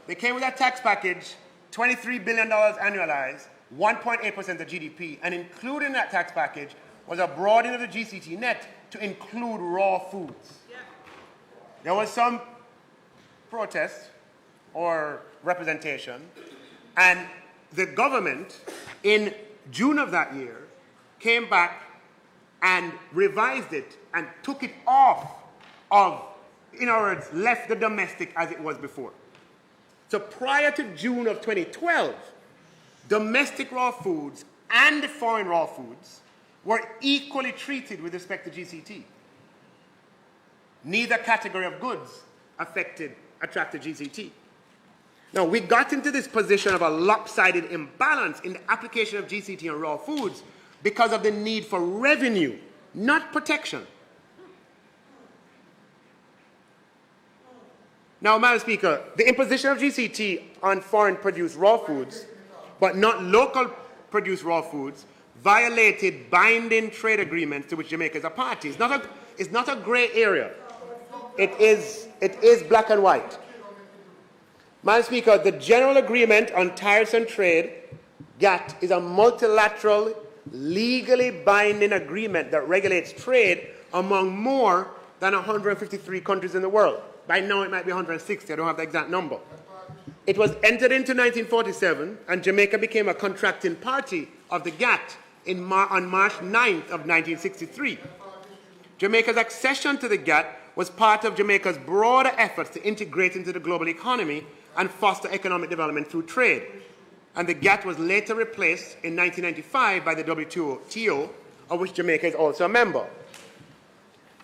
They came with a tax package, $23 billion annualized, 1.8% of GDP, and included in that tax package was a broadening of the GCT net to include raw foods. There was some protest or representation, and the government in June of that year came back and revised it and took it off of, in other words, left the domestic as it was before. So prior to June of 2012, domestic raw foods and foreign raw foods were equally treated with respect to GCT. Neither category of goods attracted GCT. Now, we got into this position of a lopsided imbalance in the application of GCT on raw foods because of the need for revenue, not protection. Now, Madam Speaker, the imposition of GCT on foreign produced raw foods, but not local produced raw foods, violated binding trade agreements to which Jamaica is a party. It's not a gray area. It is black and white. Madam Speaker, the General Agreement on Tariffs and Trade, GATT, is a multilateral, legally binding agreement that regulates trade among more than 153 countries in the world. By now it might be 160, I don't have the exact number. It was entered into 1947, and Jamaica became a contracting party of the GATT on March 9th of 1963. Jamaica's accession to the GATT was part of Jamaica's broader efforts to integrate into the global economy and foster economic development through trade. And the GATT was later replaced in 1995 by the WTO, of which Jamaica is also a member.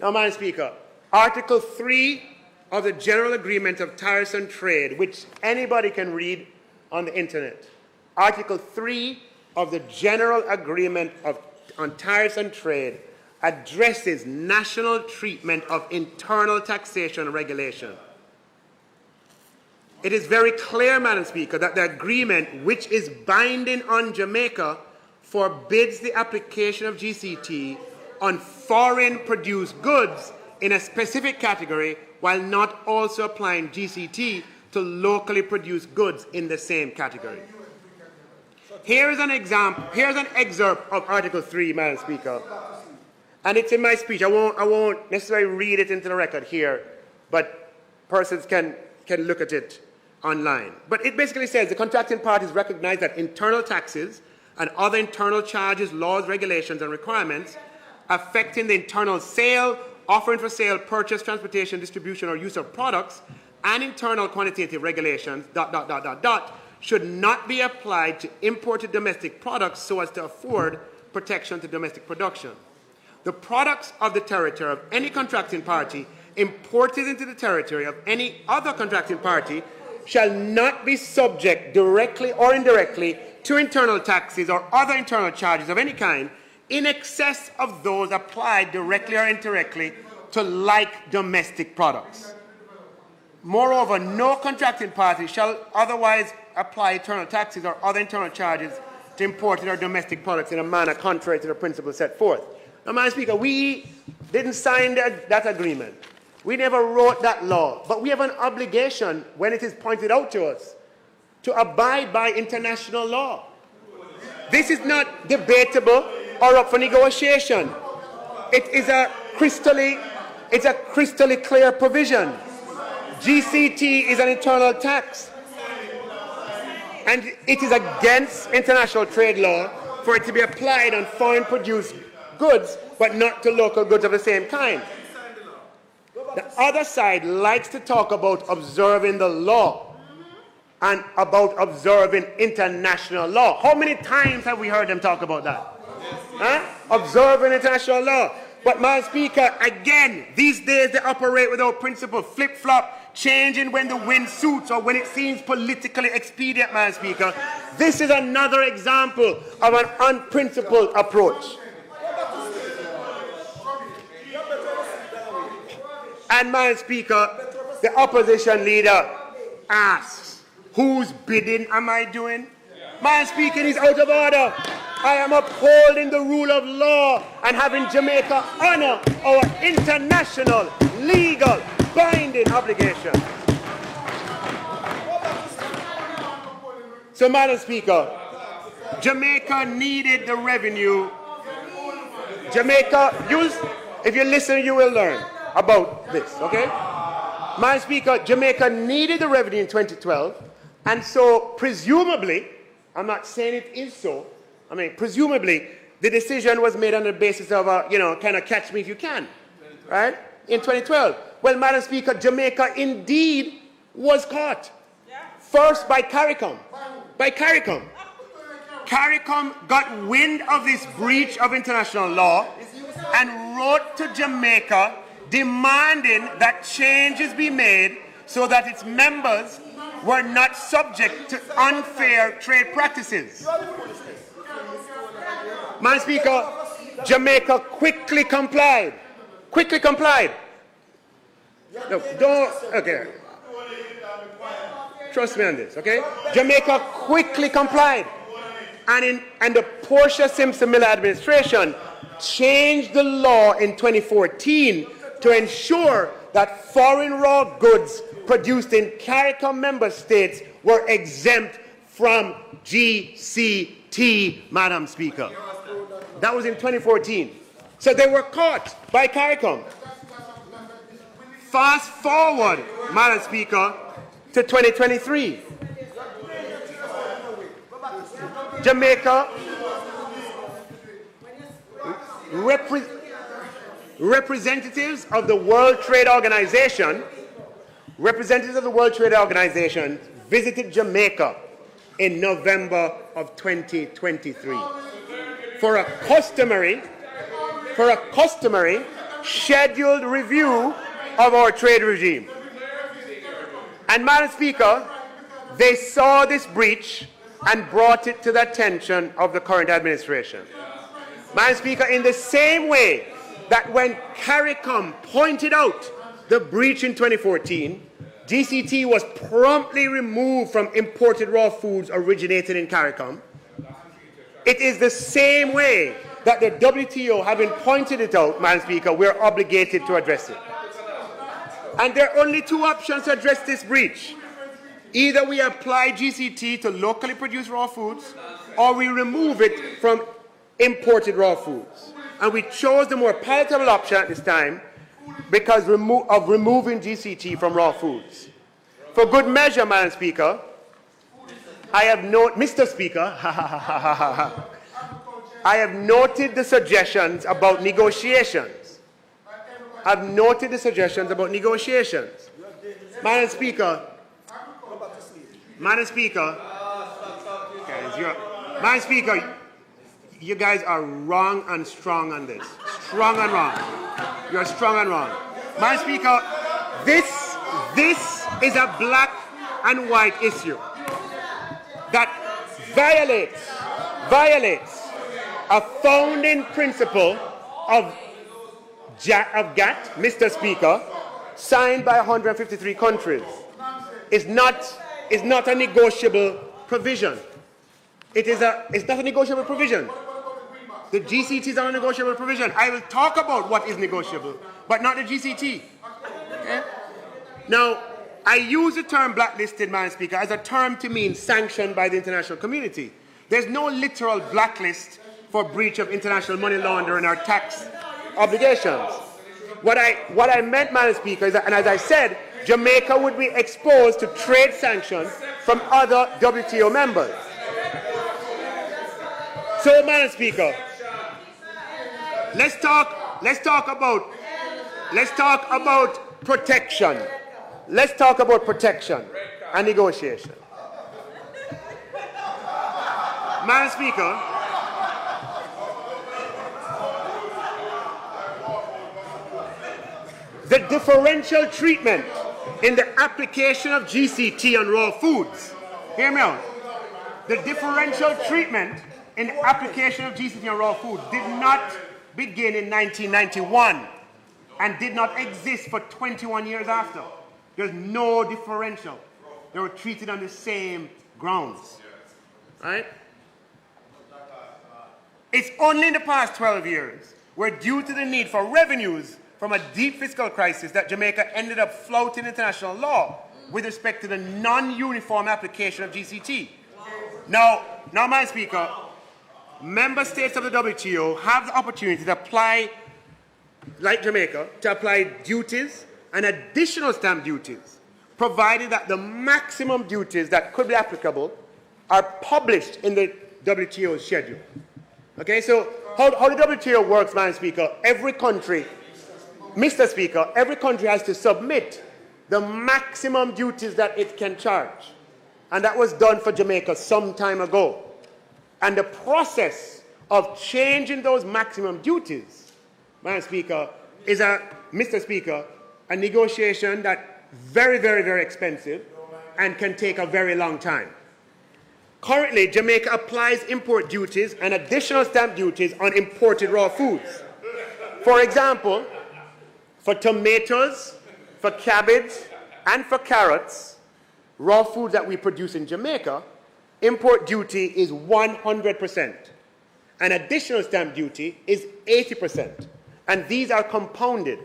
Now, Madam Speaker, Article 3 of the General Agreement of Tariffs and Trade, which anybody can read on the internet. Article 3 of the General Agreement on Tariffs and Trade addresses national treatment of internal taxation regulation. It is very clear, Madam Speaker, that the agreement, which is binding on Jamaica, forbids the application of GCT on foreign produced goods in a specific category, while not also applying GCT to locally produced goods in the same category. Here is an excerpt of Article 3, Madam Speaker. and it's in my speech. I won't necessarily read it into the record here, but persons can look at it online. But it basically says the contracting parties recognize that internal taxes and other internal charges, laws, regulations, and requirements affecting the internal sale, offering for sale, purchase, transportation, distribution, or use of products, and internal quantitative regulations, should not be applied to imported domestic products so as to afford protection to domestic production. The products of the territory of any contracting party imported into the territory of any other contracting party shall not be subject directly or indirectly to internal taxes or other internal charges of any kind in excess of those applied directly or indirectly to like domestic products. Moreover, no contracting party shall otherwise apply internal taxes or other internal charges to imported or domestic products in a manner contrary to the principles set forth. Now, Madam Speaker, we didn't sign that agreement. We never wrote that law, but we have an obligation, when it is pointed out to us, to abide by international law. This is not debatable or up for negotiation. It is a crystally clear provision. GCT is an internal tax, and it is against international trade law for it to be applied on foreign-produced goods, but not to local goods of the same kind. The other side likes to talk about observing the law and about observing international law. How many times have we heard them talk about that? Observing international law. But, Madam Speaker, again, these days they operate without principle, flip-flop, changing when the wind suits or when it seems politically expedient, Madam Speaker. This is another example of an unprincipled approach. And, Madam Speaker, the opposition leader asks, whose bidding am I doing? Madam Speaker, it is out of order. I am upholding the rule of law and having Jamaica honor our international, legal, binding obligation. So, Madam Speaker, Jamaica needed the revenue. Jamaica, if you listen, you will learn about this, okay? Madam Speaker, Jamaica needed the revenue in 2012, and so presumably, I'm not saying it is so, presumably, the decision was made on the basis of kind of catch me if you can, right? In 2012. Well, Madam Speaker, Jamaica indeed was caught. First by CARICOM. CARICOM got wind of this breach of international law and wrote to Jamaica demanding that changes be made so that its members were not subject to unfair trade practices. Madam Speaker, Jamaica quickly complied. No, okay. Trust me on this, okay? Jamaica quickly complied. And the Portia Simpson Miller administration changed the law in 2014 to ensure that foreign raw goods produced in CARICOM member states were exempt from GCT, Madam Speaker. That was in 2014. So they were caught by CARICOM. Fast forward, Madam Speaker, to 2023. Jamaica representatives of the World Trade Organization visited Jamaica in November of 2023 for a customary scheduled review of our trade regime. And, Madam Speaker, they saw this breach and brought it to the attention of the current administration. Madam Speaker, in the same way that when CARICOM pointed out the breach in 2014, GCT was promptly removed from imported raw foods originated in CARICOM, it is the same way that the WTO, having pointed it out, Madam Speaker, we're obligated to address it. And there are only two options to address this breach. Either we apply GCT to locally produced raw foods, or we remove it from imported raw foods. And we chose the more palatable option at this time because of removing GCT from raw foods. For good measure, Madam Speaker, I have Mr. Speaker, I have noted the suggestions about negotiations. I've noted the suggestions about negotiations. Madam Speaker, Madam Speaker, Madam Speaker, you guys are wrong and strong on this. Strong and wrong. You are strong and wrong. Madam Speaker, this is a black and white issue that violates a founding principle of GATT, Mr. Speaker, signed by 153 countries. It's not a negotiable provision. It's not a negotiable provision. The GCT is not a negotiable provision. I will talk about what is negotiable, but not the GCT. Okay? Now, I use the term blacklisted, Madam Speaker, as a term to mean sanctioned by the international community. There's no literal blacklist for breach of international money laundering or tax obligations. What I meant, Madam Speaker, is that, and as I said, Jamaica would be exposed to trade sanctions from other WTO members. So, Madam Speaker, let's talk about protection. Let's talk about protection and negotiation. Madam Speaker, the differential treatment in the application of GCT on raw foods, hear me out, the differential treatment in the application of GCT on raw food did not begin in 1991 and did not exist for 21 years after. There's no differential. They were treated on the same grounds. Right? It's only in the past 12 years where, due to the need for revenues from a deep fiscal crisis, that Jamaica ended up flouting international law with respect to the non-uniform application of GCT. Now, Madam Speaker, member states of the WTO have the opportunity to apply, like Jamaica, to apply duties and additional stamp duties, provided that the maximum duties that could be applicable are published in the WTO schedule. Okay, so how the WTO works, Madam Speaker, every country, Mr. Speaker, every country has to submit the maximum duties that it can charge. And that was done for Jamaica some time ago. And the process of changing those maximum duties, Madam Speaker, is Mr. Speaker, a negotiation that's very, very, very expensive and can take a very long time. Currently, Jamaica applies import duties and additional stamp duties on imported raw foods. For example, for tomatoes, for cabbage, and for carrots, raw foods that we produce in Jamaica, import duty is 100%. And additional stamp duty is 80%. And these are compounded.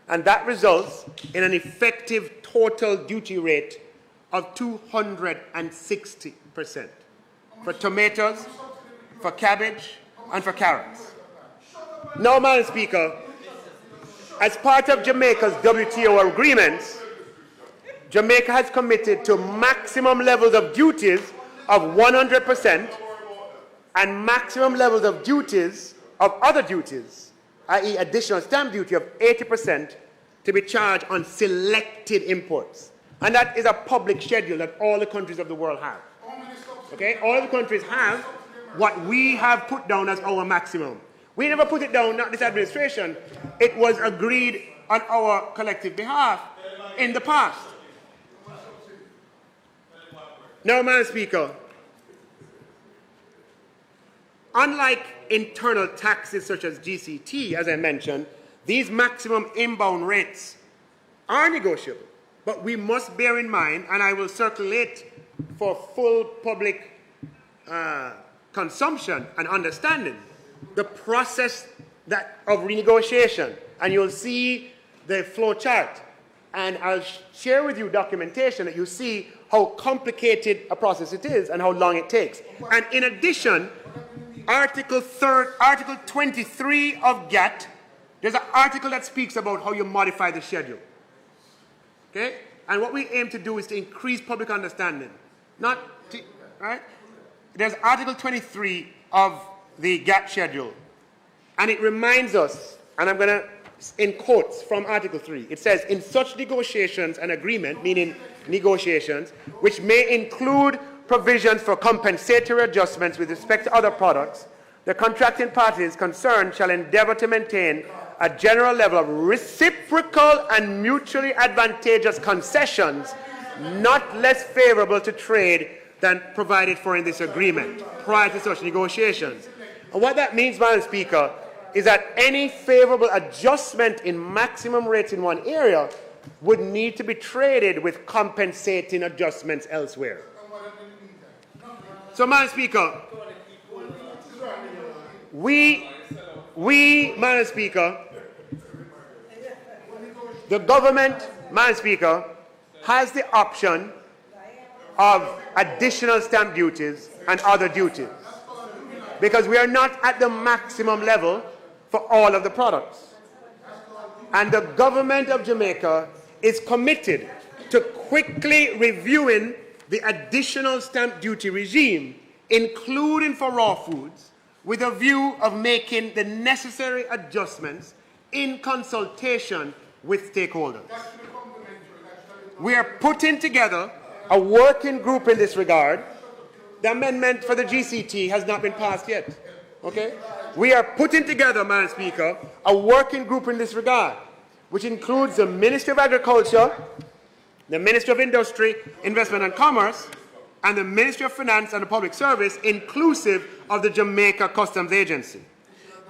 And that results in an effective total duty rate of 260% for tomatoes, for cabbage, and for carrots. Now, Madam Speaker, as part of Jamaica's WTO agreements, Jamaica has committed to maximum levels of duties of 100% and maximum levels of duties of other duties, i.e. additional stamp duty of 80%, to be charged on selected imports. And that is a public schedule that all the countries of the world have. Okay? All the countries have what we have put down as our maximum. We never put it down, not this administration. It was agreed on our collective behalf in the past. Now, Madam Speaker, unlike internal taxes such as GCT, as I mentioned, these maximum inbound rates are negotiable. But we must bear in mind, and I will circulate for full public consumption and understanding, the process of renegotiation. And you'll see the flow chart. And I'll share with you documentation that you see how complicated a process it is and how long it takes. And in addition, Article 23 of GATT, there's an article that speaks about how you modify the schedule. Okay? And what we aim to do is to increase public understanding. Right? There's Article 23 of the GATT schedule. And it reminds us, and I'm going to, in quotes from Article 3, it says, in such negotiations and agreement, meaning negotiations, which may include provisions for compensatory adjustments with respect to other products, the contracting parties concerned shall endeavor to maintain a general level of reciprocal and mutually advantageous concessions not less favorable to trade than provided for in this agreement prior to such negotiations. And what that means, Madam Speaker, is that any favorable adjustment in maximum rates in one area would need to be traded with compensating adjustments elsewhere. So, Madam Speaker, Madam Speaker, the government, Madam Speaker, has the option of additional stamp duties and other duties because we are not at the maximum level for all of the products. And the government of Jamaica is committed to quickly reviewing the additional stamp duty regime, including for raw foods, with a view of making the necessary adjustments in consultation with stakeholders. We are putting together a working group in this regard. The amendment for the GCT has not been passed yet. Okay? We are putting together, Madam Speaker, a working group in this regard, which includes the Ministry of Agriculture, the Ministry of Industry, Investment and Commerce, and the Ministry of Finance and the Public Service, inclusive of the Jamaica Customs Agency.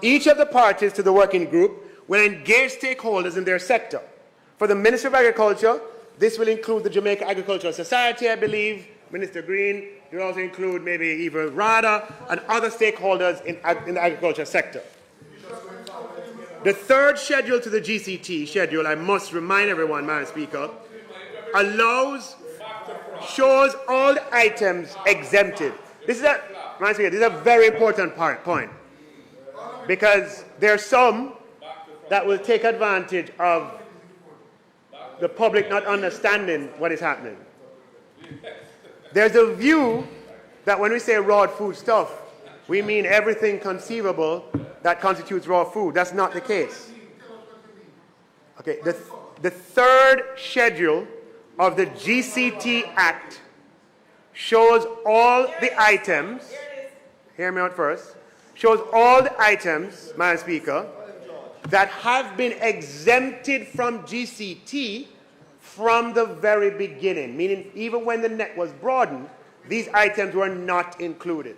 Each of the parties to the working group will engage stakeholders in their sector. For the Ministry of Agriculture, this will include the Jamaica Agricultural Society, I believe, Minister Green. It will also include maybe even RADA and other stakeholders in the agriculture sector. The third schedule to the GCT schedule, I must remind everyone, Madam Speaker, shows all the items exempted. Madam Speaker, this is a very important point because there are some that will take advantage of the public not understanding what is happening. There's a view that when we say raw food stuff, we mean everything conceivable that constitutes raw food. That's not the case. Okay, the third schedule of the GCT Act shows all the items, hear me out first, shows all the items, Madam Speaker, that have been exempted from GCT from the very beginning, meaning even when the net was broadened, these items were not included.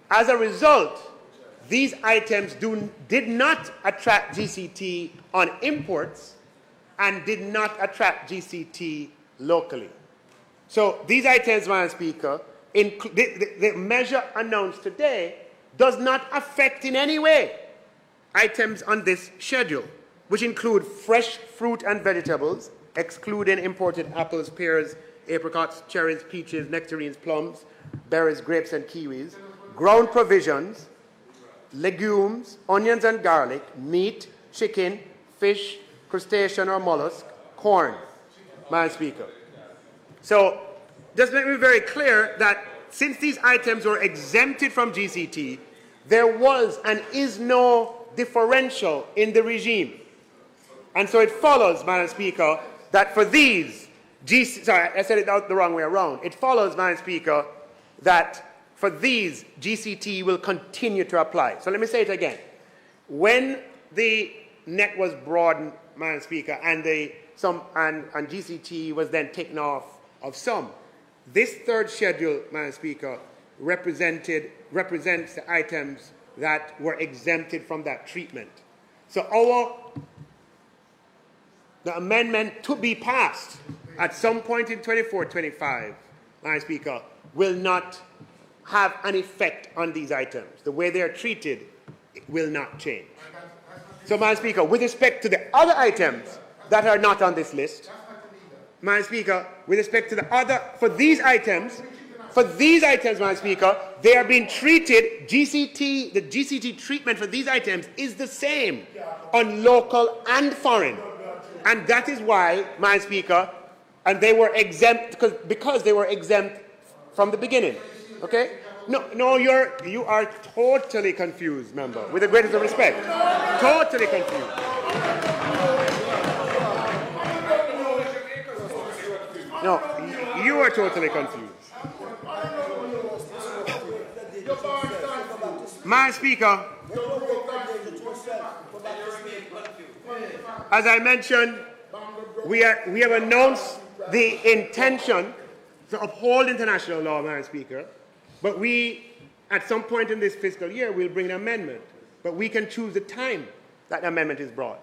As a result, these items did not attract GCT on imports and did not attract GCT locally. So these items, Madam Speaker, the measure announced today does not affect in any way items on this schedule, which include fresh fruit and vegetables, excluding imported apples, pears, apricots, cherries, peaches, nectarines, plums, berries, grapes, and kiwis, ground provisions, legumes, onions and garlic, meat, chicken, fish, crustacean or mollusk, corn, Madam Speaker. So just let me be very clear that since these items were exempted from GCT, there was and is no differential in the regime. And so it follows, Madam Speaker, that for these, sorry, I said it the wrong way around. It follows, Madam Speaker, that for these, GCT will continue to apply. So let me say it again. When the net was broadened, Madam Speaker, and GCT was then taken off of some, this third schedule, Madam Speaker, represents the items that were exempted from that treatment. So the amendment to be passed at some point in 24-25, Madam Speaker, will not have an effect on these items. The way they are treated will not change. So, Madam Speaker, with respect to the other items that are not on this list, Madam Speaker, with respect to the other, for these items, for these items, Madam Speaker, they are being treated, GCT, the GCT treatment for these items is the same on local and foreign. And that is why, Madam Speaker, and they were exempt, because they were exempt from the beginning. Okay? No, you are totally confused, member, with the greatest of respect. Totally confused. No, you are totally confused. Madam Speaker, as I mentioned, we have announced the intention to uphold international law, Madam Speaker, but we, at some point in this fiscal year, will bring an amendment. But we can choose the time that the amendment is brought.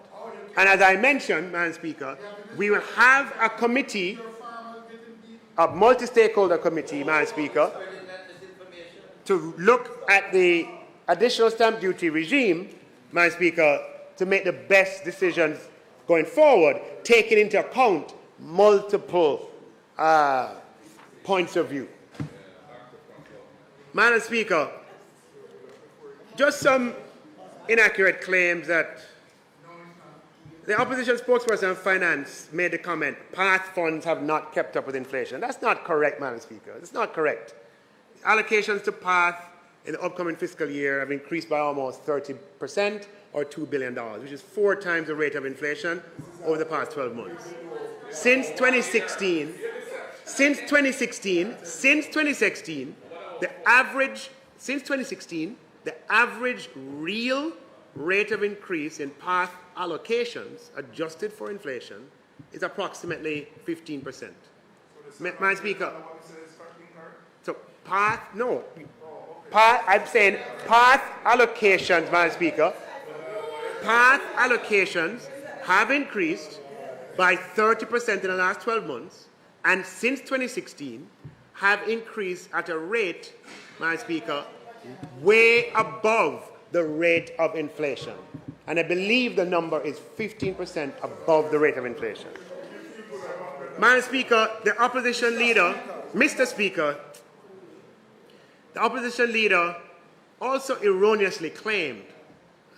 And as I mentioned, Madam Speaker, we will have a committee, a multi-stakeholder committee, Madam Speaker, to look at the additional stamp duty regime, Madam Speaker, to make the best decisions going forward, taking into account multiple points of view. Madam Speaker, just some inaccurate claims that the opposition spokesperson on finance made the comment, PATH funds have not kept up with inflation. That's not correct, Madam Speaker. It's not correct. Allocations to PATH in the upcoming fiscal year have increased by almost 30%, or $2 billion, which is 4 times the rate of inflation over the past 12 months. Since 2016, the average real rate of increase in PATH allocations, adjusted for inflation, is approximately 15%. Madam Speaker, so PATH, no. I'm saying PATH allocations, Madam Speaker, PATH allocations have increased by 30% in the last 12 months, and since 2016 have increased at a rate, Madam Speaker, way above the rate of inflation. And I believe the number is 15% above the rate of inflation. Madam Speaker, the opposition leader, Mr. Speaker, the opposition leader also erroneously claimed,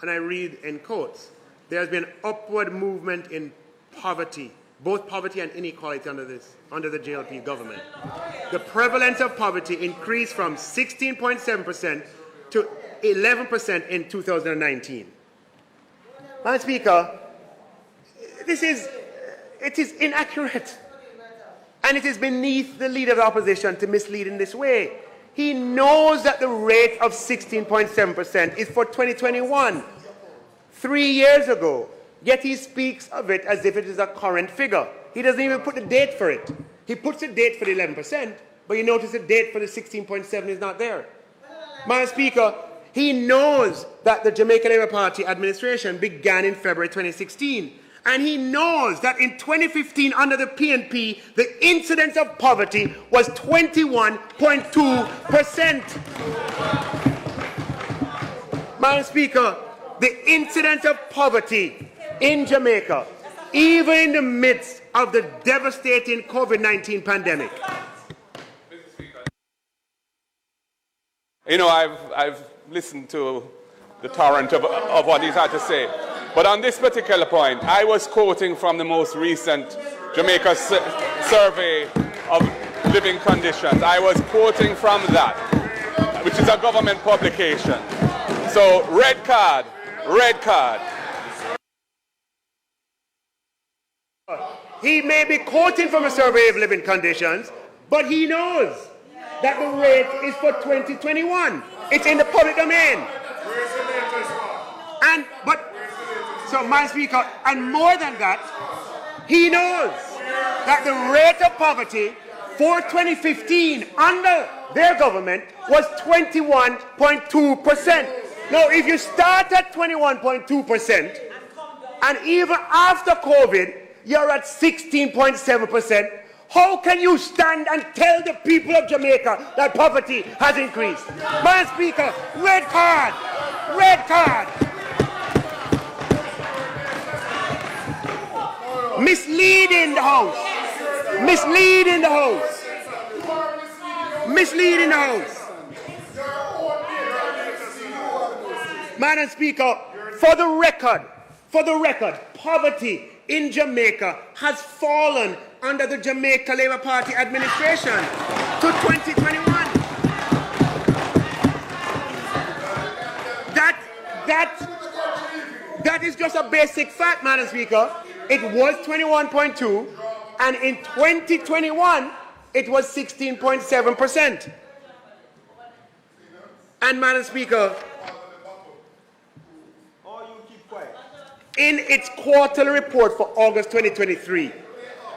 and I read in quotes, there has been upward movement in poverty, both poverty and inequality under the JLP government. The prevalence of poverty increased from 16.7% to 11% in 2019. Madam Speaker, it is inaccurate. And it is beneath the leader of the opposition to mislead in this way. He knows that the rate of 16.7% is for 2021, 3 years ago. Yet he speaks of it as if it is a current figure. He doesn't even put the date for it. He puts a date for the 11%, but you notice the date for the 16.7 is not there. Madam Speaker, he knows that the Jamaica Labour Party administration began in February 2016. And he knows that in 2015, under the PNP, the incidence of poverty was 21.2%. Madam Speaker, the incidence of poverty in Jamaica, even in the midst of the devastating COVID-19 pandemic. You know, I've listened to the torrent of what he's had to say. But on this particular point, I was quoting from the most recent Jamaica survey of living conditions. I was quoting from that, which is a government publication. So, red card, red card. He may be quoting from a survey of living conditions, but he knows that the rate is for 2021. It's in the public domain. So, Madam Speaker, and more than that, he knows that the rate of poverty for 2015 under their government was 21.2%. Now, if you start at 21.2%, and even after COVID, you're at 16.7%, how can you stand and tell the people of Jamaica that poverty has increased? Madam Speaker, red card, red card. Misleading the House. Misleading the House. misleading the House. Madam Speaker, for the record, poverty in Jamaica has fallen under the Jamaica Labour Party administration to 2021. That is just a basic fact, Madam Speaker. It was 21.2, and in 2021, it was 16.7%. And Madam Speaker, in its quarterly report for August 2023,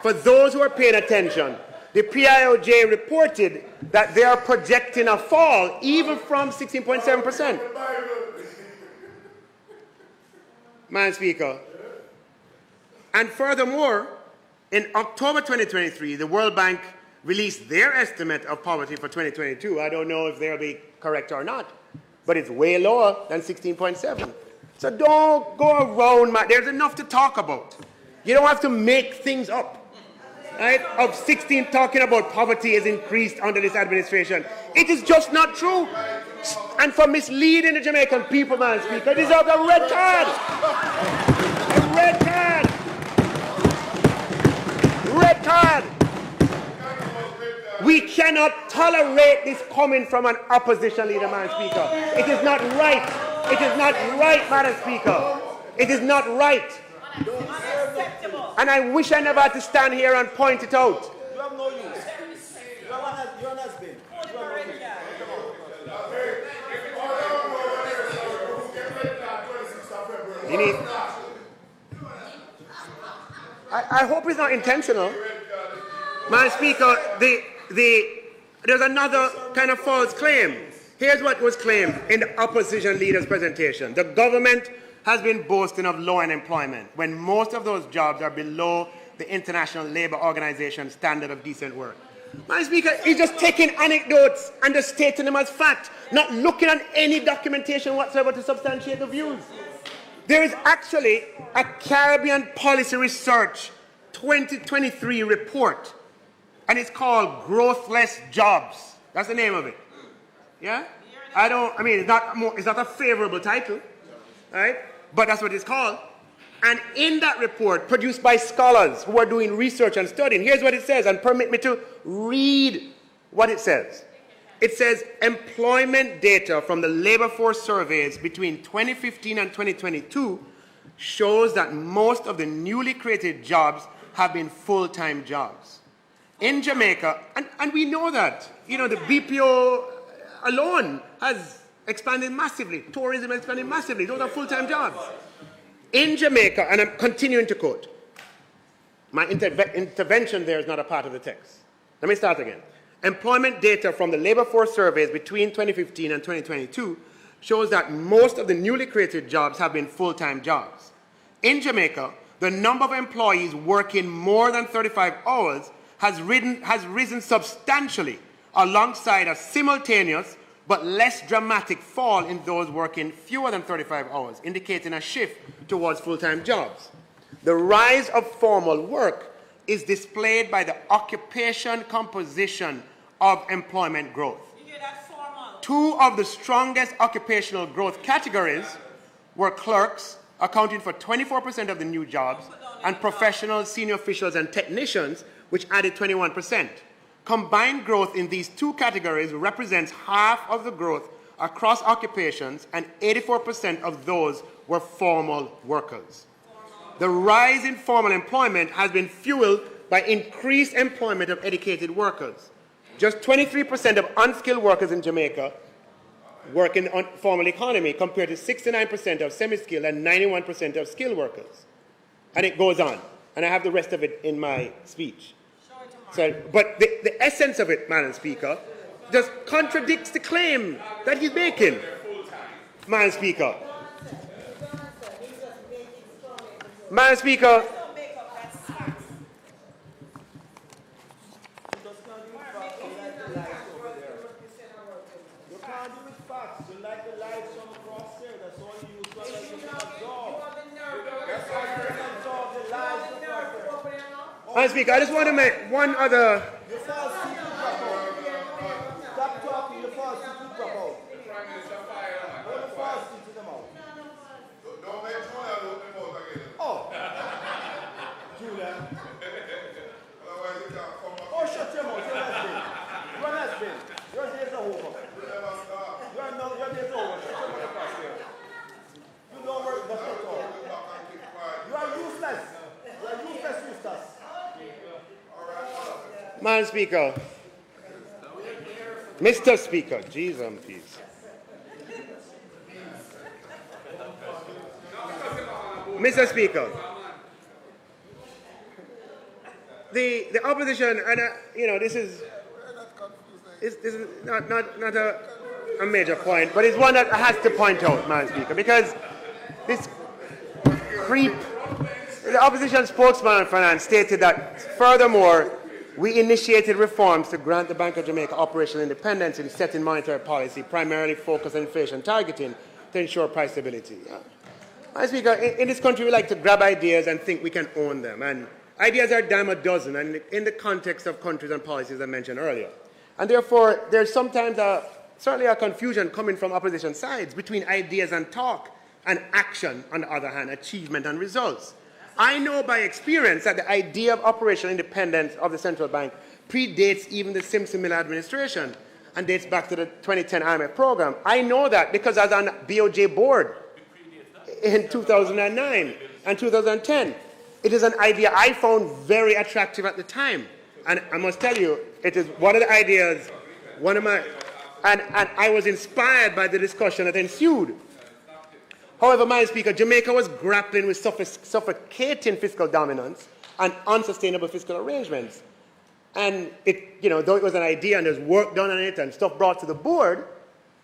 for those who are paying attention, the PIOJ reported that they are projecting a fall even from 16.7%. Madam Speaker, and furthermore, in October 2023, the World Bank released their estimate of poverty for 2022. I don't know if they'll be correct or not, but it's way lower than 16.7. So don't go around, there's enough to talk about. You don't have to make things up. Right? Of 16 talking about poverty has increased under this administration. It is just not true. And for misleading the Jamaican people, Madam Speaker, deserve a red card. A red card. Red card. We cannot tolerate this coming from an opposition leader, Madam Speaker. It is not right. It is not right, Madam Speaker. It is not right. And I wish I never had to stand here and point it out. You have no use. You're an husband. You need, I hope it's not intentional. Madam Speaker, there's another kind of false claim. Here's what was claimed in the opposition leader's presentation. The government has been boasting of low unemployment when most of those jobs are below the International Labour Organization standard of decent work. Madam Speaker, he's just taking anecdotes and just stating them as fact, not looking at any documentation whatsoever to substantiate the views. There is actually a Caribbean Policy Research 2023 report, and it's called Growthless Jobs. That's the name of it. Yeah? It's not a favorable title, right? But that's what it's called. And in that report, produced by scholars who are doing research and studying, here's what it says, and permit me to read what it says. It says, employment data from the labor force surveys between 2015 and 2022 shows that most of the newly created jobs have been full-time jobs. In Jamaica, and we know that, the BPO alone has expanded massively. Tourism has expanded massively. Those are full-time jobs. In Jamaica, and I'm continuing to quote, my intervention there is not a part of the text. Let me start again. Employment data from the labor force surveys between 2015 and 2022 shows that most of the newly created jobs have been full-time jobs. In Jamaica, the number of employees working more than 35 hours has risen substantially alongside a simultaneous but less dramatic fall in those working fewer than 35 hours, indicating a shift towards full-time jobs. The rise of formal work is displayed by the occupation composition of employment growth. Two of the strongest occupational growth categories were clerks, accounting for 24% of the new jobs, and professionals, senior officials, and technicians, which added 21%. Combined growth in these two categories represents half of the growth across occupations, and 84% of those were formal workers. The rise in formal employment has been fueled by increased employment of educated workers. Just 23% of unskilled workers in Jamaica work in the formal economy, compared to 69% of semi-skilled and 91% of skilled workers. And it goes on. And I have the rest of it in my speech. But the essence of it, Madam Speaker, just contradicts the claim that he's making, Madam Speaker. Madam Speaker, Madam Speaker, I just want to make one other. Madam Speaker. Mr. Speaker, jeez and peace. Mr. Speaker, the opposition, and this is not a major point, but it's one that I have to point out, Madam Speaker, because this creep, the opposition spokesman on finance stated that, furthermore, we initiated reforms to grant the Bank of Jamaica operational independence in setting monetary policy, primarily focused on inflation targeting to ensure price stability. Madam Speaker, in this country, we like to grab ideas and think we can own them. And ideas are a dime a dozen, and in the context of countries and policies I mentioned earlier. And therefore, there's sometimes certainly a confusion coming from opposition sides between ideas and talk and action, on the other hand, achievement and results. I know by experience that the idea of operational independence of the central bank predates even the Simpson-Miller administration and dates back to the 2010 IMF program. I know that because I was on the BOJ board in 2009 and 2010. It is an idea I found very attractive at the time. And I must tell you, it is one of the ideas, and I was inspired by the discussion that ensued. However, Madam Speaker, Jamaica was grappling with suffocating fiscal dominance and unsustainable fiscal arrangements. And though it was an idea and there's work done on it and stuff brought to the board,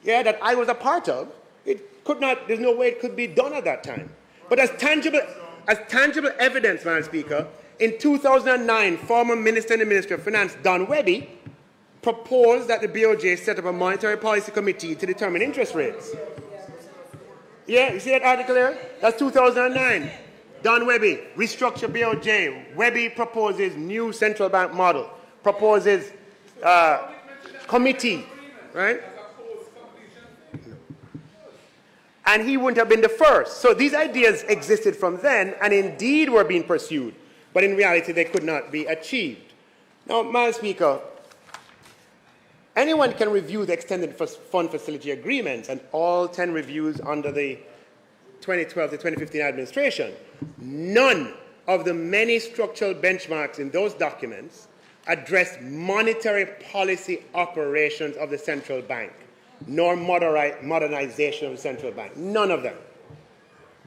that I was a part of, there's no way it could be done at that time. But as tangible evidence, Madam Speaker, in 2009, former Minister in the Ministry of Finance, Don Webby, proposed that the BOJ set up a monetary policy committee to determine interest rates. Yeah, you see that article there? That's 2009. Don Webby, restructure BOJ. Webby proposes new central bank model, proposes committee, right? And he wouldn't have been the first. So these ideas existed from then and indeed were being pursued, but in reality they could not be achieved. Now, Madam Speaker, anyone can review the extended fund facility agreements and all 10 reviews under the 2012 to 2015 administration. None of the many structural benchmarks in those documents address monetary policy operations of the central bank, nor modernization of the central bank. None of them.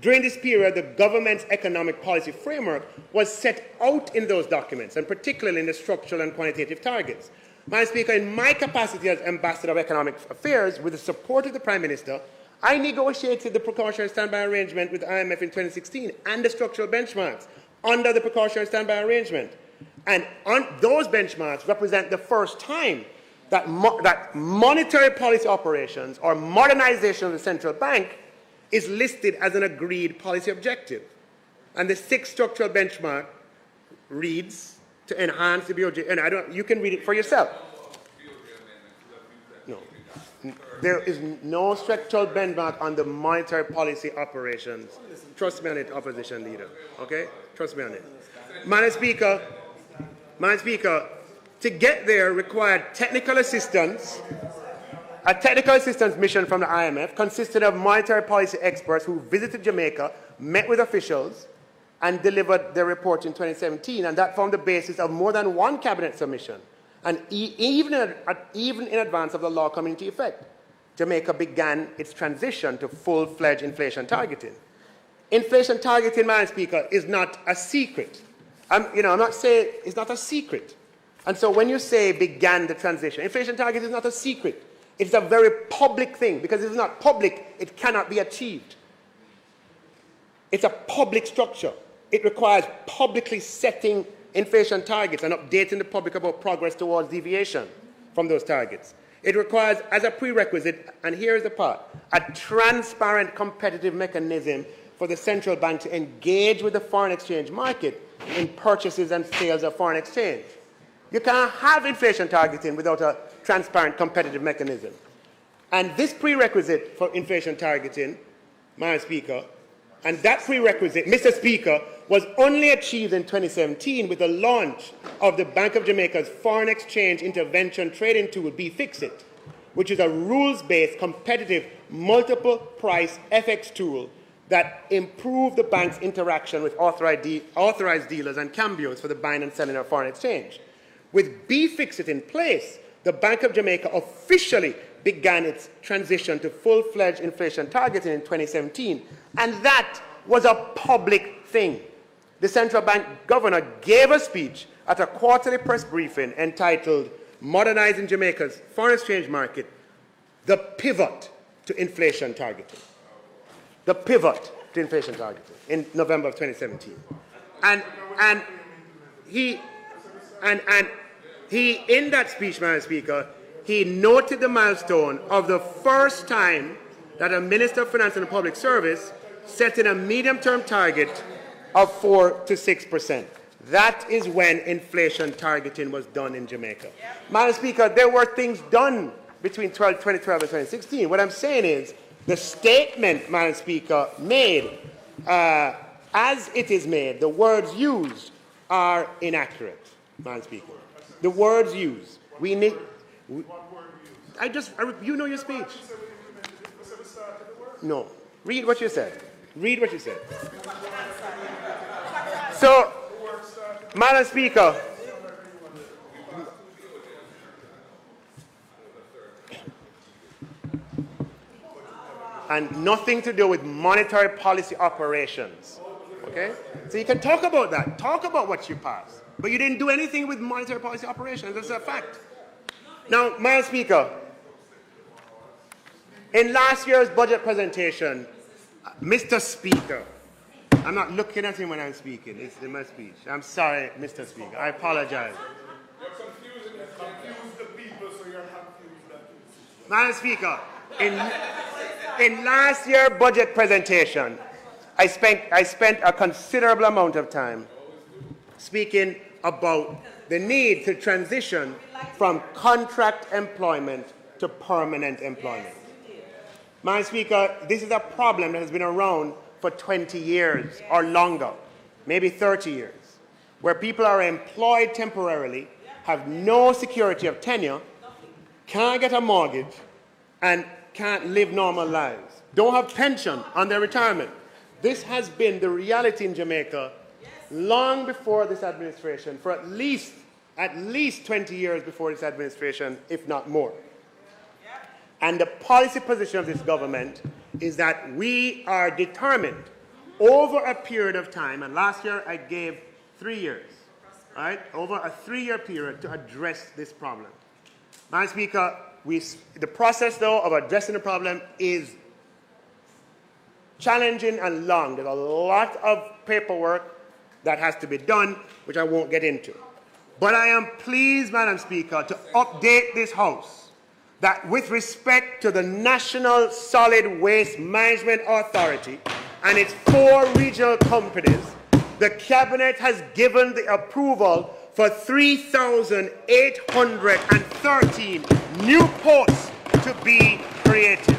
During this period, the government's economic policy framework was set out in those documents, and particularly in the structural and quantitative targets. Madam Speaker, in my capacity as Ambassador of Economic Affairs, with the support of the Prime Minister, I negotiated the precautionary standby arrangement with the IMF in 2016 and the structural benchmarks under the precautionary standby arrangement. And those benchmarks represent the first time that monetary policy operations or modernization of the central bank is listed as an agreed policy objective. And the sixth structural benchmark reads, to enhance the BOJ, and you can read it for yourself. No. There is no structural benchmark on the monetary policy operations. Trust me on it, opposition leader. Okay? Trust me on it. Madam Speaker, to get there required technical assistance, a technical assistance mission from the IMF consisted of monetary policy experts who visited Jamaica, met with officials, and delivered their report in 2017, and that formed the basis of more than one cabinet submission. And even in advance of the law coming into effect, Jamaica began its transition to full-fledged inflation targeting. Inflation targeting, Madam Speaker, is not a secret. I'm not saying it's not a secret. And so when you say began the transition, inflation target is not a secret. It's a very public thing, because if it's not public, it cannot be achieved. It's a public structure. It requires publicly setting inflation targets and updating the public about progress towards deviation from those targets. It requires, as a prerequisite, and here's the part, a transparent competitive mechanism for the central bank to engage with the foreign exchange market in purchases and sales of foreign exchange. You can't have inflation targeting without a transparent competitive mechanism. And this prerequisite for inflation targeting, Madam Speaker, and that prerequisite, Mr. Speaker, was only achieved in 2017 with the launch of the Bank of Jamaica's Foreign Exchange Intervention Trading Tool, BFIXIT, which is a rules-based, competitive, multiple-price FX tool that improved the bank's interaction with authorized dealers and cambios for the buying and selling of foreign exchange. With B-Fixit in place, the Bank of Jamaica officially began its transition to full-fledged inflation targeting in 2017, and that was a public thing. The central bank governor gave a speech at a quarterly press briefing entitled Modernizing Jamaica's Foreign Exchange Market, the Pivot to Inflation Targeting. The Pivot to Inflation Targeting in November of 2017. And he, in that speech, Madam Speaker, he noted the milestone of the first time that a Minister of Finance and Public Service set in a medium-term target of 4 to 6%. That is when inflation targeting was done in Jamaica. Madam Speaker, there were things done between 2012 and 2016. What I'm saying is the statement, Madam Speaker, made, as it is made, the words used are inaccurate, Madam Speaker. The words used. We need... you know your speech. No. Read what you said. Read what you said. So, Madam Speaker, and nothing to do with monetary policy operations. Okay? So you can talk about that. Talk about what you passed. But you didn't do anything with monetary policy operations. That's a fact. Now, Madam Speaker, in last year's budget presentation, Mr. Speaker, I'm not looking at him when I'm speaking. It's in my speech. I'm sorry, Mr. Speaker. I apologize. You're confused the people, so you're confused. Madam Speaker, in last year's budget presentation, I spent a considerable amount of time speaking about the need to transition from contract employment to permanent employment. Madam Speaker, this is a problem that has been around for 20 years or longer, maybe 30 years, where people are employed temporarily, have no security of tenure, can't get a mortgage, and can't live normal lives, don't have pension on their retirement. This has been the reality in Jamaica long before this administration, for at least 20 years before this administration, if not more. And the policy position of this government is that we are determined over a period of time, and last year I gave 3 years, right, over a 3-year period to address this problem. Madam Speaker, the process, though, of addressing the problem is challenging and long. There's a lot of paperwork that has to be done, which I won't get into. But I am pleased, Madam Speaker, to update this House that with respect to the National Solid Waste Management Authority and its 4 regional companies, the Cabinet has given the approval for 3,813 new posts to be created.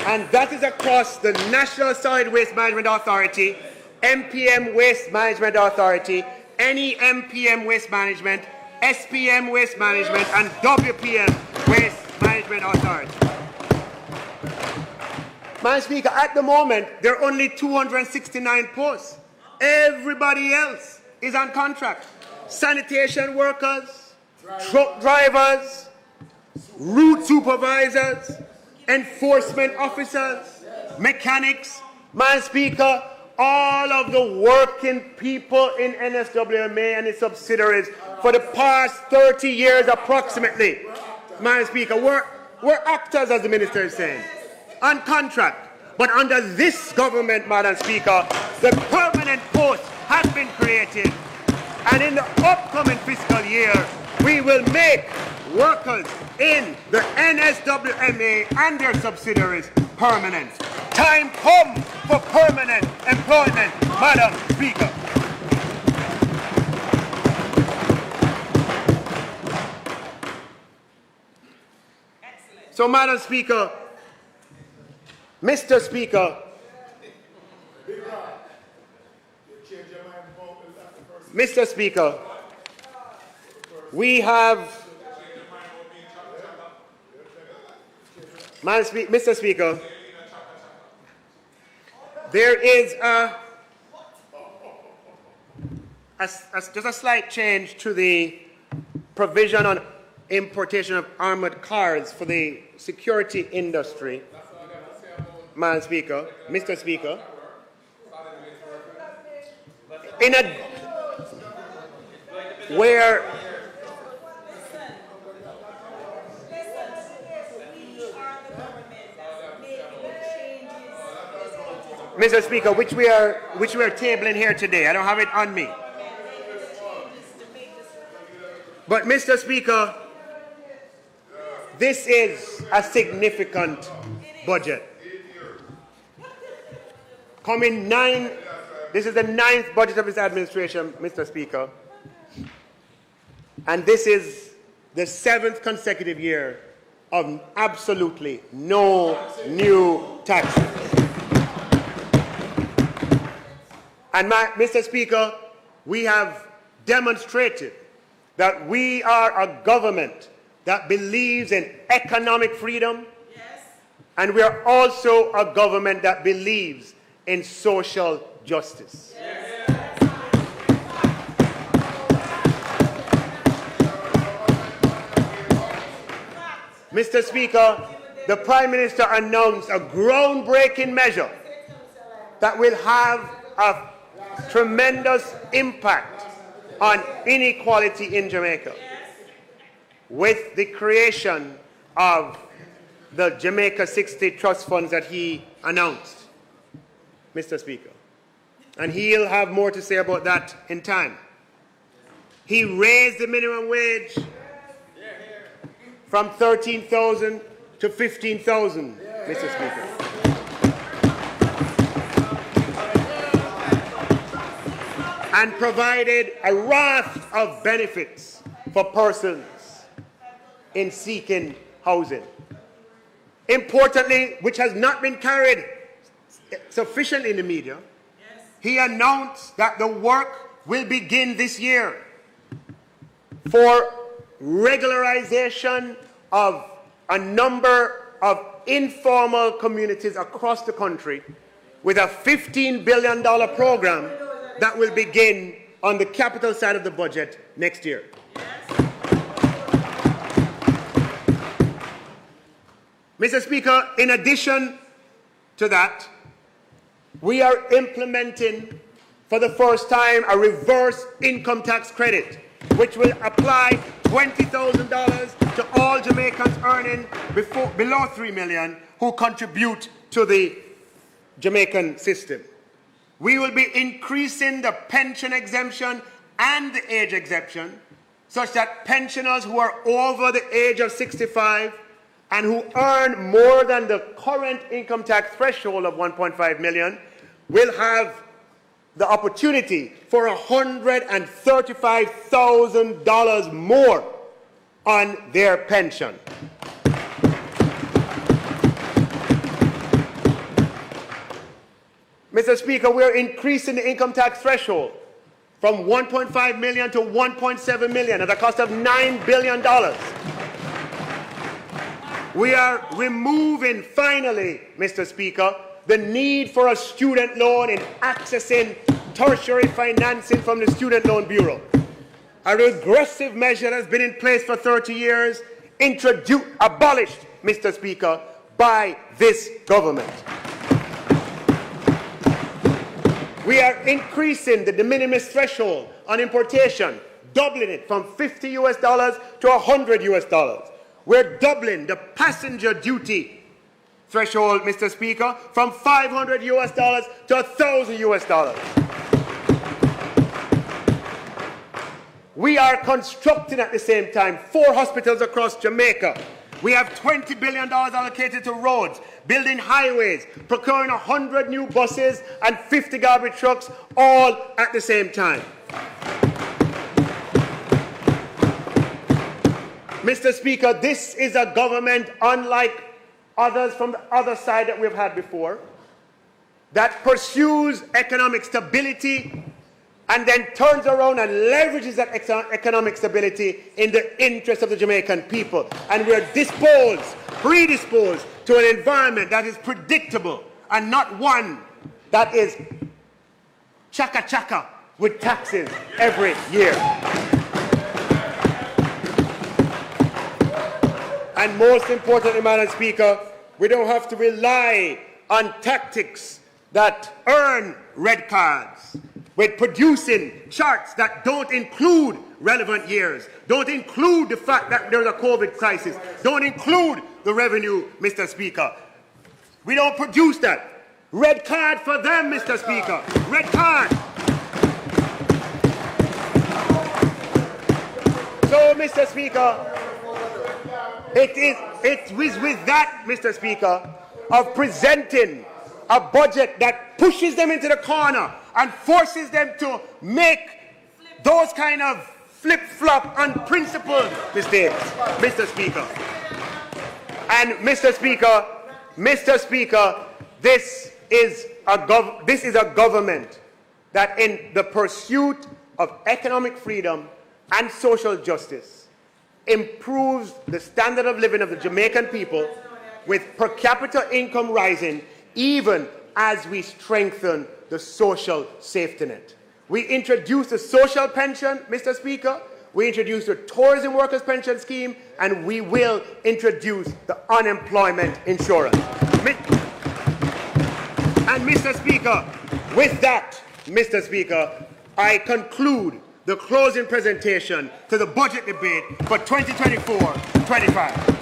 And that is across the National Solid Waste Management Authority, MPM Waste Management Authority, NEMPM Waste Management, SPM Waste Management, and WPM Waste Management Authority. Madam Speaker, at the moment, there are only 269 posts. Everybody else is on contract. Sanitation workers, truck drivers, route supervisors, enforcement officers, mechanics. Madam Speaker, all of the working people in NSWMA and its subsidiaries for the past 30 years approximately, Madam Speaker, we're actors, as the Minister is saying, on contract. But under this government, Madam Speaker, the permanent posts have been created. And in the upcoming fiscal year, we will make workers in the NSWMA and their subsidiaries permanent. Time come for permanent employment, Madam Speaker. So, Madam Speaker, Mr. Speaker, Mr. Speaker, we have Mr. Speaker, there is just a slight change to the provision on importation of armored cars for the security industry. Madam Speaker, Mr. Speaker, where Mr. Speaker, which we are tabling here today. I don't have it on me. But Mr. Speaker, this is a significant budget. This is the 9th budget of this administration, Mr. Speaker. And this is the 7th consecutive year of absolutely no new taxes. And Mr. Speaker, we have demonstrated that we are a government that believes in economic freedom, and we are also a government that believes in social justice. Mr. Speaker, the Prime Minister announced a groundbreaking measure that will have a tremendous impact on inequality in Jamaica with the creation of the Jamaica 60 trust funds that he announced, Mr. Speaker. And he'll have more to say about that in time. He raised the minimum wage from 13,000 to 15,000, Mr. Speaker. And provided a raft of benefits for persons in seeking housing. Importantly, which has not been carried sufficiently in the media, he announced that the work will begin this year for regularization of a number of informal communities across the country with a $15 billion program that will begin on the capital side of the budget next year. Mr. Speaker, in addition to that, we are implementing for the first time a reverse income tax credit, which will apply $20,000 to all Jamaicans earning below $3 million who contribute to the Jamaican system. We will be increasing the pension exemption and the age exemption such that pensioners who are over the age of 65 and who earn more than the current income tax threshold of $1.5 million will have the opportunity for $135,000 more on their pension. Mr. Speaker, we're increasing the income tax threshold from $1.5 million to $1.7 million at a cost of $9 billion. We are removing, finally, Mr. Speaker, the need for a student loan in accessing tertiary financing from the Student Loan Bureau. A regressive measure that has been in place for 30 years, abolished, Mr. Speaker, by this government. We are increasing the de minimis threshold on importation, doubling it from $50 US to $100 US. We're doubling the passenger duty threshold, Mr. Speaker, from $500 US to $1,000 US. We are constructing at the same time 4 hospitals across Jamaica. We have $20 billion allocated to roads, building highways, procuring 100 new buses and 50 garbage trucks, all at the same time. Mr. Speaker, this is a government, unlike others from the other side that we've had before, that pursues economic stability and then turns around and leverages that economic stability in the interest of the Jamaican people. And we're predisposed to to an environment that is predictable and not one that is chaka-chaka with taxes every year. And most importantly, Madam Speaker, we don't have to rely on tactics that earn red cards with producing charts that don't include relevant years, don't include the fact that there's a COVID crisis, don't include the revenue, Mr. Speaker. We don't produce that. Red card for them, Mr. Speaker. Red card. So, Mr. Speaker, it is with that, Mr. Speaker, of presenting a budget that pushes them into the corner and forces them to make those kind of flip-flop, unprincipled mistakes, Mr. Speaker. And Mr. Speaker, this is a government that in the pursuit of economic freedom and social justice improves the standard of living of the Jamaican people with per capita income rising even as we strengthen the social safety net. We introduced a social pension, Mr. Speaker. We introduced a tourism workers pension scheme, and we will introduce the unemployment insurance. And Mr. Speaker, with that, Mr. Speaker, I conclude the closing presentation to the budget debate for 2024-25.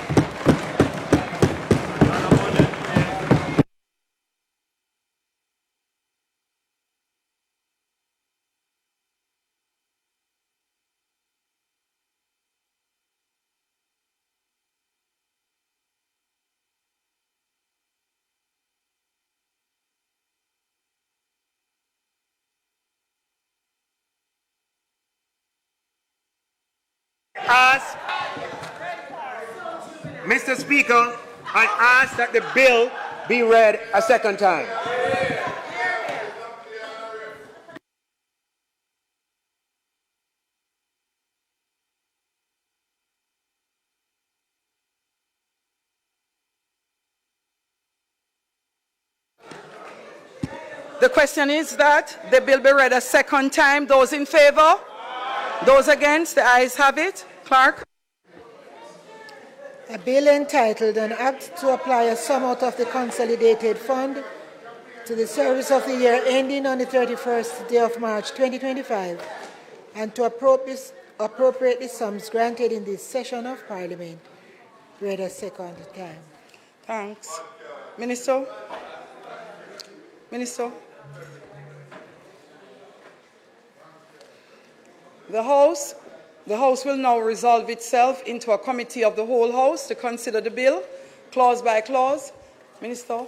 Mr. Speaker, I ask that the bill be read a second time. The question is that the bill be read a second time. Those in favor? Those against? The ayes have it. Clarke. A bill entitled An Act to Apply a Sum out of the Consolidated Fund to the service of the year ending on the 31st day of March 2025 and to appropriate the sums granted in this session of Parliament. Read a second time. Thanks. Minister? Minister? The House will now resolve itself into a committee of the whole House to consider the bill, clause by clause. Minister,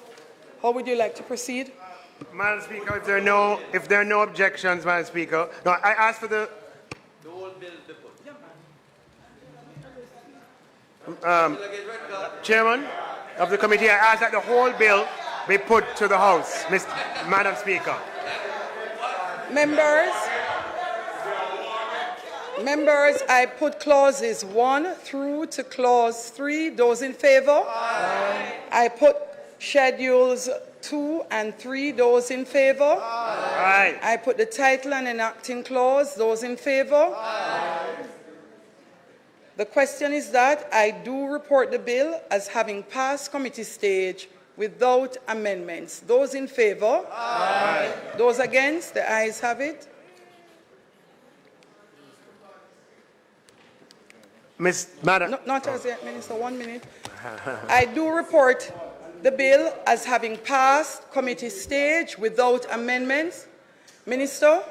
how would you like to proceed? Madam Speaker, if there are no objections, Madam Speaker, no, I ask for the whole bill be put. Chairman of the committee, I ask that the whole bill be put to the House, Madam Speaker. Members, I put clauses 1 through to clause 3. Those in favor? Aye. I put schedules 2 and 3. Those in favor? Aye. I put the title and enacting clause. Those in favor? Aye. The question is that I do report the bill as having passed committee stage without amendments. Those in favor? Aye. Those against? The ayes have it. Madam. Not as yet, Minister. 1 minute. I do report the bill as having passed committee stage without amendments. Minister?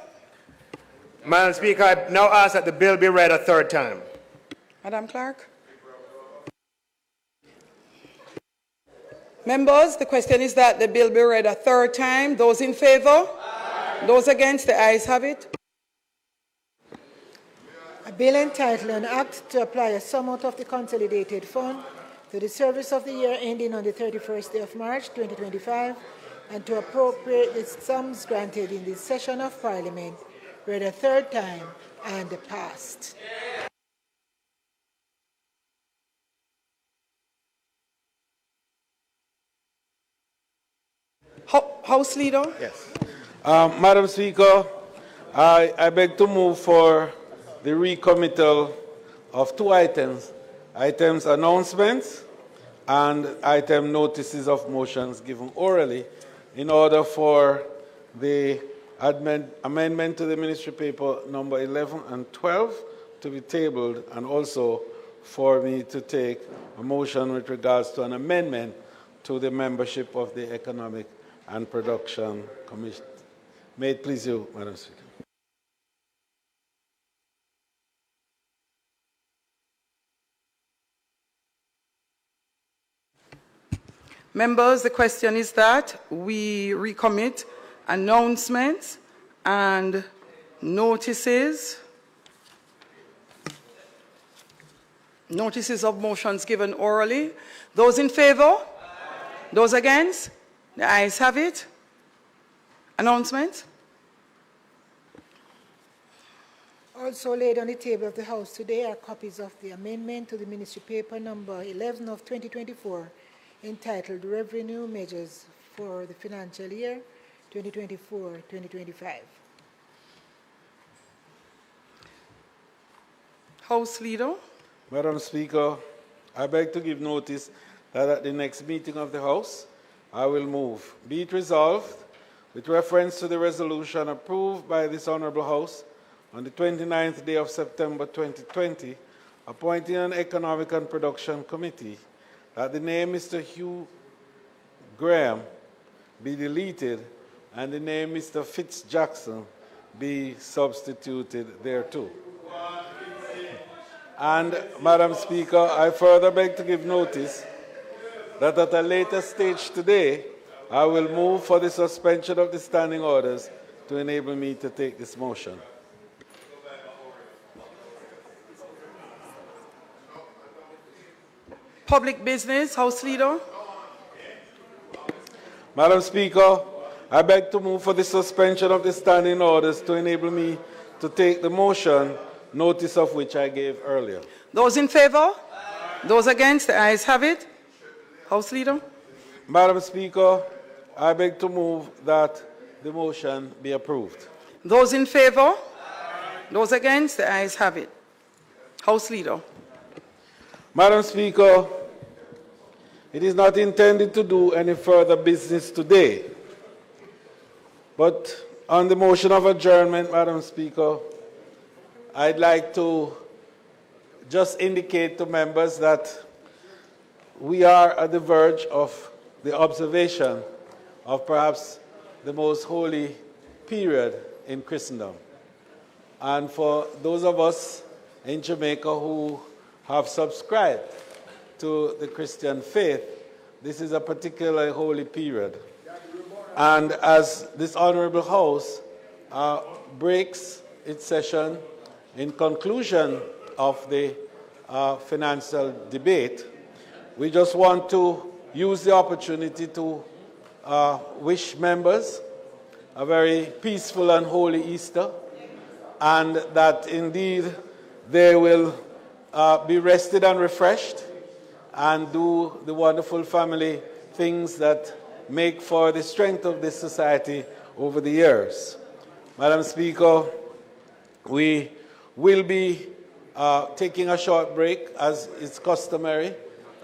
Madam Speaker, I now ask that the bill be read a third time. Madam Clarke? Members, the question is that the bill be read a third time. Those in favor? Aye. Those against? The ayes have it. A bill entitled An Act to Apply a Sum out of the Consolidated Fund to the service of the year ending on the 31st day of March 2025 and to appropriate the sums granted in this session of Parliament read a third time and passed. House Leader. Yes. Madam Speaker, I beg to move for the recommittal of two items. Items announcements and item notices of motions given orally in order for the amendment to the Ministry Paper number 11 and 12 to be tabled, and also for me to take a motion with regards to an amendment to the membership of the Economic and Production Commission. May it please you, Madam Speaker. Members, the question is that we recommit announcements and notices of motions given orally. Those in favor? Those against? The ayes have it. Announcements? Also laid on the table of the House today are copies of the amendment to the Ministry Paper number 11 of 2024, entitled Revenue Measures for the Financial Year 2024-2025. House Leader. Madam Speaker, I beg to give notice that at the next meeting of the House, I will move, be it resolved, with reference to the resolution approved by this Honourable House on the 29th day of September 2020, appointing an Economic and Production Committee, that the name Mr. Hugh Graham be deleted and the name Mr. Fitz Jackson be substituted thereto. And, Madam Speaker, I further beg to give notice that at a later stage today, I will move for the suspension of the standing orders to enable me to take this motion. Public Business, House Leader. Madam Speaker, I beg to move for the suspension of the standing orders to enable me to take the motion, notice of which I gave earlier. Those in favor? Those against? The ayes have it. House Leader. Madam Speaker, I beg to move that the motion be approved. Those in favor? Those against? The ayes have it. House Leader. Madam Speaker, it is not intended to do any further business today, but on the motion of adjournment, Madam Speaker, I'd like to just indicate to members that we are at the verge of the observation of perhaps the most holy period in Christendom. And for those of us in Jamaica who have subscribed to the Christian faith, this is a particularly holy period. And as this Honourable House breaks its session in conclusion of the financial debate, we just want to use the opportunity to wish members a very peaceful and holy Easter, and that indeed they will be rested and refreshed and do the wonderful family things that make for the strength of this society over the years. Madam Speaker, we will be taking a short break, as is customary,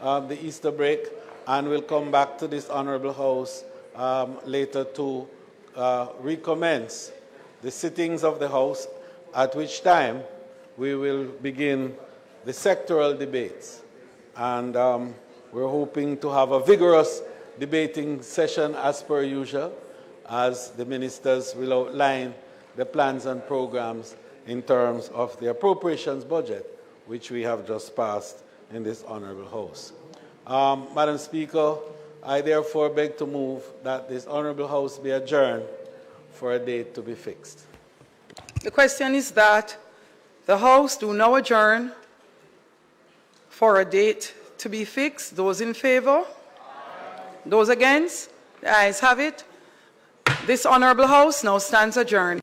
the Easter break, and we'll come back to this Honourable House later to recommence the sittings of the House, at which time we will begin the sectoral debates. And we're hoping to have a vigorous debating session as per usual, as the ministers will outline the plans and programs in terms of the appropriations budget, which we have just passed in this Honourable House. Madam Speaker, I therefore beg to move that this Honourable House be adjourned for a date to be fixed. The question is that the House do now adjourn for a date to be fixed. Those in favor? Those against? The ayes have it. This Honourable House now stands adjourned.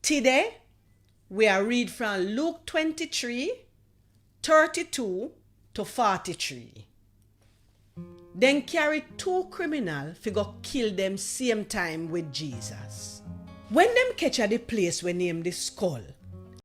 Today, we are read from Luke 23, 32 to 43. Then carry two criminals fi go kill them same time with Jesus. When them catch at the place we name the skull,